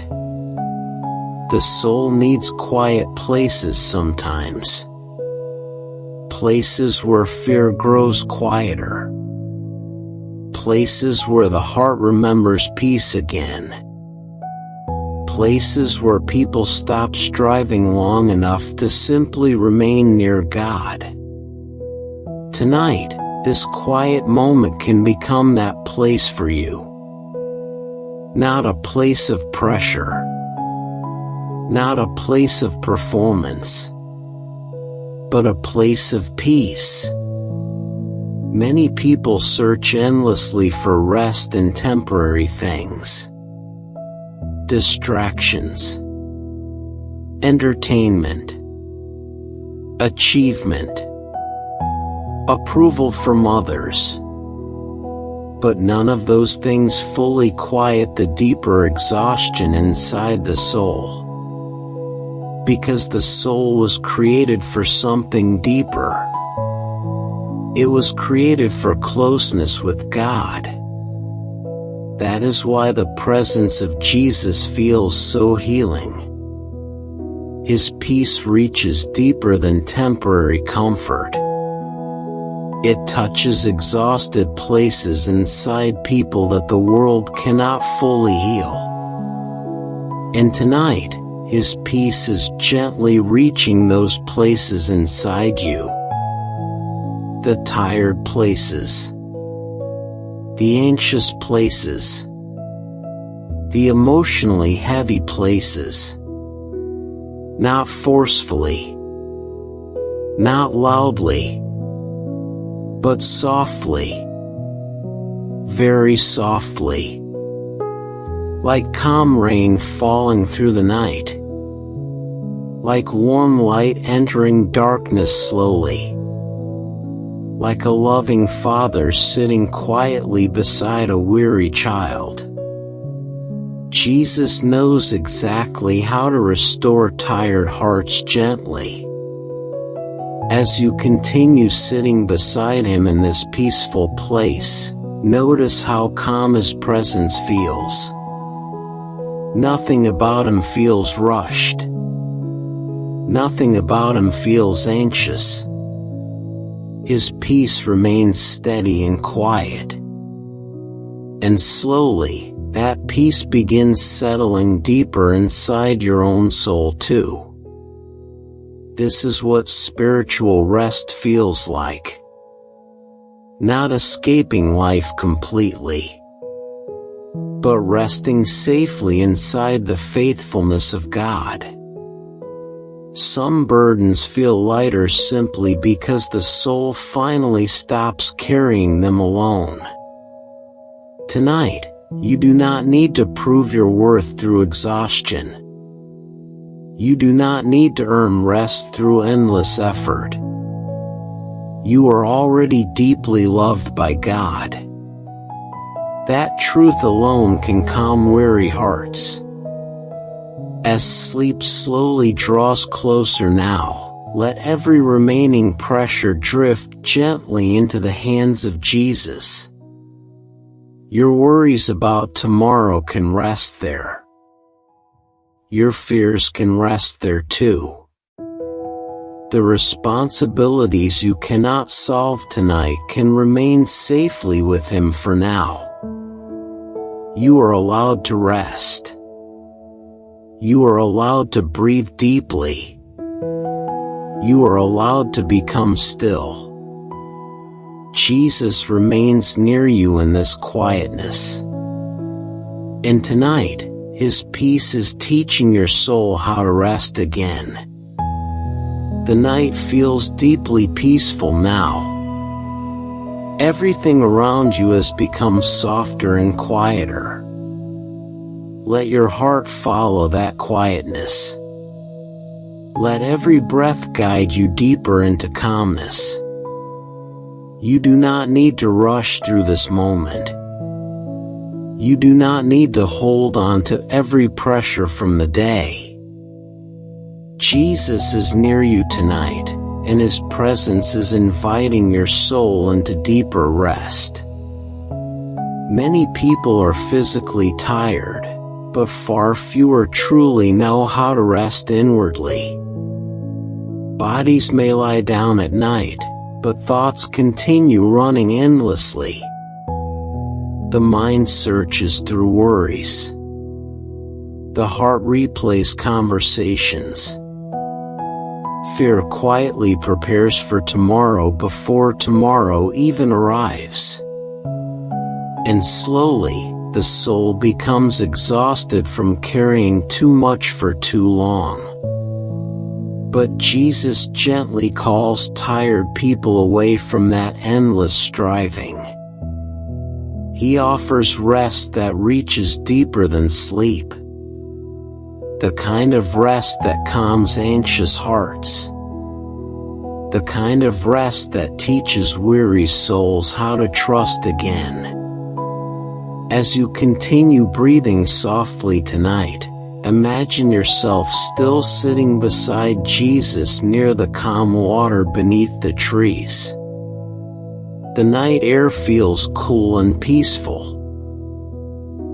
The soul needs quiet places sometimes. Places where fear grows quieter. Places where the heart remembers peace again. Places where people stop striving long enough to simply remain near God. Tonight, this quiet moment can become that place for you. Not a place of pressure. Not a place of performance. But a place of peace. Many people search endlessly for rest in temporary things. Distractions, entertainment, achievement, approval from others. But none of those things fully quiet the deeper exhaustion inside the soul. Because the soul was created for something deeper. It was created for closeness with God. That is why the presence of Jesus feels so healing. His peace reaches deeper than temporary comfort. It touches exhausted places inside people that the world cannot fully heal. And tonight, His peace is gently reaching those places inside you. The tired places, the anxious places, the emotionally heavy places. Not forcefully, not loudly, but softly, very softly, like calm rain falling through the night, like warm light entering darkness slowly, like a loving father sitting quietly beside a weary child. Jesus knows exactly how to restore tired hearts gently. As you continue sitting beside Him in this peaceful place, notice how calm His presence feels. Nothing about Him feels rushed. Nothing about Him feels anxious. His peace remains steady and quiet. And slowly, that peace begins settling deeper inside your own soul too. This is what spiritual rest feels like. Not escaping life completely, but resting safely inside the faithfulness of God. Some burdens feel lighter simply because the soul finally stops carrying them alone. Tonight, you do not need to prove your worth through exhaustion. You do not need to earn rest through endless effort. You are already deeply loved by God. That truth alone can calm weary hearts. As sleep slowly draws closer now, let every remaining pressure drift gently into the hands of Jesus. Your worries about tomorrow can rest there. Your fears can rest there too. The responsibilities you cannot solve tonight can remain safely with Him for now. You are allowed to rest. You are allowed to breathe deeply. You are allowed to become still. Jesus remains near you in this quietness. And tonight, His peace is teaching your soul how to rest again. The night feels deeply peaceful now. Everything around you has become softer and quieter. Let your heart follow that quietness. Let every breath guide you deeper into calmness. You do not need to rush through this moment. You do not need to hold on to every pressure from the day. Jesus is near you tonight, and His presence is inviting your soul into deeper rest. Many people are physically tired, but far fewer truly know how to rest inwardly. Bodies may lie down at night, but thoughts continue running endlessly. The mind searches through worries. The heart replays conversations. Fear quietly prepares for tomorrow before tomorrow even arrives. And slowly, the soul becomes exhausted from carrying too much for too long. But Jesus gently calls tired people away from that endless striving. He offers rest that reaches deeper than sleep. The kind of rest that calms anxious hearts. The kind of rest that teaches weary souls how to trust again. As you continue breathing softly tonight, imagine yourself still sitting beside Jesus near the calm water beneath the trees. The night air feels cool and peaceful.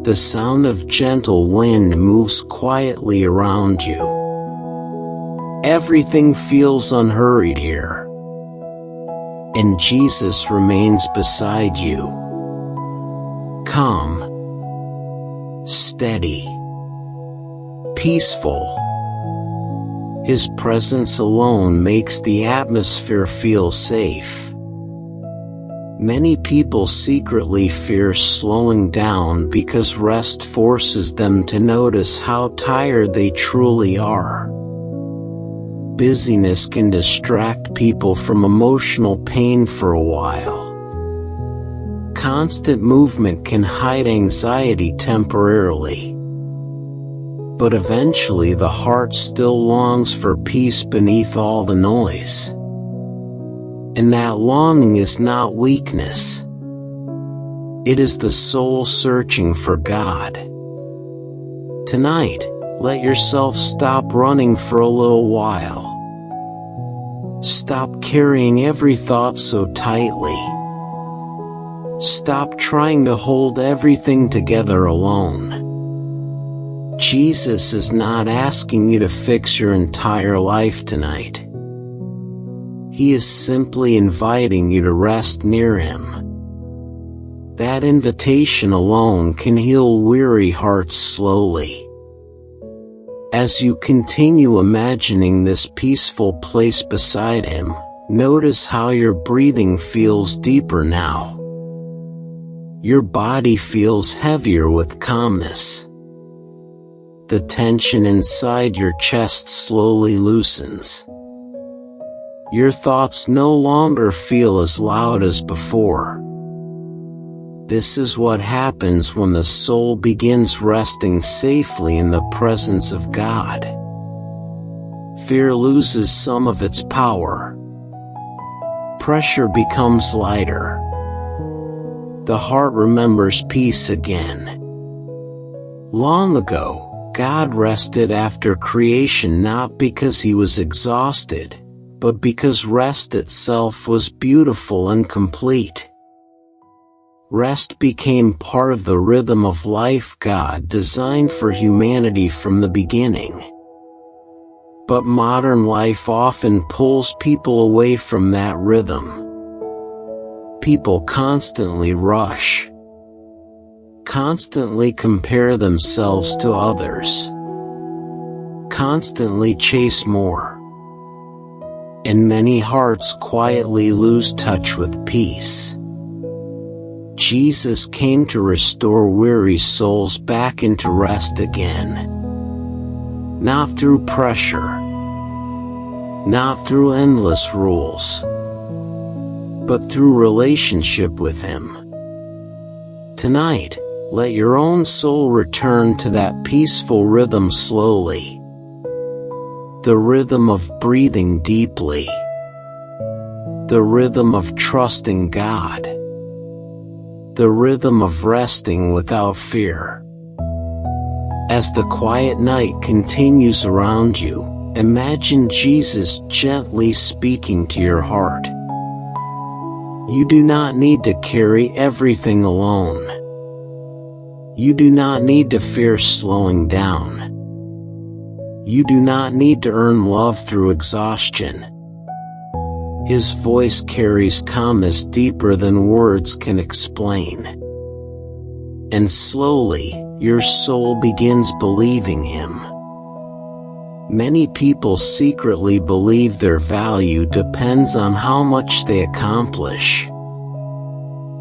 The sound of gentle wind moves quietly around you. Everything feels unhurried here. And Jesus remains beside you. Calm. Steady. Peaceful. His presence alone makes the atmosphere feel safe. Many people secretly fear slowing down because rest forces them to notice how tired they truly are. Busyness can distract people from emotional pain for a while. Constant movement can hide anxiety temporarily. But eventually the heart still longs for peace beneath all the noise. And that longing is not weakness. It is the soul searching for God. Tonight, let yourself stop running for a little while. Stop carrying every thought so tightly. Stop trying to hold everything together alone. Jesus is not asking you to fix your entire life tonight. He is simply inviting you to rest near Him. That invitation alone can heal weary hearts slowly. As you continue imagining this peaceful place beside Him, notice how your breathing feels deeper now. Your body feels heavier with calmness. The tension inside your chest slowly loosens. Your thoughts no longer feel as loud as before. This is what happens when the soul begins resting safely in the presence of God. Fear loses some of its power. Pressure becomes lighter. The heart remembers peace again. Long ago, God rested after creation not because He was exhausted, but because rest itself was beautiful and complete. Rest became part of the rhythm of life God designed for humanity from the beginning. But modern life often pulls people away from that rhythm. People constantly rush, constantly compare themselves to others, constantly chase more. And many hearts quietly lose touch with peace. Jesus came to restore weary souls back into rest again. Not through pressure, not through endless rules, but through relationship with Him. Tonight, let your own soul return to that peaceful rhythm slowly. The rhythm of breathing deeply. The rhythm of trusting God. The rhythm of resting without fear. As the quiet night continues around you, imagine Jesus gently speaking to your heart. You do not need to carry everything alone. You do not need to fear slowing down. You do not need to earn love through exhaustion. His voice carries calmness deeper than words can explain. And slowly, your soul begins believing Him. Many people secretly believe their value depends on how much they accomplish.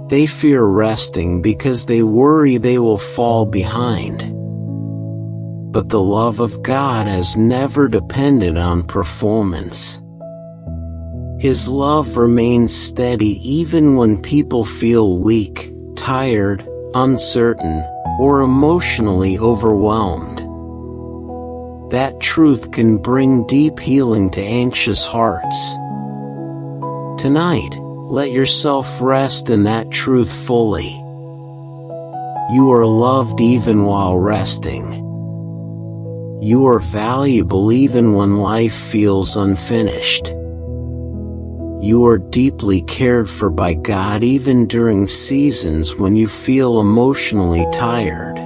They fear resting because they worry they will fall behind. but the love of God has never depended on performance. His love remains steady even when people feel weak, tired, uncertain, or emotionally overwhelmed. That truth can bring deep healing to anxious hearts. Tonight, let yourself rest in that truth fully. You are loved even while resting. You are valuable even when life feels unfinished. You are deeply cared for by God even during seasons when you feel emotionally tired.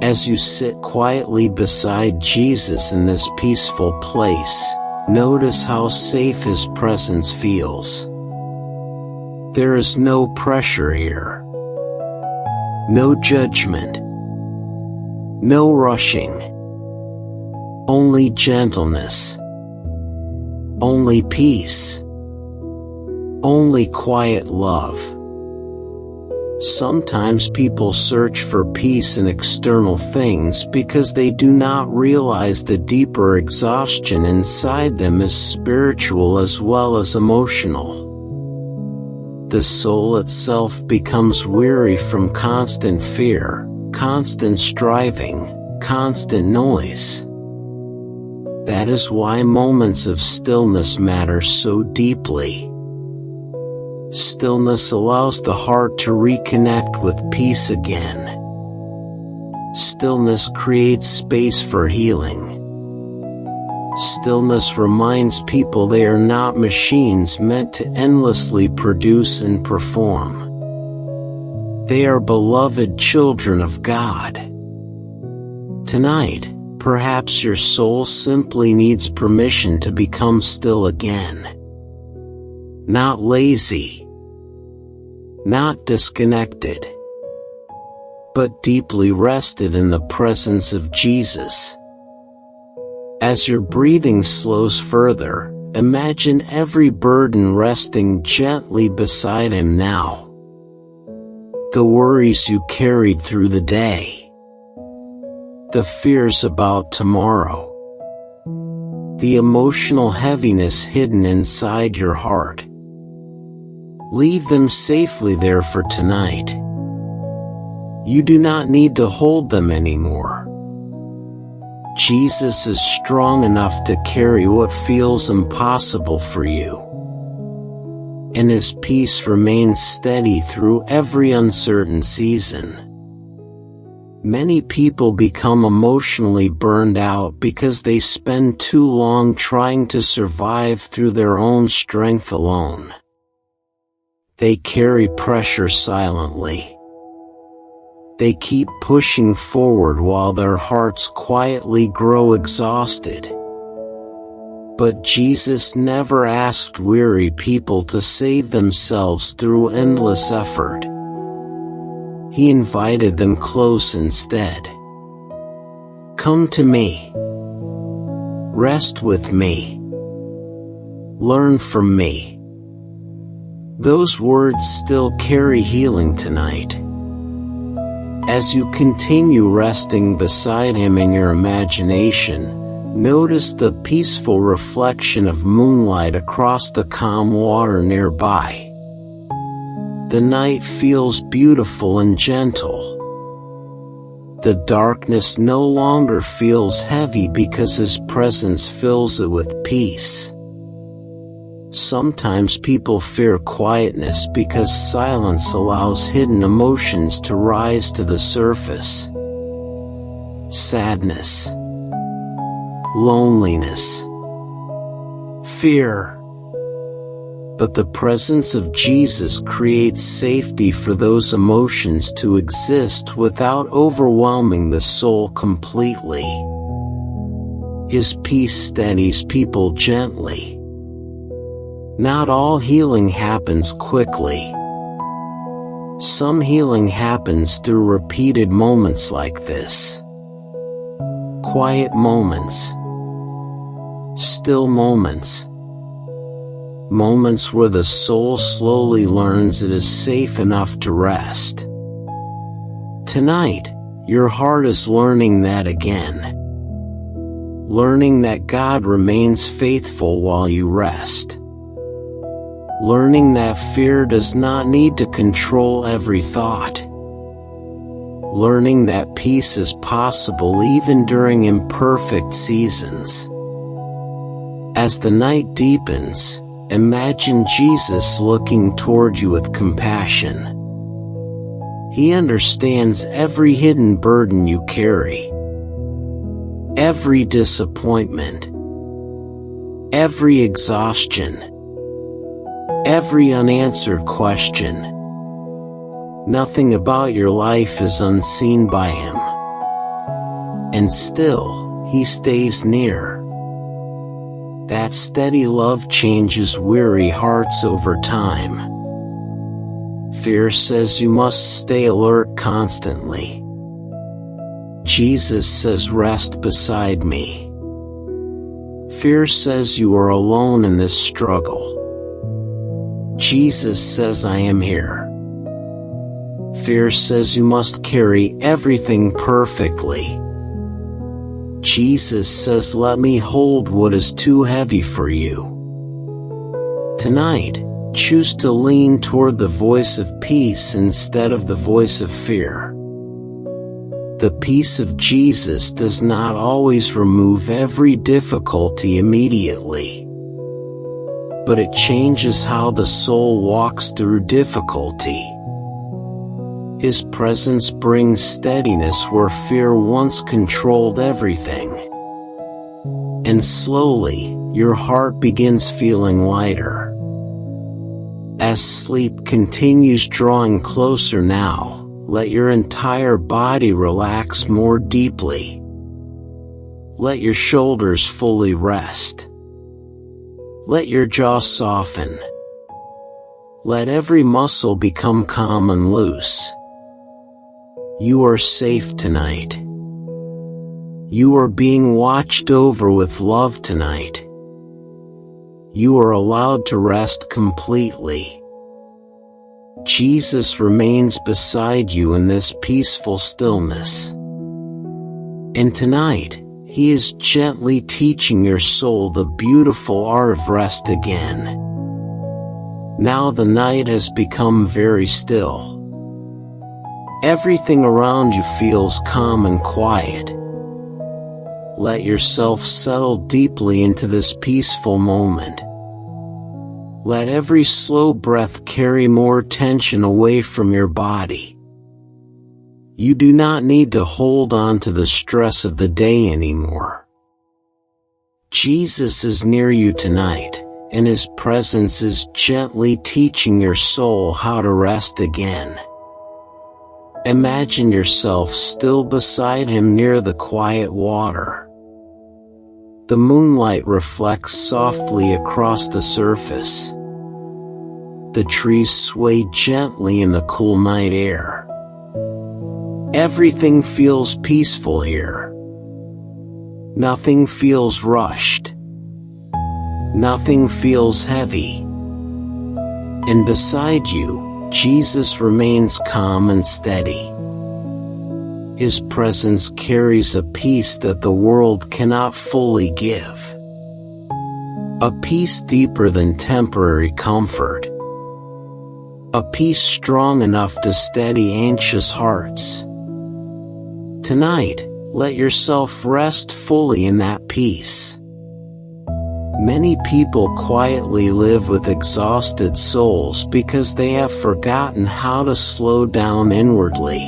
As you sit quietly beside Jesus in this peaceful place, notice how safe His presence feels. There is no pressure here. No judgment. No rushing. Only gentleness. Only peace. Only quiet love. Sometimes people search for peace in external things because they do not realize the deeper exhaustion inside them is spiritual as well as emotional. The soul itself becomes weary from constant fear, constant striving, constant noise. That is why moments of stillness matter so deeply. Stillness allows the heart to reconnect with peace again. Stillness creates space for healing. Stillness reminds people they are not machines meant to endlessly produce and perform. They are beloved children of God. Tonight, perhaps your soul simply needs permission to become still again. Not lazy. Not disconnected, but deeply rested in the presence of Jesus. As your breathing slows further, imagine every burden resting gently beside Him now. The worries you carried through the day. The fears about tomorrow. The emotional heaviness hidden inside your heart. Leave them safely there for tonight. You do not need to hold them anymore. Jesus is strong enough to carry what feels impossible for you. And His peace remains steady through every uncertain season. Many people become emotionally burned out because they spend too long trying to survive through their own strength alone. They carry pressure silently. They keep pushing forward while their hearts quietly grow exhausted. But Jesus never asked weary people to save themselves through endless effort. He invited them close instead. Come to me. Rest with me. Learn from me. Those words still carry healing tonight. As you continue resting beside Him in your imagination, notice the peaceful reflection of moonlight across the calm water nearby. The night feels beautiful and gentle. The darkness no longer feels heavy because His presence fills it with peace. Sometimes people fear quietness because silence allows hidden emotions to rise to the surface. Sadness, loneliness, fear. But the presence of Jesus creates safety for those emotions to exist without overwhelming the soul completely. His peace steadies people gently. Not all healing happens quickly. Some healing happens through repeated moments like this. Quiet moments. Still moments. Moments where the soul slowly learns it is safe enough to rest. Tonight, your heart is learning that again. Learning that God remains faithful while you rest. Learning that fear does not need to control every thought. Learning that peace is possible even during imperfect seasons. As the night deepens, imagine Jesus looking toward you with compassion. He understands every hidden burden you carry. Every disappointment. Every exhaustion. Every unanswered question. Nothing about your life is unseen by Him. And still, He stays near. That steady love changes weary hearts over time. Fear says you must stay alert constantly. Jesus says, "Rest beside me." Fear says you are alone in this struggle. Jesus says, "I am here." Fear says you must carry everything perfectly. Jesus says, "Let me hold what is too heavy for you." Tonight, choose to lean toward the voice of peace instead of the voice of fear. The peace of Jesus does not always remove every difficulty immediately, but it changes how the soul walks through difficulty. His presence brings steadiness where fear once controlled everything. And slowly, your heart begins feeling lighter. As sleep continues drawing closer now, let your entire body relax more deeply. Let your shoulders fully rest. Let your jaw soften. Let every muscle become calm and loose. You are safe tonight. You are being watched over with love tonight. You are allowed to rest completely. Jesus remains beside you in this peaceful stillness. And tonight, He is gently teaching your soul the beautiful art of rest again. Now the night has become very still. Everything around you feels calm and quiet. Let yourself settle deeply into this peaceful moment. Let every slow breath carry more tension away from your body. You do not need to hold on to the stress of the day anymore. Jesus is near you tonight, and His presence is gently teaching your soul how to rest again. Imagine yourself still beside Him near the quiet water. The moonlight reflects softly across the surface. The trees sway gently in the cool night air. Everything feels peaceful here. Nothing feels rushed. Nothing feels heavy. And beside you, Jesus remains calm and steady. His presence carries a peace that the world cannot fully give. A peace deeper than temporary comfort. A peace strong enough to steady anxious hearts. Tonight, let yourself rest fully in that peace. Many people quietly live with exhausted souls because they have forgotten how to slow down inwardly.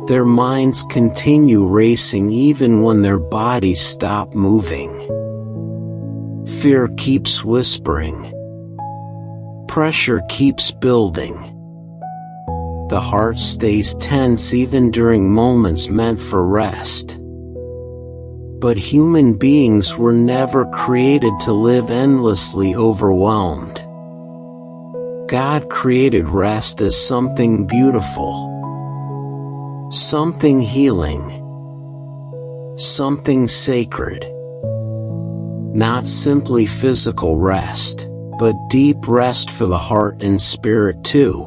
Their minds continue racing even when their bodies stop moving. Fear keeps whispering. Pressure keeps building. The heart stays tense even during moments meant for rest. But human beings were never created to live endlessly overwhelmed. God created rest as something beautiful, something healing, something sacred. Not simply physical rest, but deep rest for the heart and spirit too.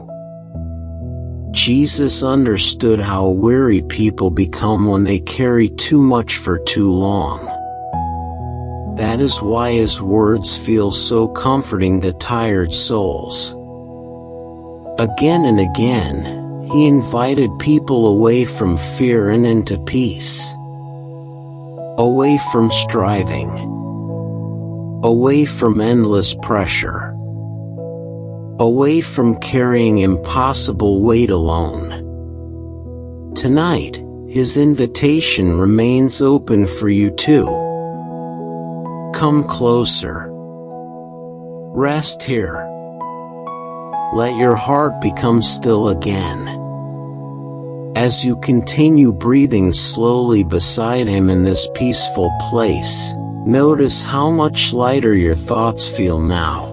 Jesus understood how weary people become when they carry too much for too long. That is why his words feel so comforting to tired souls. Again and again, he invited people away from fear and into peace. Away from striving. Away from endless pressure. Away from carrying impossible weight alone. Tonight, his invitation remains open for you too. Come closer. Rest here. Let your heart become still again. As you continue breathing slowly beside him in this peaceful place, notice how much lighter your thoughts feel now.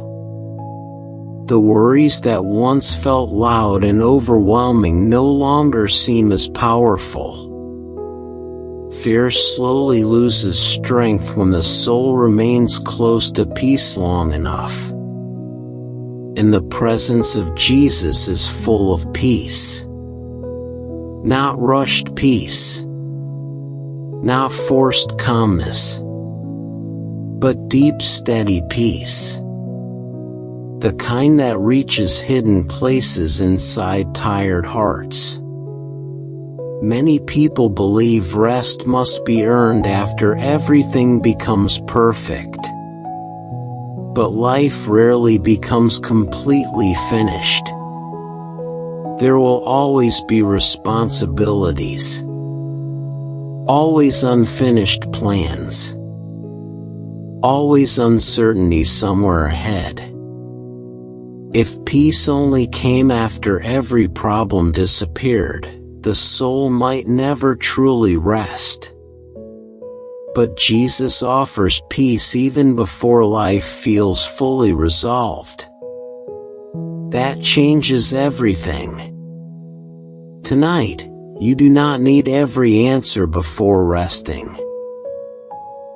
The worries that once felt loud and overwhelming no longer seem as powerful. Fear slowly loses strength when the soul remains close to peace long enough. And the presence of Jesus is full of peace. Not rushed peace. Not forced calmness. But deep, steady peace. The kind that reaches hidden places inside tired hearts. Many people believe rest must be earned after everything becomes perfect. But life rarely becomes completely finished. There will always be responsibilities. Always unfinished plans. Always uncertainty somewhere ahead. If peace only came after every problem disappeared, the soul might never truly rest. But Jesus offers peace even before life feels fully resolved. That changes everything. Tonight, you do not need every answer before resting.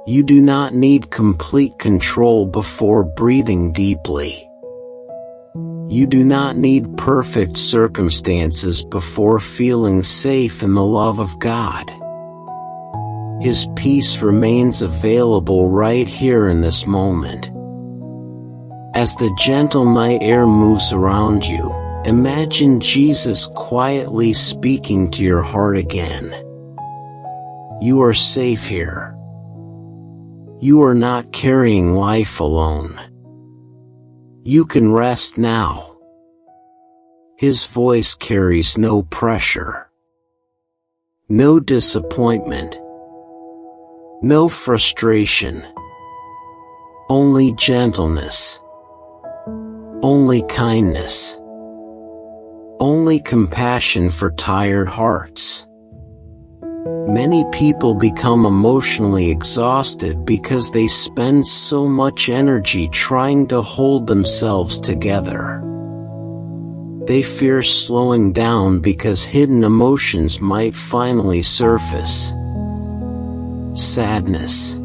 You do not need complete control before breathing deeply. You do not need perfect circumstances before feeling safe in the love of God. His peace remains available right here in this moment. As the gentle night air moves around you, imagine Jesus quietly speaking to your heart again. You are safe here. You are not carrying life alone. You can rest now. His voice carries no pressure. No disappointment. No frustration. Only gentleness. Only kindness. Only compassion for tired hearts. Many people become emotionally exhausted because they spend so much energy trying to hold themselves together. They fear slowing down because hidden emotions might finally surface. Sadness.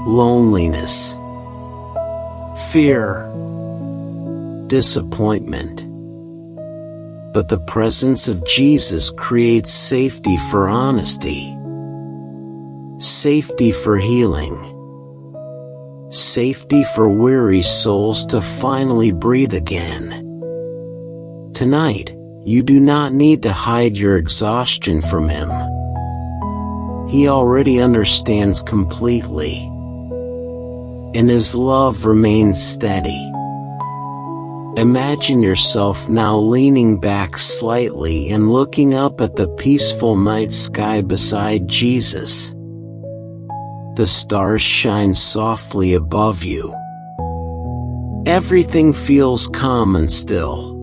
Loneliness. Fear. Disappointment. But the presence of Jesus creates safety for honesty. Safety for healing. Safety for weary souls to finally breathe again. Tonight, you do not need to hide your exhaustion from him. He already understands completely. And his love remains steady. Imagine yourself now leaning back slightly and looking up at the peaceful night sky beside Jesus. The stars shine softly above you. Everything feels calm and still.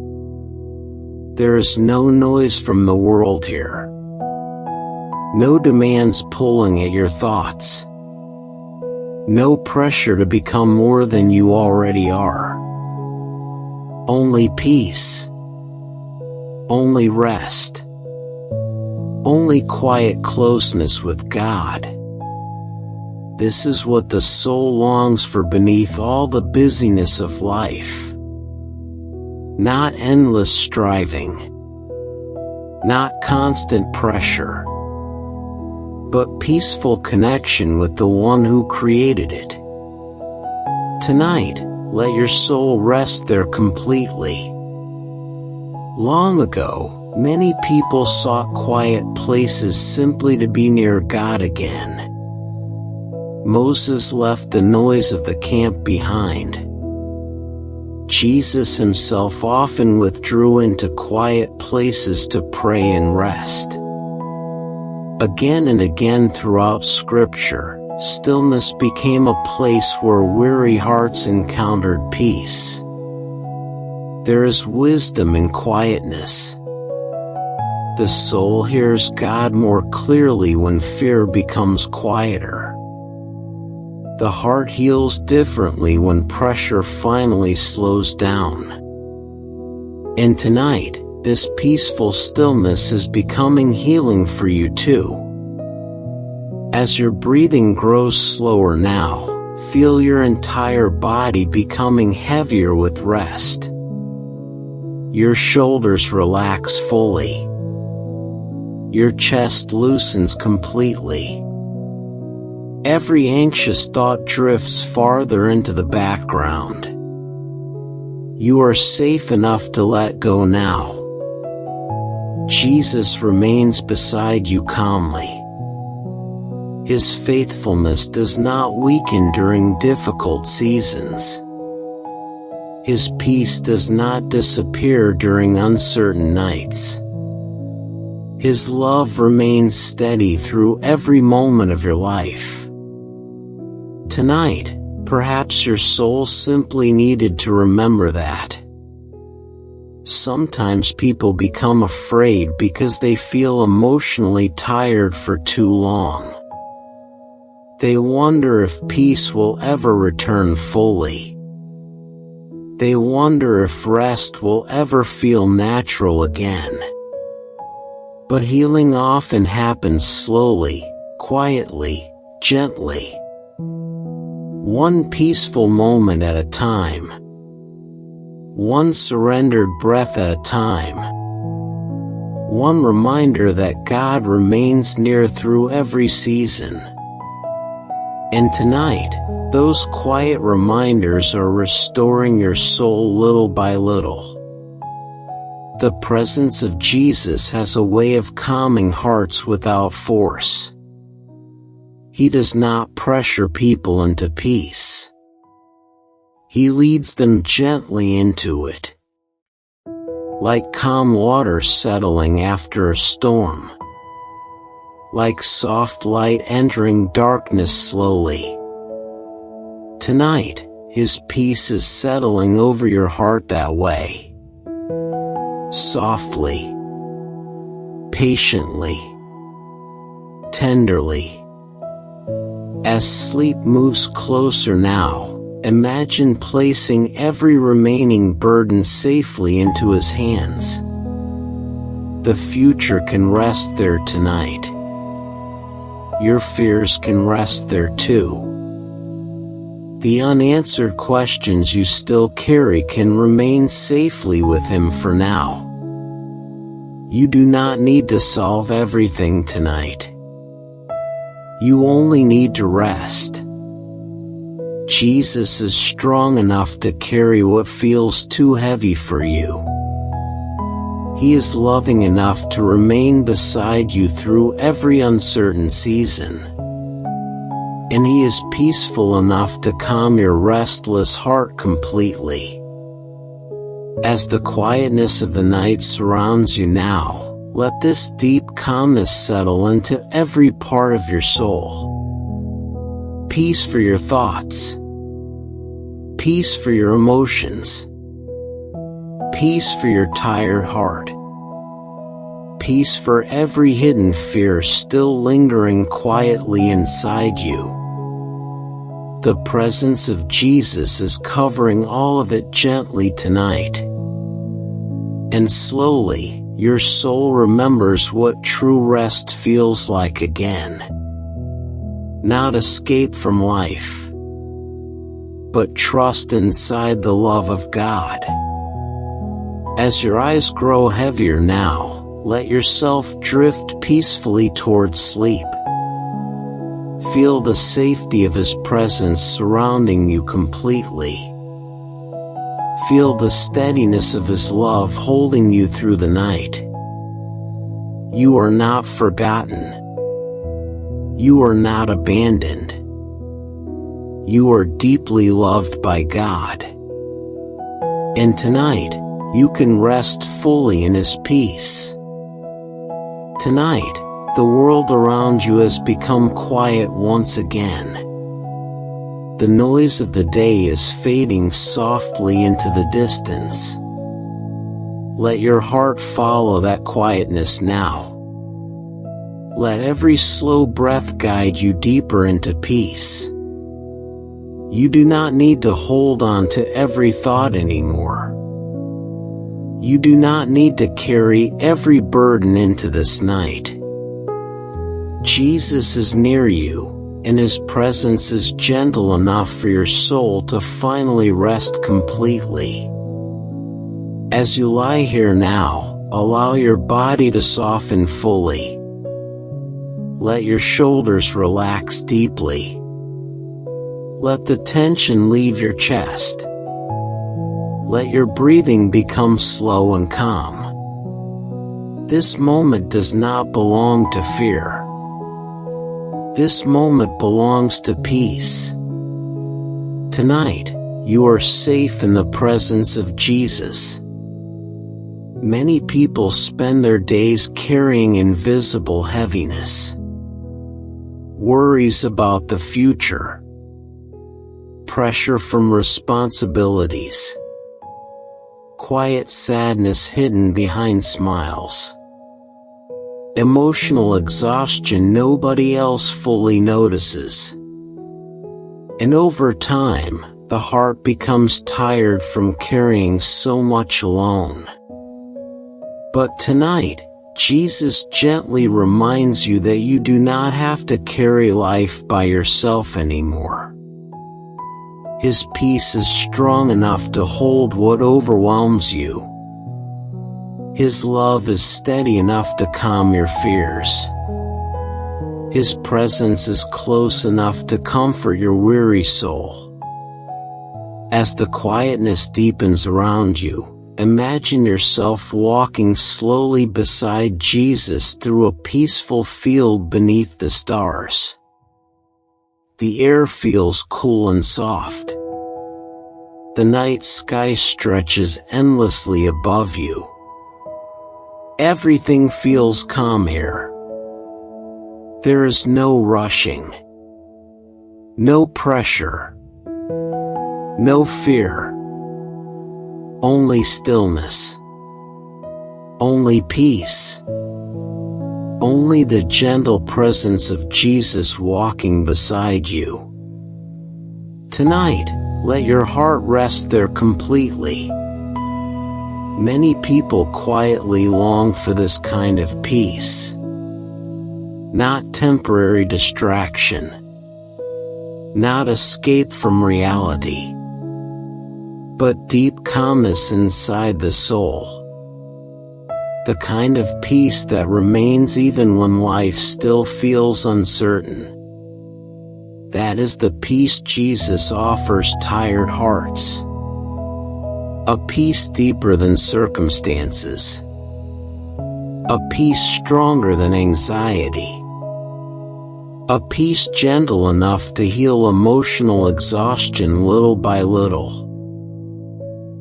There is no noise from the world here. No demands pulling at your thoughts. No pressure to become more than you already are. Only peace. Only rest. Only quiet closeness with God. This is what the soul longs for beneath all the busyness of life. Not endless striving. not constant pressure, but peaceful connection with the one who created it. Tonight, let your soul rest there completely. Long ago, many people sought quiet places simply to be near God again. Moses left the noise of the camp behind. Jesus himself often withdrew into quiet places to pray and rest. Again and again throughout Scripture, stillness became a place where weary hearts encountered peace. There is wisdom in quietness. The soul hears God more clearly when fear becomes quieter. The heart heals differently when pressure finally slows down. And tonight, this peaceful stillness is becoming healing for you too. As your breathing grows slower now, feel your entire body becoming heavier with rest. Your shoulders relax fully. Your chest loosens completely. Every anxious thought drifts farther into the background. You are safe enough to let go now. Jesus remains beside you calmly. His faithfulness does not weaken during difficult seasons. His peace does not disappear during uncertain nights. His love remains steady through every moment of your life. Tonight, perhaps your soul simply needed to remember that. Sometimes people become afraid because they feel emotionally tired for too long. They wonder if peace will ever return fully. They wonder if rest will ever feel natural again. But healing often happens slowly, quietly, gently. One peaceful moment at a time. One surrendered breath at a time. One reminder that God remains near through every season. And tonight, those quiet reminders are restoring your soul little by little. The presence of Jesus has a way of calming hearts without force. He does not pressure people into peace. He leads them gently into it. Like calm water settling after a storm. Like soft light entering darkness slowly. Tonight, His peace is settling over your heart that way. Softly. Patiently. Tenderly. As sleep moves closer now, imagine placing every remaining burden safely into His hands. The future can rest there tonight. Your fears can rest there too. The unanswered questions you still carry can remain safely with Him for now. You do not need to solve everything tonight. You only need to rest. Jesus is strong enough to carry what feels too heavy for you. He is loving enough to remain beside you through every uncertain season. And He is peaceful enough to calm your restless heart completely. As the quietness of the night surrounds you now, let this deep calmness settle into every part of your soul. Peace for your thoughts. Peace for your emotions. Peace for your tired heart. Peace for every hidden fear still lingering quietly inside you. The presence of Jesus is covering all of it gently tonight. And slowly, your soul remembers what true rest feels like again. Not escape from life, but trust inside the love of God. As your eyes grow heavier now, let yourself drift peacefully towards sleep. Feel the safety of His presence surrounding you completely. Feel the steadiness of His love holding you through the night. You are not forgotten. You are not abandoned. You are deeply loved by God. And tonight, you can rest fully in His peace. Tonight, the world around you has become quiet once again. The noise of the day is fading softly into the distance. Let your heart follow that quietness now. Let every slow breath guide you deeper into peace. You do not need to hold on to every thought anymore. You do not need to carry every burden into this night. Jesus is near you, and His presence is gentle enough for your soul to finally rest completely. As you lie here now, allow your body to soften fully. Let your shoulders relax deeply. Let the tension leave your chest. Let your breathing become slow and calm. This moment does not belong to fear. This moment belongs to peace. Tonight, you are safe in the presence of Jesus. Many people spend their days carrying invisible heaviness. Worries about the future. Pressure from responsibilities. Quiet sadness hidden behind smiles. Emotional exhaustion nobody else fully notices. And over time, the heart becomes tired from carrying so much alone. But tonight, Jesus gently reminds you that you do not have to carry life by yourself anymore. His peace is strong enough to hold what overwhelms you. His love is steady enough to calm your fears. His presence is close enough to comfort your weary soul. As the quietness deepens around you, imagine yourself walking slowly beside Jesus through a peaceful field beneath the stars. The air feels cool and soft. The night sky stretches endlessly above you. Everything feels calm here. There is no rushing. No pressure. No fear. Only stillness. Only peace. Only the gentle presence of Jesus walking beside you. Tonight, let your heart rest there completely. Many people quietly long for this kind of peace. Not temporary distraction. Not escape from reality. But deep calmness inside the soul. The kind of peace that remains even when life still feels uncertain. That is the peace Jesus offers tired hearts. A peace deeper than circumstances. A peace stronger than anxiety. A peace gentle enough to heal emotional exhaustion little by little.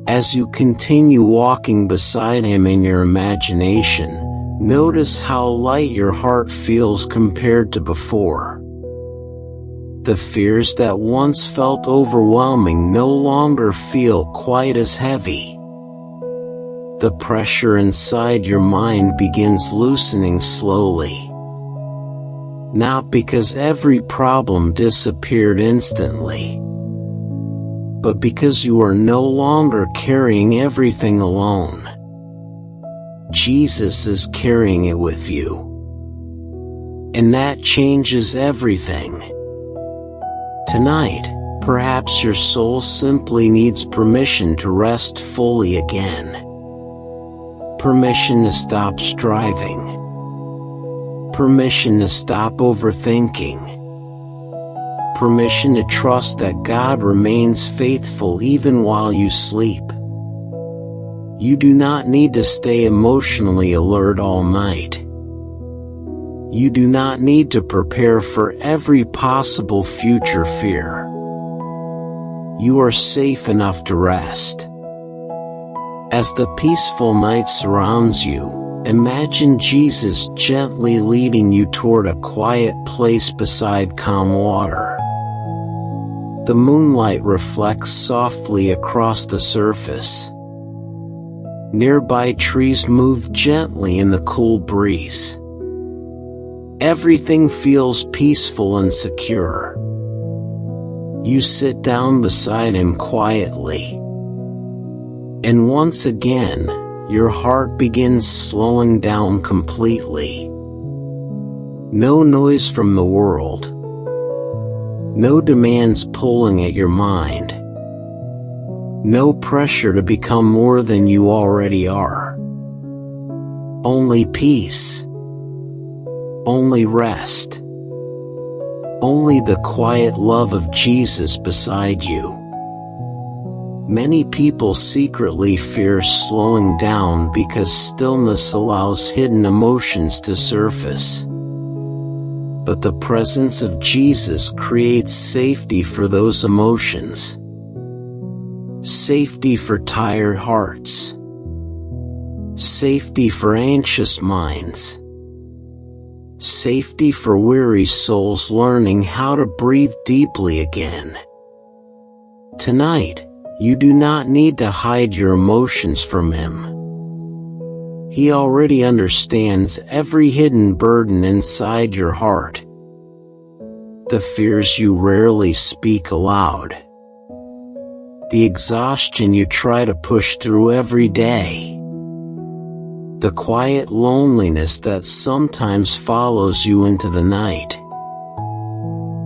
As you continue walking beside Him in your imagination, notice how light your heart feels compared to before. The fears that once felt overwhelming no longer feel quite as heavy. The pressure inside your mind begins loosening slowly. Not because every problem disappeared instantly, but because you are no longer carrying everything alone. Jesus is carrying it with you. And that changes everything. Tonight, perhaps your soul simply needs permission to rest fully again. Permission to stop striving. Permission to stop overthinking. Permission to trust that God remains faithful even while you sleep. You do not need to stay emotionally alert all night. You do not need to prepare for every possible future fear. You are safe enough to rest. As the peaceful night surrounds you, imagine Jesus gently leading you toward a quiet place beside calm water. The moonlight reflects softly across the surface. Nearby trees move gently in the cool breeze. Everything feels peaceful and secure. You sit down beside him quietly. And once again, your heart begins slowing down completely. No noise from the world. No demands pulling at your mind. No pressure to become more than you already are. Only peace. Only rest. Only the quiet love of Jesus beside you. Many people secretly fear slowing down because stillness allows hidden emotions to surface. But the presence of Jesus creates safety for those emotions. Safety for tired hearts. Safety for anxious minds. Safety for weary souls learning how to breathe deeply again. Tonight, you do not need to hide your emotions from him. He already understands every hidden burden inside your heart. The fears you rarely speak aloud. The exhaustion you try to push through every day. The quiet loneliness that sometimes follows you into the night.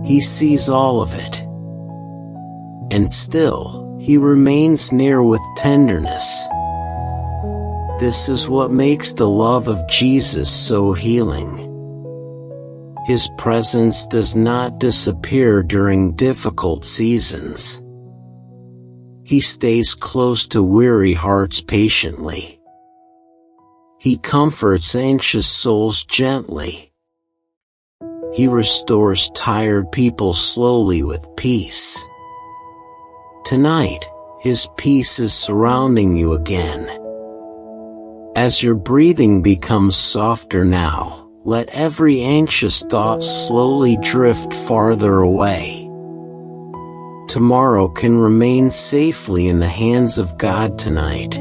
He sees all of it. And still, he remains near with tenderness. This is what makes the love of Jesus so healing. His presence does not disappear during difficult seasons. He stays close to weary hearts patiently. He comforts anxious souls gently. He restores tired people slowly with peace. Tonight, his peace is surrounding you again. As your breathing becomes softer now, let every anxious thought slowly drift farther away. Tomorrow can remain safely in the hands of God tonight.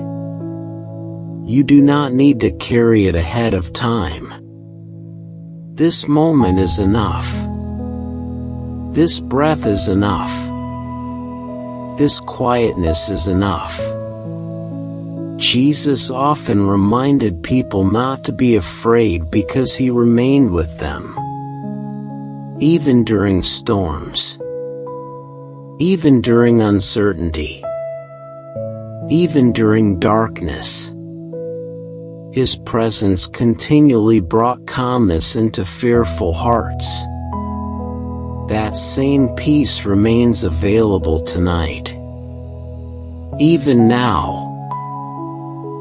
You do not need to carry it ahead of time. This moment is enough. This breath is enough. This quietness is enough. Jesus often reminded people not to be afraid because he remained with them. Even during storms. Even during uncertainty. Even during darkness. His presence continually brought calmness into fearful hearts. That same peace remains available tonight. Even now.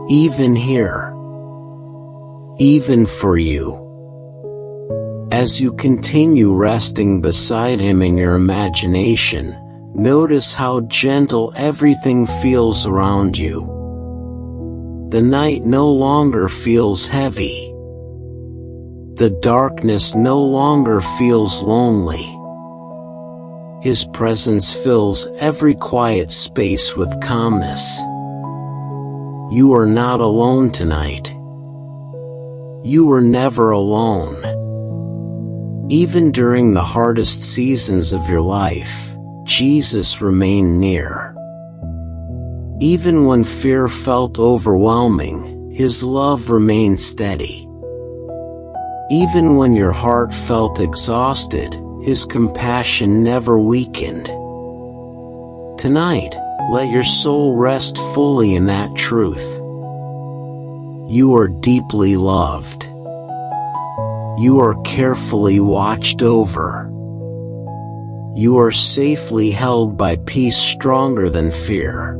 Even here. Even for you. As you continue resting beside him in your imagination, notice how gentle everything feels around you. The night no longer feels heavy. The darkness no longer feels lonely. His presence fills every quiet space with calmness. You are not alone tonight. You were never alone. Even during the hardest seasons of your life, Jesus remained near. Even when fear felt overwhelming, his love remained steady. Even when your heart felt exhausted, his compassion never weakened. Tonight, let your soul rest fully in that truth. You are deeply loved. You are carefully watched over. You are safely held by peace stronger than fear.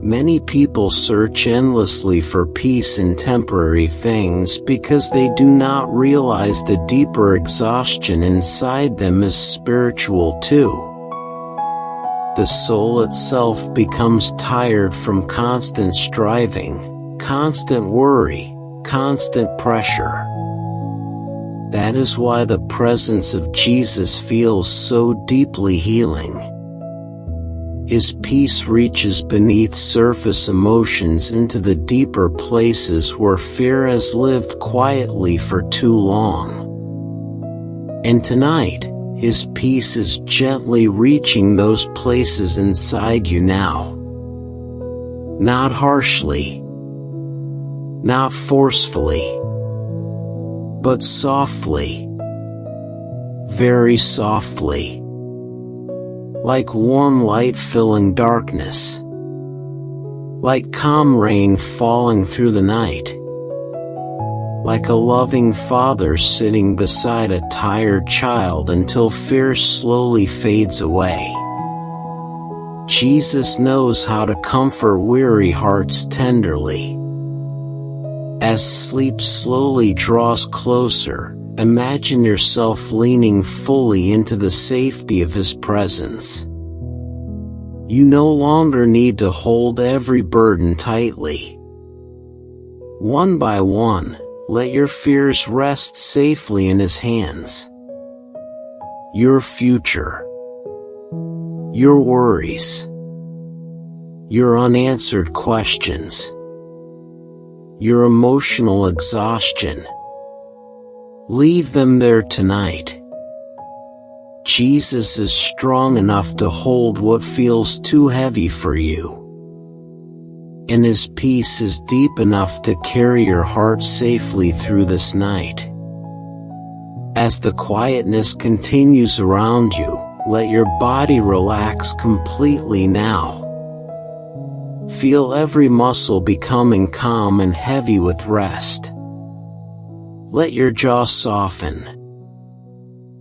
Many people search endlessly for peace in temporary things because they do not realize the deeper exhaustion inside them is spiritual too. The soul itself becomes tired from constant striving, constant worry, constant pressure. That is why the presence of Jesus feels so deeply healing. His peace reaches beneath surface emotions into the deeper places where fear has lived quietly for too long. And tonight, His peace is gently reaching those places inside you now. Not harshly, not forcefully, but softly, very softly. Like warm light filling darkness. Like calm rain falling through the night. Like a loving father sitting beside a tired child until fear slowly fades away. Jesus knows how to comfort weary hearts tenderly. As sleep slowly draws closer, imagine yourself leaning fully into the safety of His presence. You no longer need to hold every burden tightly. One by one, let your fears rest safely in His hands. Your future, your worries, your unanswered questions, your emotional exhaustion. Leave them there tonight. Jesus is strong enough to hold what feels too heavy for you. And His peace is deep enough to carry your heart safely through this night. As the quietness continues around you, let your body relax completely now. Feel every muscle becoming calm and heavy with rest. Let your jaw soften.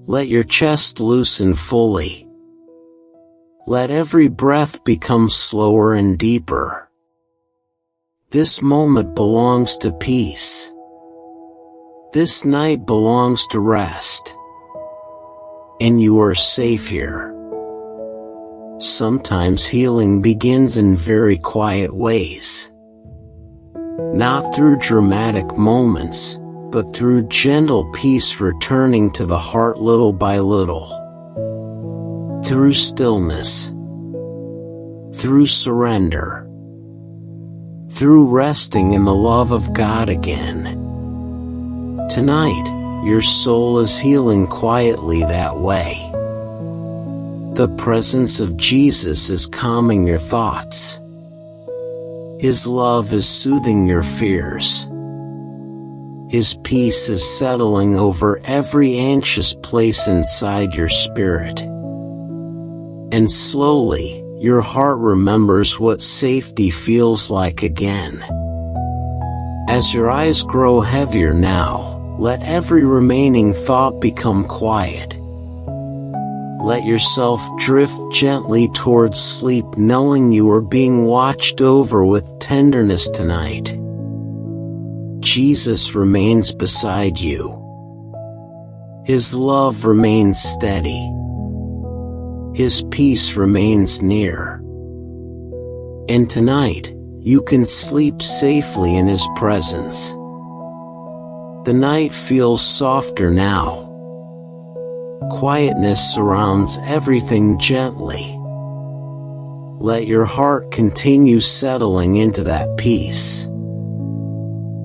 Let your chest loosen fully. Let every breath become slower and deeper. This moment belongs to peace. This night belongs to rest. And you are safe here. Sometimes healing begins in very quiet ways. Not through dramatic moments, but through gentle peace returning to the heart little by little. Through stillness. Through surrender. Through resting in the love of God again. Tonight, your soul is healing quietly that way. The presence of Jesus is calming your thoughts. His love is soothing your fears. His peace is settling over every anxious place inside your spirit. And slowly, your heart remembers what safety feels like again. As your eyes grow heavier now, let every remaining thought become quiet. Let yourself drift gently towards sleep, knowing you are being watched over with tenderness tonight. Jesus remains beside you. His love remains steady. His peace remains near. And tonight, you can sleep safely in His presence. The night feels softer now. Quietness surrounds everything gently. Let your heart continue settling into that peace.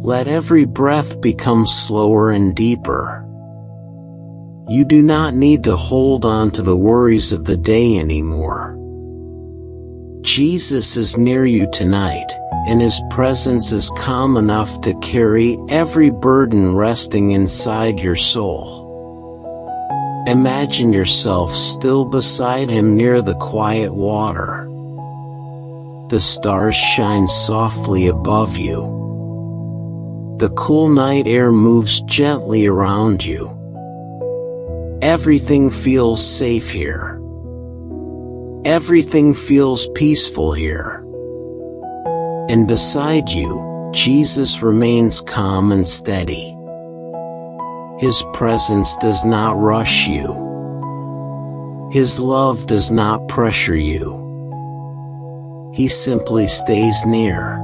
Let every breath become slower and deeper. You do not need to hold on to the worries of the day anymore. Jesus is near you tonight, and His presence is calm enough to carry every burden resting inside your soul. Imagine yourself still beside Him near the quiet water. The stars shine softly above you. The cool night air moves gently around you. Everything feels safe here. Everything feels peaceful here. And beside you, Jesus remains calm and steady. His presence does not rush you. His love does not pressure you. He simply stays near.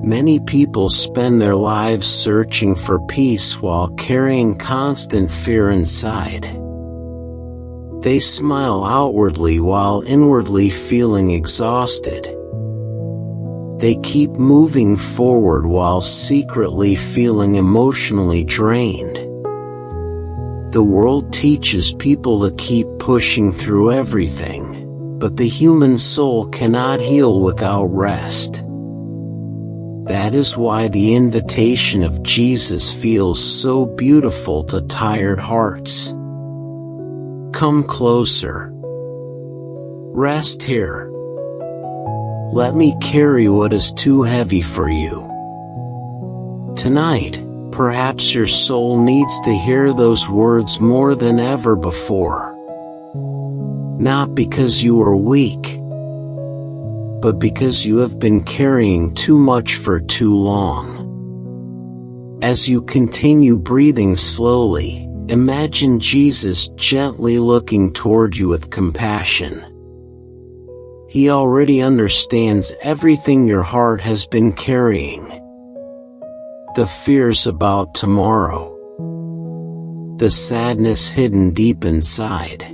Many people spend their lives searching for peace while carrying constant fear inside. They smile outwardly while inwardly feeling exhausted. They keep moving forward while secretly feeling emotionally drained. The world teaches people to keep pushing through everything, but the human soul cannot heal without rest. That is why the invitation of Jesus feels so beautiful to tired hearts. Come closer. Rest here. Let me carry what is too heavy for you. Tonight, perhaps your soul needs to hear those words more than ever before. Not because you are weak, but because you have been carrying too much for too long. As you continue breathing slowly, imagine Jesus gently looking toward you with compassion. He already understands everything your heart has been carrying. The fears about tomorrow. The sadness hidden deep inside.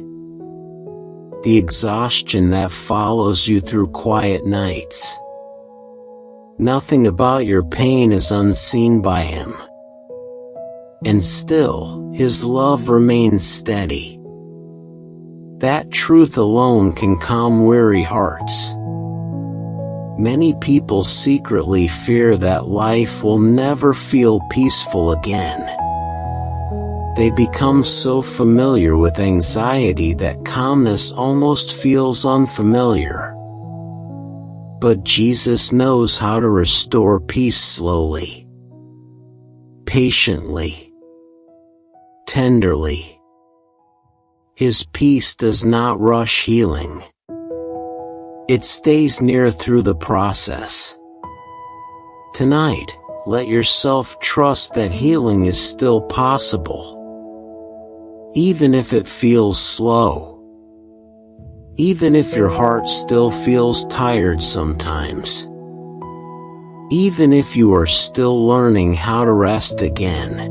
The exhaustion that follows you through quiet nights. Nothing about your pain is unseen by him. And still, his love remains steady. That truth alone can calm weary hearts. Many people secretly fear that life will never feel peaceful again. They become so familiar with anxiety that calmness almost feels unfamiliar. But Jesus knows how to restore peace slowly, patiently, tenderly. His peace does not rush healing. It stays near through the process. Tonight, let yourself trust that healing is still possible. Even if it feels slow. Even if your heart still feels tired sometimes. Even if you are still learning how to rest again.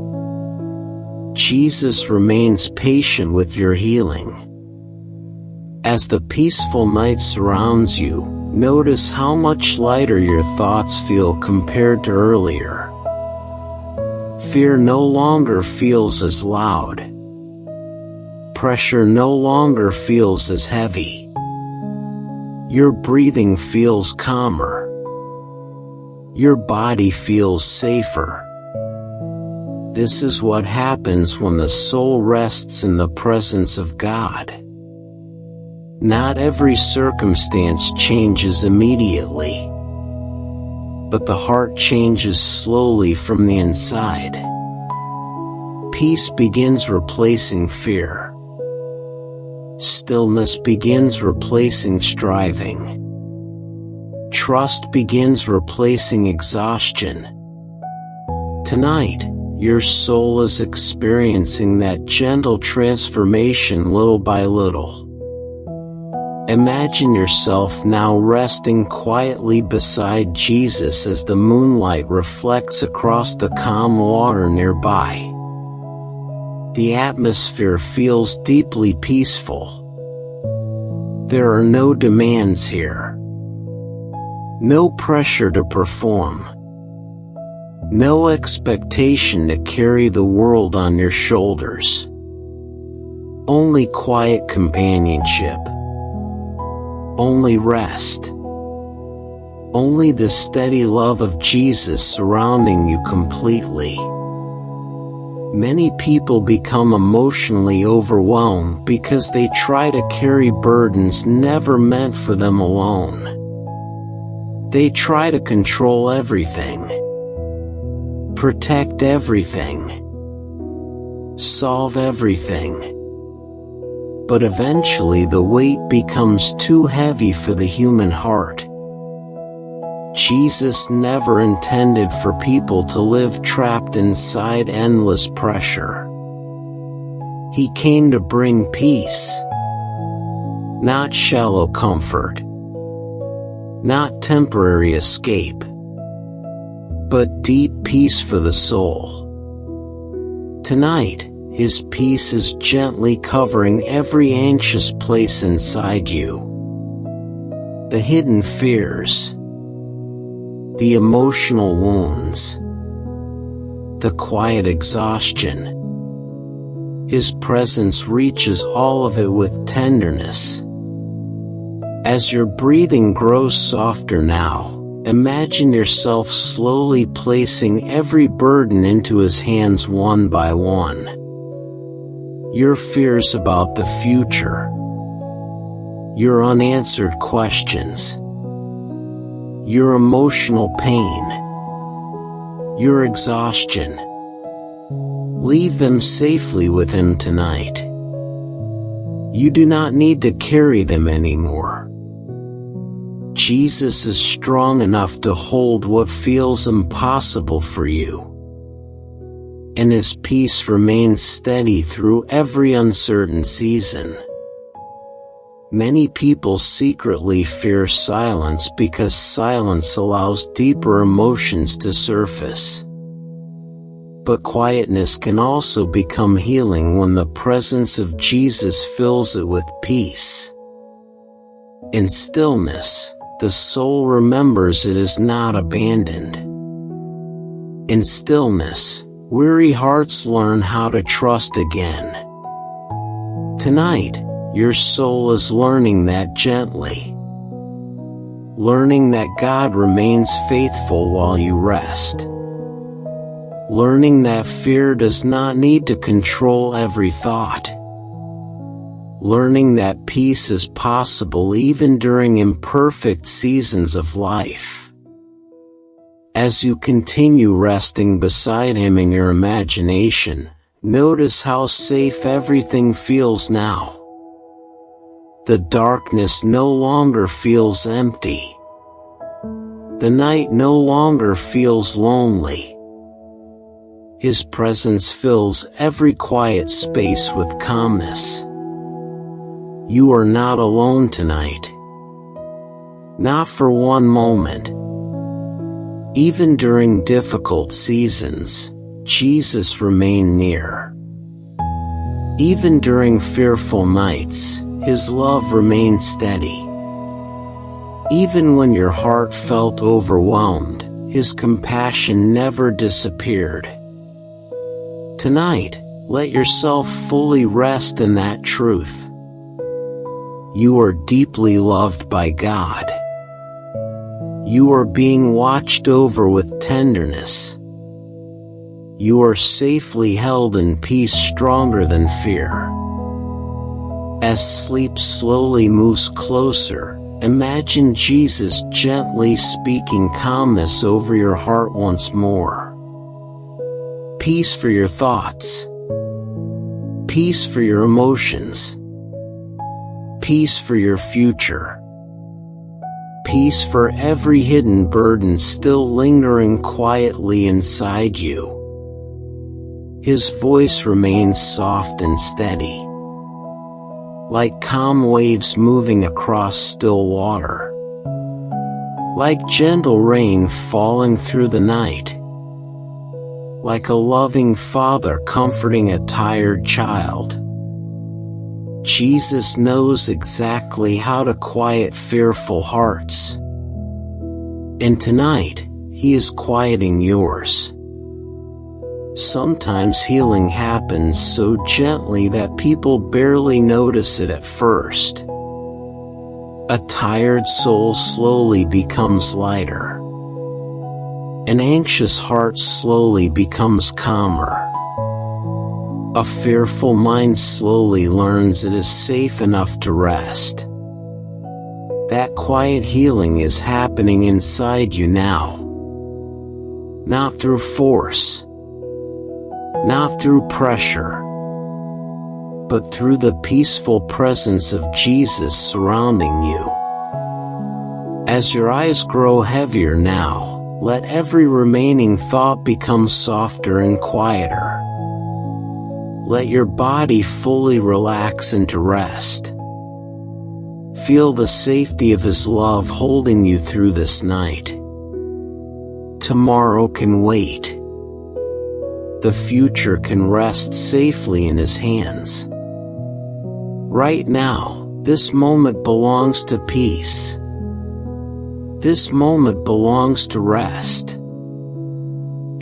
Jesus remains patient with your healing. As the peaceful night surrounds you, notice how much lighter your thoughts feel compared to earlier. Fear no longer feels as loud. Pressure no longer feels as heavy. Your breathing feels calmer. Your body feels safer. This is what happens when the soul rests in the presence of God. Not every circumstance changes immediately, but the heart changes slowly from the inside. Peace begins replacing fear. Stillness begins replacing striving. Trust begins replacing exhaustion. Tonight, your soul is experiencing that gentle transformation little by little. Imagine yourself now resting quietly beside Jesus as the moonlight reflects across the calm water nearby. The atmosphere feels deeply peaceful. There are no demands here. No pressure to perform. No expectation to carry the world on your shoulders. Only quiet companionship. Only rest. Only the steady love of Jesus surrounding you completely. Many people become emotionally overwhelmed because they try to carry burdens never meant for them alone. They try to control everything. protect everything, solve everything. But eventually the weight becomes too heavy for the human heart. Jesus never intended for people to live trapped inside endless pressure. He came to bring peace, not shallow comfort, not temporary escape, but deep peace for the soul. Tonight, His peace is gently covering every anxious place inside you. The hidden fears, the emotional wounds, the quiet exhaustion. His presence reaches all of it with tenderness. As your breathing grows softer now, imagine yourself slowly placing every burden into His hands one by one. Your fears about the future, your unanswered questions, your emotional pain, your exhaustion. Leave them safely with Him tonight. You do not need to carry them anymore. Jesus is strong enough to hold what feels impossible for you, and His peace remains steady through every uncertain season. Many people secretly fear silence because silence allows deeper emotions to surface. But quietness can also become healing when the presence of Jesus fills it with peace. In stillness, the soul remembers it is not abandoned. In stillness, weary hearts learn how to trust again. Tonight, your soul is learning that gently. Learning that God remains faithful while you rest. Learning that fear does not need to control every thought. Learning that peace is possible even during imperfect seasons of life. As you continue resting beside Him in your imagination, notice how safe everything feels now. The darkness no longer feels empty. The night no longer feels lonely. His presence fills every quiet space with calmness. You are not alone tonight. Not for one moment. Even during difficult seasons, Jesus remained near. Even during fearful nights, His love remained steady. Even when your heart felt overwhelmed, His compassion never disappeared. Tonight, let yourself fully rest in that truth. You are deeply loved by God. You are being watched over with tenderness. You are safely held in peace stronger than fear. As sleep slowly moves closer, imagine Jesus gently speaking calmness over your heart once more. Peace for your thoughts. Peace for your emotions. Peace for your future. Peace for every hidden burden still lingering quietly inside you. His voice remains soft and steady, like calm waves moving across still water, like gentle rain falling through the night, like a loving father comforting a tired child. Jesus knows exactly how to quiet fearful hearts. And tonight, He is quieting yours. Sometimes healing happens so gently that people barely notice it at first. A tired soul slowly becomes lighter. An anxious heart slowly becomes calmer. A fearful mind slowly learns it is safe enough to rest. That quiet healing is happening inside you now. not through force, not through pressure, but through the peaceful presence of Jesus surrounding you. As your eyes grow heavier now, let every remaining thought become softer and quieter. Let your body fully relax into rest. Feel the safety of His love holding you through this night. Tomorrow can wait. The future can rest safely in His hands. Right now, this moment belongs to peace. This moment belongs to rest.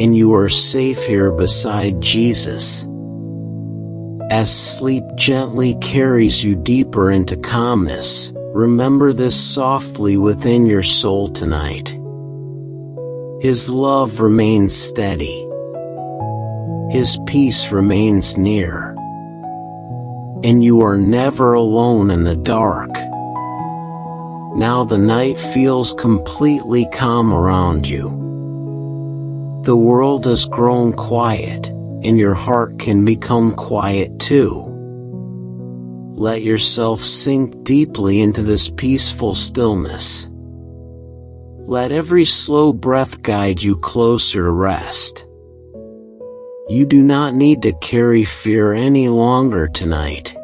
And you are safe here beside Jesus. As sleep gently carries you deeper into calmness, remember this softly within your soul tonight. His love remains steady. His peace remains near. And you are never alone in the dark. Now the night feels completely calm around you. The world has grown quiet, and your heart can become quiet too. Let yourself sink deeply into this peaceful stillness. Let every slow breath guide you closer to rest. You do not need to carry fear any longer tonight.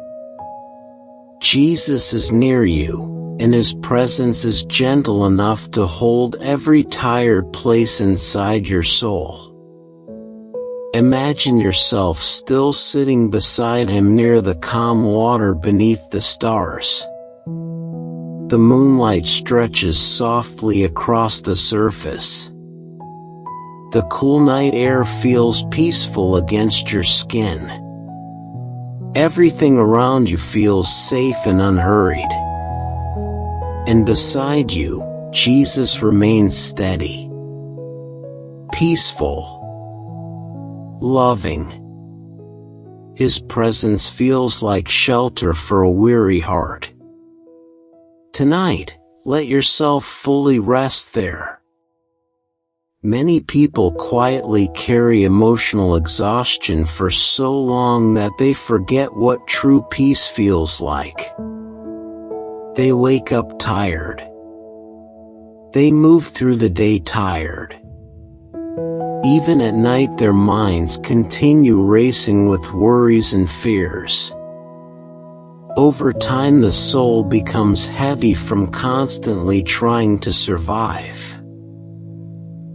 Jesus is near you, and His presence is gentle enough to hold every tired place inside your soul. Imagine yourself still sitting beside Him near the calm water beneath the stars. The moonlight stretches softly across the surface. The cool night air feels peaceful against your skin. Everything around you feels safe and unhurried. And beside you, Jesus remains steady, peaceful, loving. His presence feels like shelter for a weary heart. Tonight, let yourself fully rest there. Many people quietly carry emotional exhaustion for so long that they forget what true peace feels like. They wake up tired. They move through the day tired. Even at night their minds continue racing with worries and fears. Over time the soul becomes heavy from constantly trying to survive.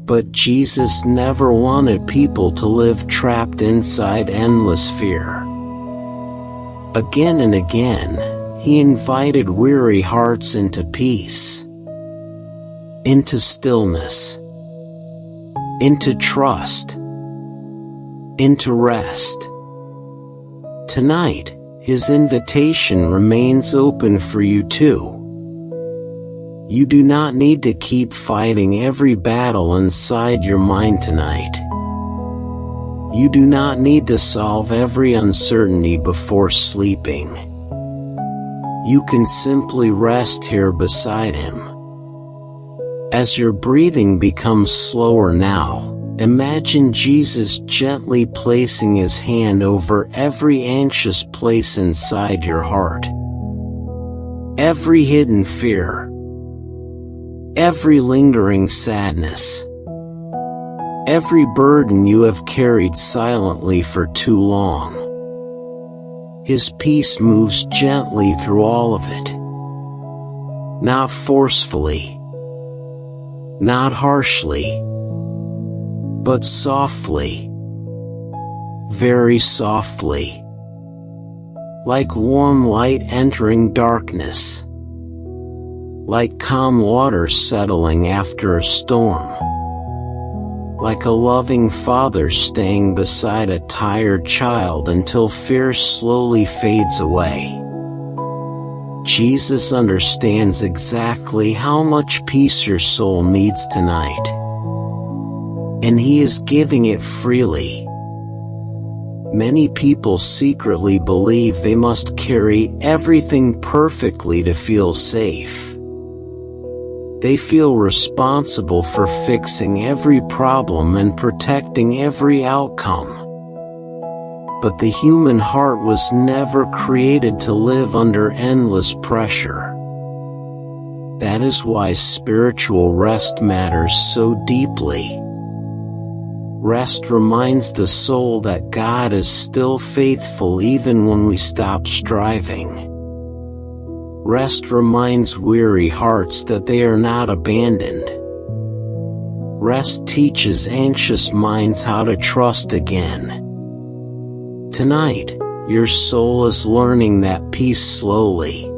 But Jesus never wanted people to live trapped inside endless fear. Again and again, He invited weary hearts into peace, into stillness, into trust, into rest. Tonight, His invitation remains open for you too. You do not need to keep fighting every battle inside your mind tonight. You do not need to solve every uncertainty before sleeping. You can simply rest here beside Him. As your breathing becomes slower now, imagine Jesus gently placing His hand over every anxious place inside your heart. Every hidden fear, every lingering sadness, every burden you have carried silently for too long. His peace moves gently through all of it. Not forcefully, not harshly, but softly, very softly, like warm light entering darkness, like calm water settling after a storm, like a loving father staying beside a tired child until fear slowly fades away. Jesus understands exactly how much peace your soul needs tonight, and He is giving it freely. Many people secretly believe they must carry everything perfectly to feel safe. They feel responsible for fixing every problem and protecting every outcome. But the human heart was never created to live under endless pressure. That is why spiritual rest matters so deeply. Rest reminds the soul that God is still faithful even when we stop striving. Rest reminds weary hearts that they are not abandoned. Rest teaches anxious minds how to trust again. Tonight, your soul is learning that peace slowly.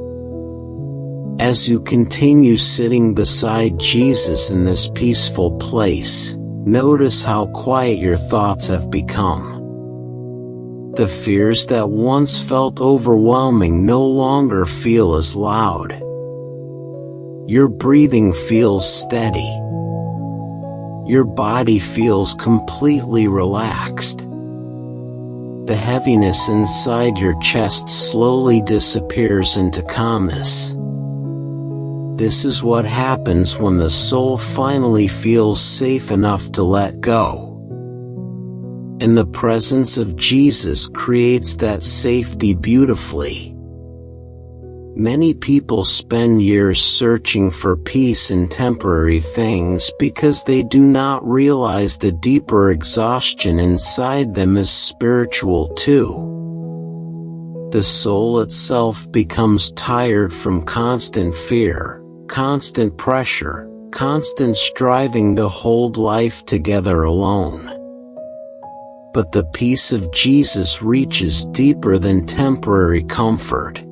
As you continue sitting beside Jesus in this peaceful place, notice how quiet your thoughts have become. The fears that once felt overwhelming no longer feel as loud. Your breathing feels steady. Your body feels completely relaxed. The heaviness inside your chest slowly disappears into calmness. This is what happens when the soul finally feels safe enough to let go. And the presence of Jesus creates that safety beautifully. Many people spend years searching for peace in temporary things because they do not realize the deeper exhaustion inside them is spiritual too. The soul itself becomes tired from constant fear, constant pressure, constant striving to hold life together alone. But the peace of Jesus reaches deeper than temporary comfort.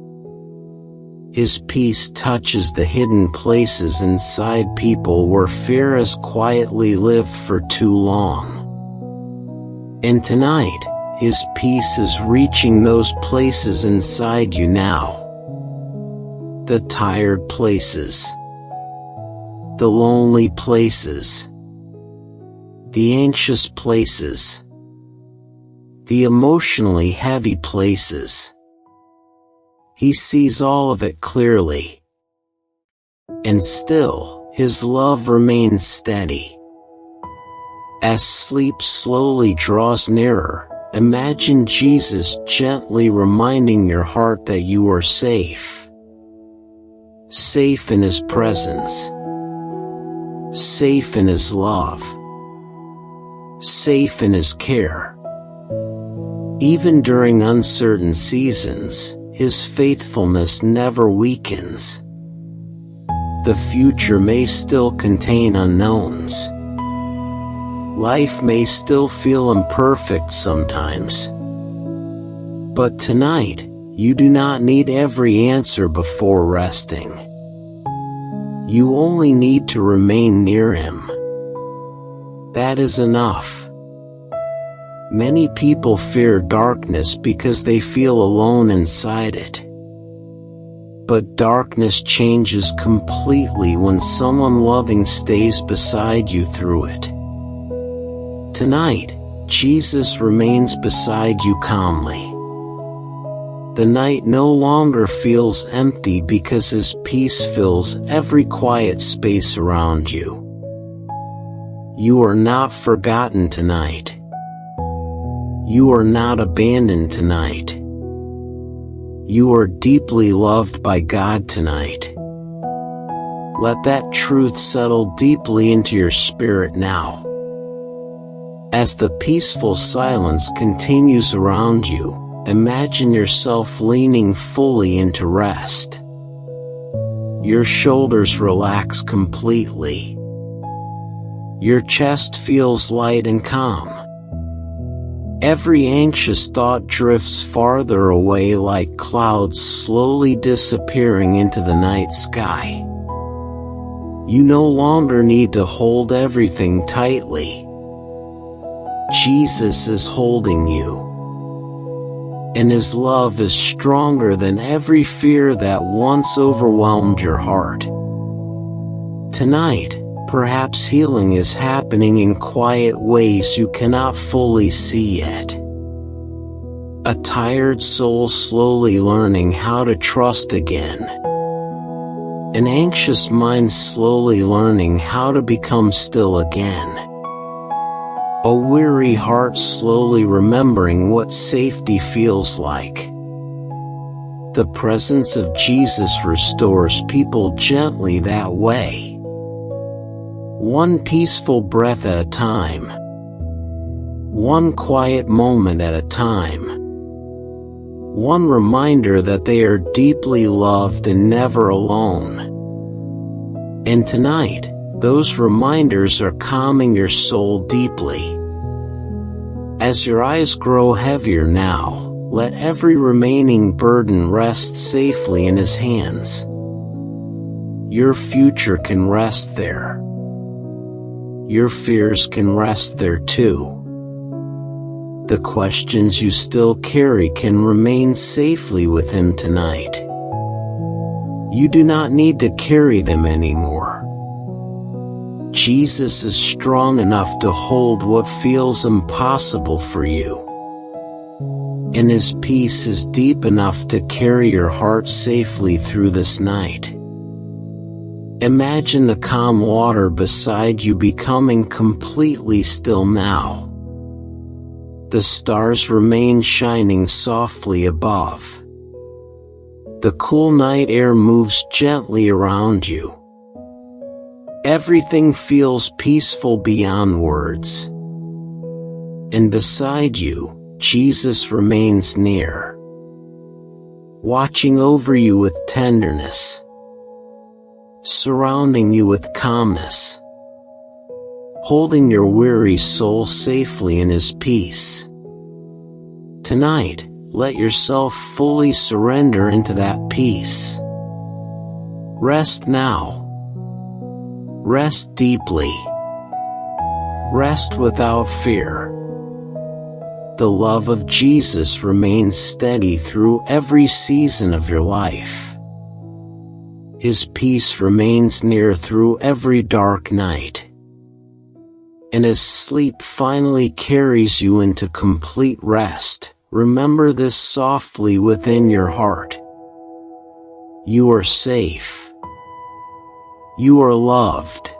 His peace touches the hidden places inside people where fear has quietly lived for too long. And tonight, His peace is reaching those places inside you now. The tired places, the lonely places, the anxious places, the emotionally heavy places. He sees all of it clearly. And still, His love remains steady. As sleep slowly draws nearer, imagine Jesus gently reminding your heart that you are safe. Safe in His presence. Safe in His love. Safe in His care. Even during uncertain seasons, His faithfulness never weakens. The future may still contain unknowns. Life may still feel imperfect sometimes. But tonight, you do not need every answer before resting. You only need to remain near Him. That is enough. Many people fear darkness because they feel alone inside it. But darkness changes completely when someone loving stays beside you through it. Tonight, Jesus remains beside you calmly. The night no longer feels empty because His peace fills every quiet space around you. You are not forgotten tonight. You are not abandoned tonight. You are deeply loved by God tonight. Let that truth settle deeply into your spirit now. As the peaceful silence continues around you, imagine yourself leaning fully into rest. Your shoulders relax completely. Your chest feels light and calm. Every anxious thought drifts farther away like clouds slowly disappearing into the night sky. You no longer need to hold everything tightly. Jesus is holding you. And His love is stronger than every fear that once overwhelmed your heart. Tonight, perhaps healing is happening in quiet ways you cannot fully see yet. A tired soul slowly learning how to trust again. An anxious mind slowly learning how to become still again. A weary heart slowly remembering what safety feels like. The presence of Jesus restores people gently that way. One peaceful breath at a time. One quiet moment at a time. One reminder that they are deeply loved and never alone. And tonight, those reminders are calming your soul deeply. As your eyes grow heavier now, let every remaining burden rest safely in His hands. Your future can rest there. Your fears can rest there too. The questions you still carry can remain safely with Him tonight. You do not need to carry them anymore. Jesus is strong enough to hold what feels impossible for you. And His peace is deep enough to carry your heart safely through this night. Imagine the calm water beside you becoming completely still now. The stars remain shining softly above. The cool night air moves gently around you. Everything feels peaceful beyond words. And beside you, Jesus remains near, watching over you with tenderness, surrounding you with calmness, holding your weary soul safely in His peace. Tonight, let yourself fully surrender into that peace. Rest now. Rest deeply. Rest without fear. The love of Jesus remains steady through every season of your life. His peace remains near through every dark night. And as sleep finally carries you into complete rest, remember this softly within your heart. You are safe. You are loved.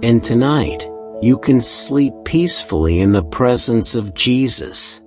And tonight, you can sleep peacefully in the presence of Jesus.